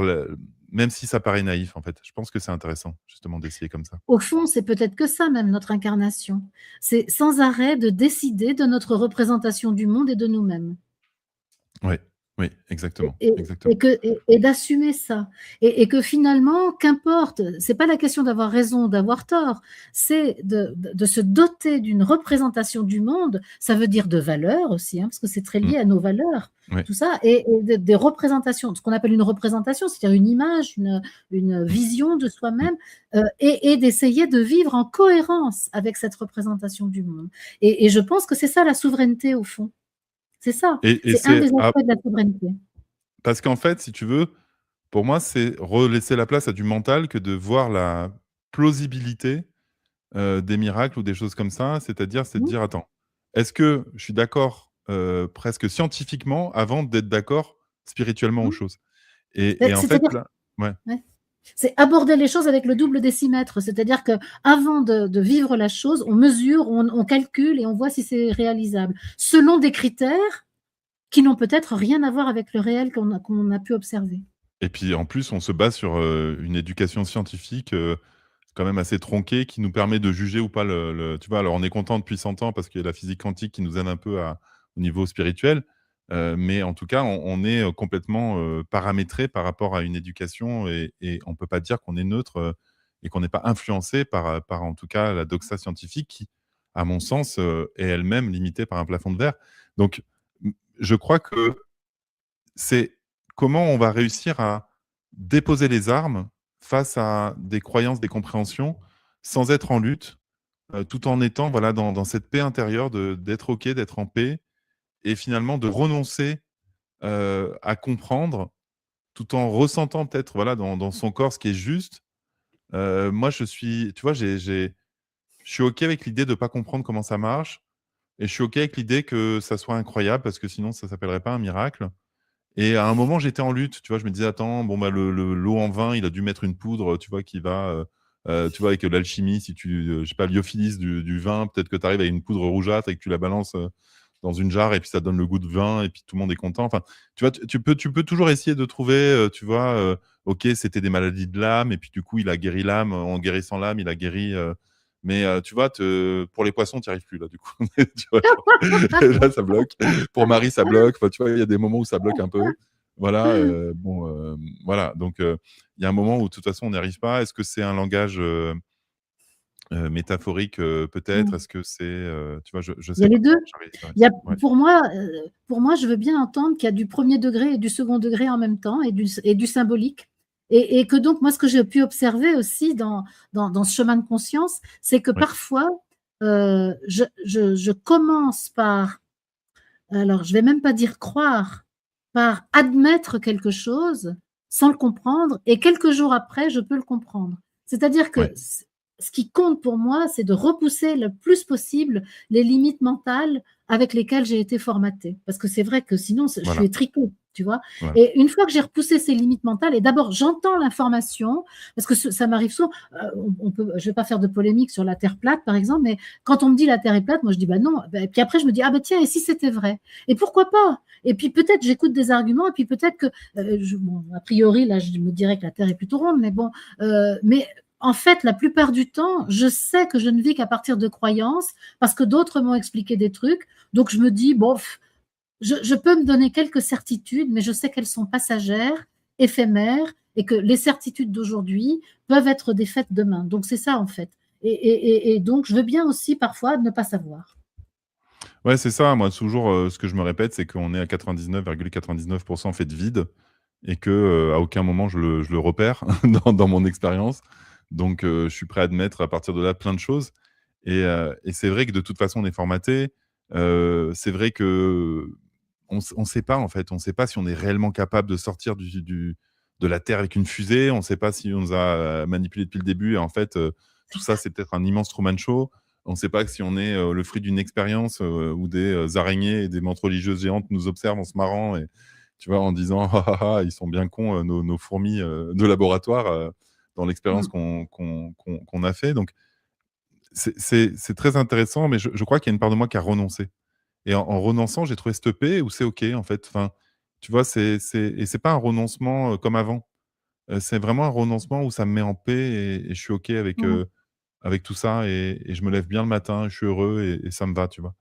le même si ça paraît naïf, en fait. Je pense que c'est intéressant, justement, d'essayer comme ça. Au fond, c'est peut-être que ça même notre incarnation. C'est sans arrêt de décider de notre représentation du monde et de nous-mêmes. Oui, oui, exactement, Et, exactement. et d'assumer ça. Et que finalement, qu'importe, c'est pas la question d'avoir raison ou d'avoir tort, c'est de se doter d'une représentation du monde, ça veut dire de valeurs aussi, hein, parce que c'est très Mmh, lié à nos valeurs, ouais, tout ça, et des représentations, ce qu'on appelle une représentation, c'est-à-dire une image, une mmh, vision de mmh soi-même, et d'essayer de vivre en cohérence avec cette représentation du monde. Et je pense que c'est ça la souveraineté au fond. C'est ça, et c'est un c'est des aspects de la souveraineté. parce qu'en fait, si tu veux, pour moi, c'est relaisser la place à du mental que de voir la plausibilité des miracles ou des choses comme ça, c'est-à-dire, c'est de Mmh. dire: «Attends, est-ce que je suis d'accord, presque scientifiquement avant d'être d'accord spirituellement aux Mmh. choses?» Et en fait, C'est-à-dire, là ouais, ouais, c'est aborder les choses avec le double décimètre. C'est-à-dire qu'avant de vivre la chose, on mesure, on calcule et on voit si c'est réalisable, selon des critères qui n'ont peut-être rien à voir avec le réel qu'on a pu observer. et puis, en plus, on se base sur, une éducation scientifique, quand même assez tronquée qui nous permet de juger ou pas tu vois? Alors, on est content depuis 100 ans parce qu'il y a la physique quantique qui nous aide un peu au niveau spirituel, mais en tout cas, on est, complètement, paramétré par rapport à une éducation et on peut pas dire qu'on est neutre, et qu'on n'est pas influencé par, en tout cas, la doxa scientifique qui, à mon sens, est elle-même limitée par un plafond de verre. Donc, je crois que c'est comment on va réussir à déposer les armes face à des croyances, des compréhensions, sans être en lutte, tout en étant, voilà, dans cette paix intérieure d'être OK, d'être en paix et finalement de renoncer, à comprendre, tout en ressentant peut-être, voilà, dans son corps ce qui est juste. Moi, je suis tu vois, je suis OK avec l'idée de ne pas comprendre comment ça marche et je suis OK avec l'idée que ça soit incroyable parce que sinon ça s'appellerait pas un miracle. Et à un moment, j'étais en lutte, tu vois? Je me disais: «Attends, bon, bah, l'eau en vin, il a dû mettre une poudre, tu vois, qui va, tu vois, avec l'alchimie, si tu, je sais pas, lyophilistes du vin, peut-être que tu arrives à une poudre rougeâtre et que tu la balances, dans une jarre et puis ça donne le goût de vin et puis tout le monde est content». Enfin, tu vois, tu peux toujours essayer de trouver, tu vois, OK, c'était des maladies de l'âme et puis du coup, il a guéri l'âme, en guérissant l'âme, il a guéri, mais tu vois, pour les poissons, tu n'y arrives plus là, du coup. Tu vois? Là, ça bloque. Pour Marie, ça bloque. Enfin, tu vois, il y a des moments où ça bloque un peu. Voilà, bon, voilà, donc il y a un moment où de toute façon on n'y arrive pas. Est-ce que c'est un langage, métaphorique, peut-être? Mmh. Est-ce que c'est, tu vois? Je Il y sais a les pas. 2. Ouais, Il y a ouais, pour moi, je veux bien entendre qu'il y a du premier degré et du second degré en même temps et du symbolique, et que donc moi, ce que j'ai pu observer aussi dans ce chemin de conscience, c'est que ouais, parfois, je commence par, alors je vais même pas dire croire, par admettre quelque chose sans le comprendre, et quelques jours après, je peux le comprendre. C'est-à-dire que ouais, ce qui compte pour moi, c'est de repousser le plus possible les limites mentales avec lesquelles j'ai été formatée. Parce que c'est vrai que sinon, je suis voilà. étriquée. tu vois? Ouais. Et une fois que j'ai repoussé ces limites mentales, et d'abord j'entends l'information, parce que ça m'arrive souvent, on peut, je vais pas faire de polémique sur la Terre plate, par exemple, mais quand on me dit la Terre est plate, moi je dis bah non. Et puis après je me dis ah bah tiens, et si c'était vrai? Et pourquoi pas? Et puis peut-être j'écoute des arguments, et puis peut-être que bon, a priori là je me dirais que la Terre est plutôt ronde, mais bon, mais en fait, la plupart du temps, je sais que je ne vis qu'à partir de croyances, parce que d'autres m'ont expliqué des trucs. Donc je me dis bon, je peux me donner quelques certitudes, mais je sais qu'elles sont passagères, éphémères, et que les certitudes d'aujourd'hui peuvent être défaites demain. Donc c'est ça en fait. Et donc je veux bien aussi parfois ne pas savoir. Ouais, c'est ça. Moi, toujours, ce que je me répète, c'est qu'on est à 99,99 fait de vide et que, à aucun moment je le repère dans mon expérience. Donc, je suis prêt à admettre à partir de là plein de choses et c'est vrai que de toute façon on est formaté. C'est vrai qu'on sait pas en fait, on sait pas si on est réellement capable de sortir de la Terre avec une fusée. On sait pas si on nous a manipulés depuis le début et en fait, tout ça c'est peut-être un immense Truman Show. On ne sait pas si on est le fruit d'une expérience où des araignées et des mantes religieuses géantes nous observent en se marrant et tu vois, en disant: «Ah ah ah, ils sont bien cons, nos fourmis de laboratoire», dans l'expérience Mmh. qu'on a fait. Donc c'est très intéressant, mais je crois qu'il y a une part de moi qui a renoncé. Et en renonçant, j'ai trouvé cette paix où c'est OK, en fait. Enfin, tu vois, c'est pas un renoncement comme avant. C'est vraiment un renoncement où ça me met en paix et je suis OK Mmh. avec tout ça et je me lève bien le matin, je suis heureux et ça me va, tu vois?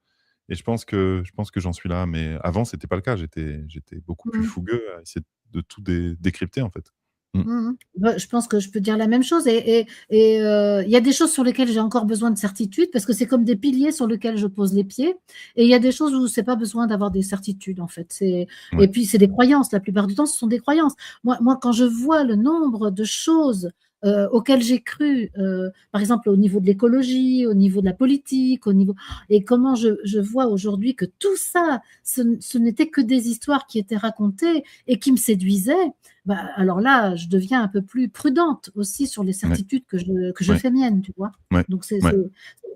Et je pense que j'en suis là, mais avant, c'était pas le cas. J'étais beaucoup plus Mmh. fougueux à essayer de tout décrypter, en fait. Mmh. Mmh mh. Bah, je pense que je peux dire la même chose, il y a des choses sur lesquelles j'ai encore besoin de certitude, parce que c'est comme des piliers sur lesquels je pose les pieds, et il y a des choses où c'est pas besoin d'avoir des certitudes, en fait. Et Ouais, puis c'est des croyances, la plupart du temps, ce sont des croyances. Moi, quand je vois le nombre de choses, auxquelles j'ai cru, par exemple au niveau de l'écologie, au niveau de la politique, au niveau, et comment je vois aujourd'hui que tout ça, ce n'était que des histoires qui étaient racontées et qui me séduisaient. Bah, alors là, je deviens un peu plus prudente aussi sur les ouais, certitudes que je ouais, fais miennes, tu vois? ouais, Donc ouais,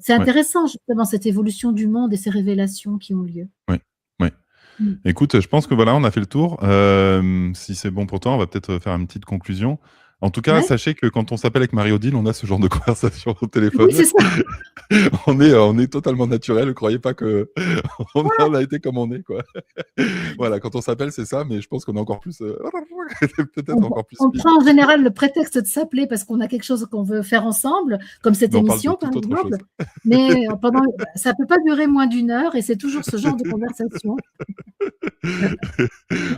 c'est ouais, intéressant justement cette évolution du monde et ces révélations qui ont lieu. ouais, ouais. Mmh. Écoute, je pense que voilà, on a fait le tour. Si c'est bon pour toi, on va peut-être faire une petite conclusion. En tout cas, Ouais, sachez que quand on s'appelle avec Marie-Odile, on a ce genre de conversation au oui, téléphone. c'est ça. On est totalement naturel. Ne croyez pas que on a été comme on est, quoi. Voilà, quand on s'appelle, c'est ça, mais je pense qu'on est encore plus, peut-être On encore plus on speed. prend en général le prétexte de s'appeler parce qu'on a quelque chose qu'on veut faire ensemble, comme cette Mais on parle de émission par toute autre chose. exemple, mais pendant ça peut pas durer moins d'1 heure, et c'est toujours ce genre de conversation.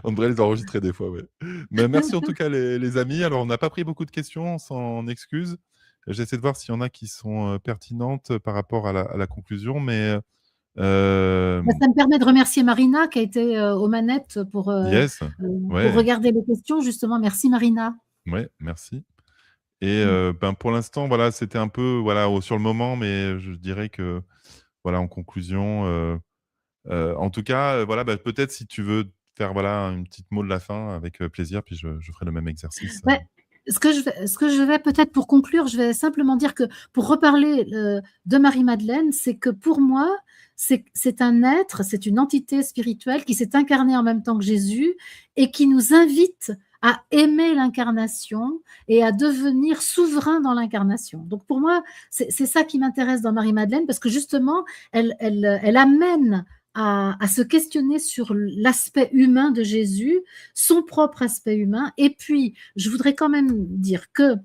On devrait les enregistrer des fois, ouais. Mais merci en tout cas les amis. Alors on n'a pas pris beaucoup de questions, on s'en excuse. J'essaie de voir s'il y en a qui sont, pertinentes par rapport à la conclusion, mais, Bah, hem, ça me permet de remercier Marina qui a été, aux manettes yes, pour ouais, regarder les questions justement. Merci Marina. ouais, merci et Mmh. ben, pour l'instant, voilà, c'était un peu, voilà, sur le moment, mais je dirais que, voilà, en conclusion, en tout cas, voilà, bah, peut-être si tu veux faire, voilà, une petite mot de la fin avec, plaisir, puis je ferai le même exercice, Ouais, ce que je vais peut-être pour conclure, je vais simplement dire que pour reparler, de Marie-Madeleine, c'est que pour moi, c'est un être, c'est une entité spirituelle qui s'est incarnée en même temps que Jésus et qui nous invite à aimer l'incarnation et à devenir souverain dans l'incarnation. Donc pour moi, c'est ça qui m'intéresse dans Marie-Madeleine, parce que justement, elle amène à se questionner sur l'aspect humain de Jésus, son propre aspect humain. Et puis, je voudrais quand même dire que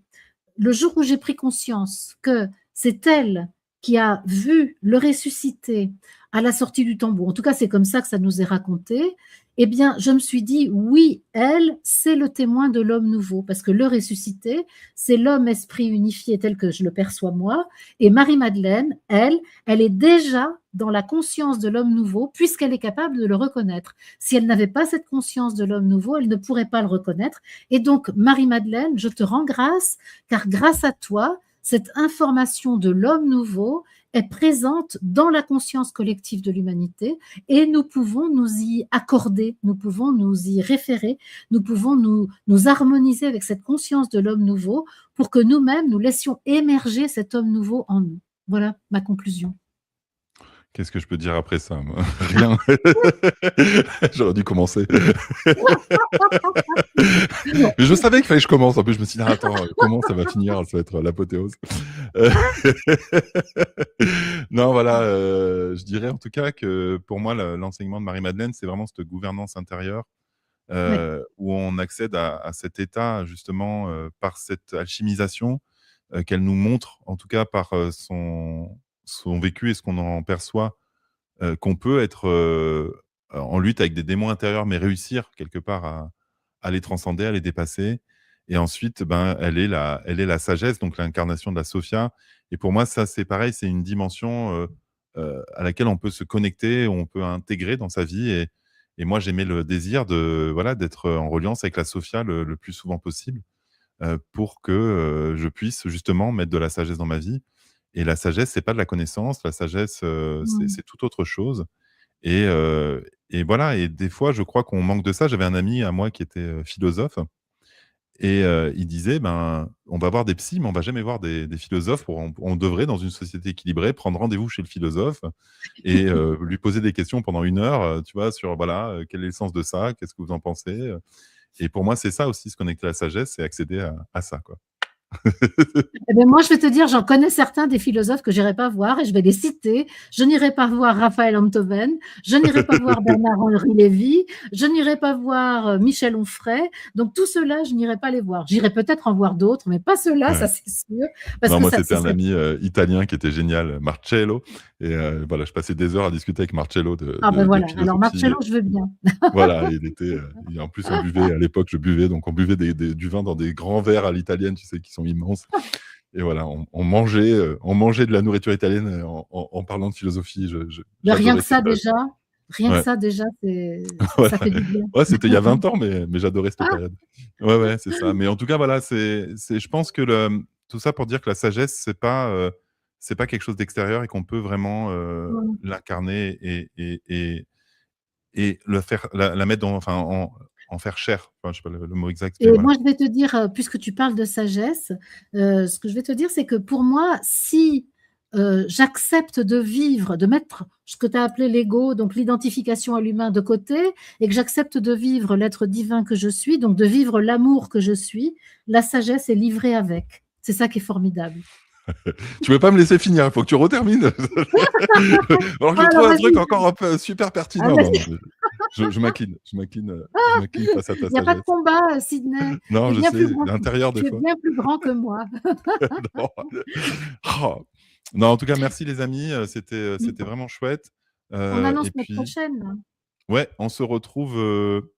le jour où j'ai pris conscience que c'est elle qui a vu le ressuscité à la sortie du tombeau, en tout cas c'est comme ça que ça nous est raconté, eh bien je me suis dit oui, elle, c'est le témoin de l'homme nouveau, parce que le ressuscité, c'est l'homme esprit unifié tel que je le perçois moi, et Marie-Madeleine, elle est déjà dans la conscience de l'homme nouveau, puisqu'elle est capable de le reconnaître. Si elle n'avait pas cette conscience de l'homme nouveau, elle ne pourrait pas le reconnaître. Et donc, Marie-Madeleine, je te rends grâce, car grâce à toi, cette information de l'homme nouveau est présente dans la conscience collective de l'humanité, et nous pouvons nous y accorder, nous pouvons nous y référer, nous pouvons nous harmoniser avec cette conscience de l'homme nouveau pour que nous-mêmes, nous laissions émerger cet homme nouveau en nous. Voilà ma conclusion. Qu'est-ce que je peux dire après ça, moi? Rien. J'aurais dû commencer. Mais je savais qu'il fallait que je commence. En plus, je me suis dit: «Ah, attends, comment ça va finir? Ça va être l'apothéose». Heu, non, voilà, je dirais en tout cas que pour moi, l'enseignement de Marie-Madeleine, c'est vraiment cette gouvernance intérieure, Oui, où on accède à cet état justement, par cette alchimisation, qu'elle nous montre, en tout cas par, son vécu et ce qu'on en perçoit, qu'on peut être, en lutte avec des démons intérieurs, mais réussir quelque part à les transcender, à les dépasser. Et ensuite, ben, elle est la sagesse, donc l'incarnation de la Sophia. Et pour moi, ça, c'est pareil, c'est une dimension, à laquelle on peut se connecter, on peut intégrer dans sa vie. Et moi, j'aimais le désir de voilà, d'être en reliance avec la Sophia le plus souvent possible, pour que, je puisse justement mettre de la sagesse dans ma vie. Et la sagesse, c'est pas de la connaissance, la sagesse, c'est mmh, c'est toute autre chose. Et voilà. Et des fois, je crois qu'on manque de ça. J'avais un ami à moi qui était, philosophe. Et il disait: «Ben, on va voir des psys, mais on va jamais voir des philosophes. On devrait, dans une société équilibrée, prendre rendez-vous chez le philosophe et lui poser des questions pendant 1 heure, tu vois, sur voilà, quel est le sens de ça? Qu'est-ce que vous en pensez?» Et pour moi, c'est ça aussi, se connecter à la sagesse, c'est accéder à ça, quoi. eh beh, moi, je vais te dire, j'en connais certains des philosophes que j'irai pas voir et je vais les citer. Je n'irai pas voir Raphaël Enthoven, je n'irai pas voir Bernard-Henri Lévy, je n'irai pas voir, Michel Onfray. Donc tous ceux-là, je n'irai pas les voir. J'irai peut-être en voir d'autres, mais pas ceux-là, ça Ouais. c'est sûr, parce Non, que moi, ça c'était ce un serait ami, italien qui était génial, Marcello. Et voilà, je passais des heures à discuter avec Marcello de ah ben de de voilà, alors philosophie. Marcello, je veux bien. Voilà, il était, et en plus on buvait à l'époque, je buvais, donc on buvait du vin dans des grands verres à l'italienne, tu sais, qui sont immenses. Et voilà, on mangeait de la nourriture italienne, en parlant de philosophie. Mais J'adorais cette période. rien que Ouais, ça déjà, c'est voilà. ça fait du bien. Ouais, c'était il y a 20 ans, mais j'adorais cette période. Ouais, ouais, c'est ça. Mais en tout cas, voilà, je pense que tout ça pour dire que la sagesse, c'est pas quelque chose d'extérieur et qu'on peut vraiment, Mmh. l'incarner et le faire la mettre dans enfin, en faire chair. Enfin, je sais pas le mot exact, mais Et voilà. moi, je vais te dire, puisque tu parles de sagesse, ce que je vais te dire, c'est que pour moi, si, j'accepte de vivre, de mettre ce que tu as appelé l'ego, donc l'identification à l'humain de côté et que j'accepte de vivre l'être divin que je suis, donc de vivre l'amour que je suis, la sagesse est livrée avec. C'est ça qui est formidable. Tu peux pas me laisser finir, il faut que tu retermines. Alors que je Alors trouve un truc vas-y, encore un peu super ah pertinent. Non, non, vas-y, je m'incline, je m'incline face à ta il y a pas de sagesse. combat, Sydney. Non, Tu es je bien plus sais, grand que l'intérieur des tu es fois. bien plus grand que moi. Non. Oh. Non, en tout cas, merci les amis, c'était Mmh. vraiment chouette. On Et annonce notre puis prochaine, là. ouais, on se retrouve,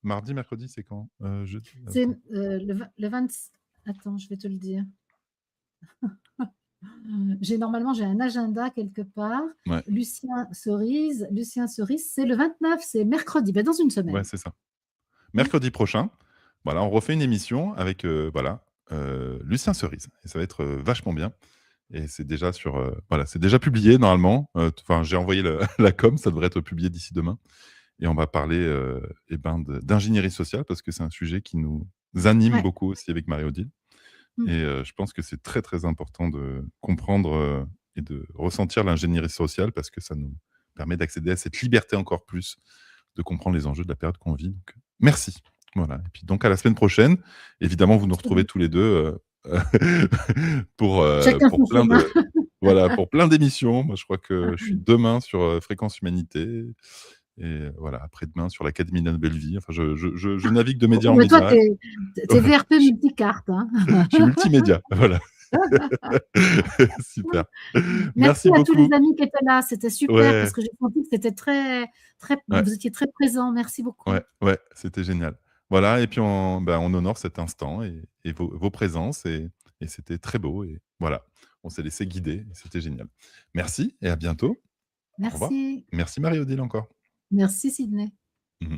mardi, mercredi, c'est quand? Jeudi? C'est, Attends. le 20 attends, je vais te le dire. J'ai un agenda quelque part. Ouais, Lucien Cerise, c'est le 29, c'est mercredi, bah, dans une ouais, semaine. c'est ça. Mmh. Mercredi prochain, voilà, on refait une émission avec, voilà, Lucien Cerise, et ça va être, vachement bien. Et c'est déjà sur, voilà, c'est déjà publié normalement, enfin, j'ai envoyé le la com, ça devrait être publié d'ici demain. Et on va parler, et ben, d'ingénierie sociale parce que c'est un sujet qui nous anime Ouais. beaucoup aussi avec Marie-Odile. Mmh. Et je pense que c'est très, très important de comprendre, et de ressentir l'ingénierie sociale parce que ça nous permet d'accéder à cette liberté encore plus, de comprendre les enjeux de la période qu'on vit. Donc, merci. Voilà. Et puis donc à la semaine prochaine. Évidemment, vous nous Très bien. retrouvez tous les 2, pour, Chacun son plein chemin. de voilà, pour plein d'émissions. Moi, je crois que je suis demain sur, Fréquence Humanité, et voilà, après-demain sur l'Académie de la Nouvelle Vie. Enfin, je navigue de média Oh, en bah, toi, média. tu es VRP multicarte, hein. Je suis multimédia, voilà. Super. Merci Merci à tous les beaucoup. amis qui étaient là, c'était super parce Ouais, que j'ai senti que c'était très très ouais, vous étiez très présents. Merci beaucoup. ouais, ouais, c'était génial. Voilà. Et puis on honore cet instant et vos présences, et c'était très beau, et voilà, on s'est laissé guider et c'était génial. Merci et à bientôt. Au revoir. Merci. Merci Marie-Odile encore. Merci Sydney. Mmh mh.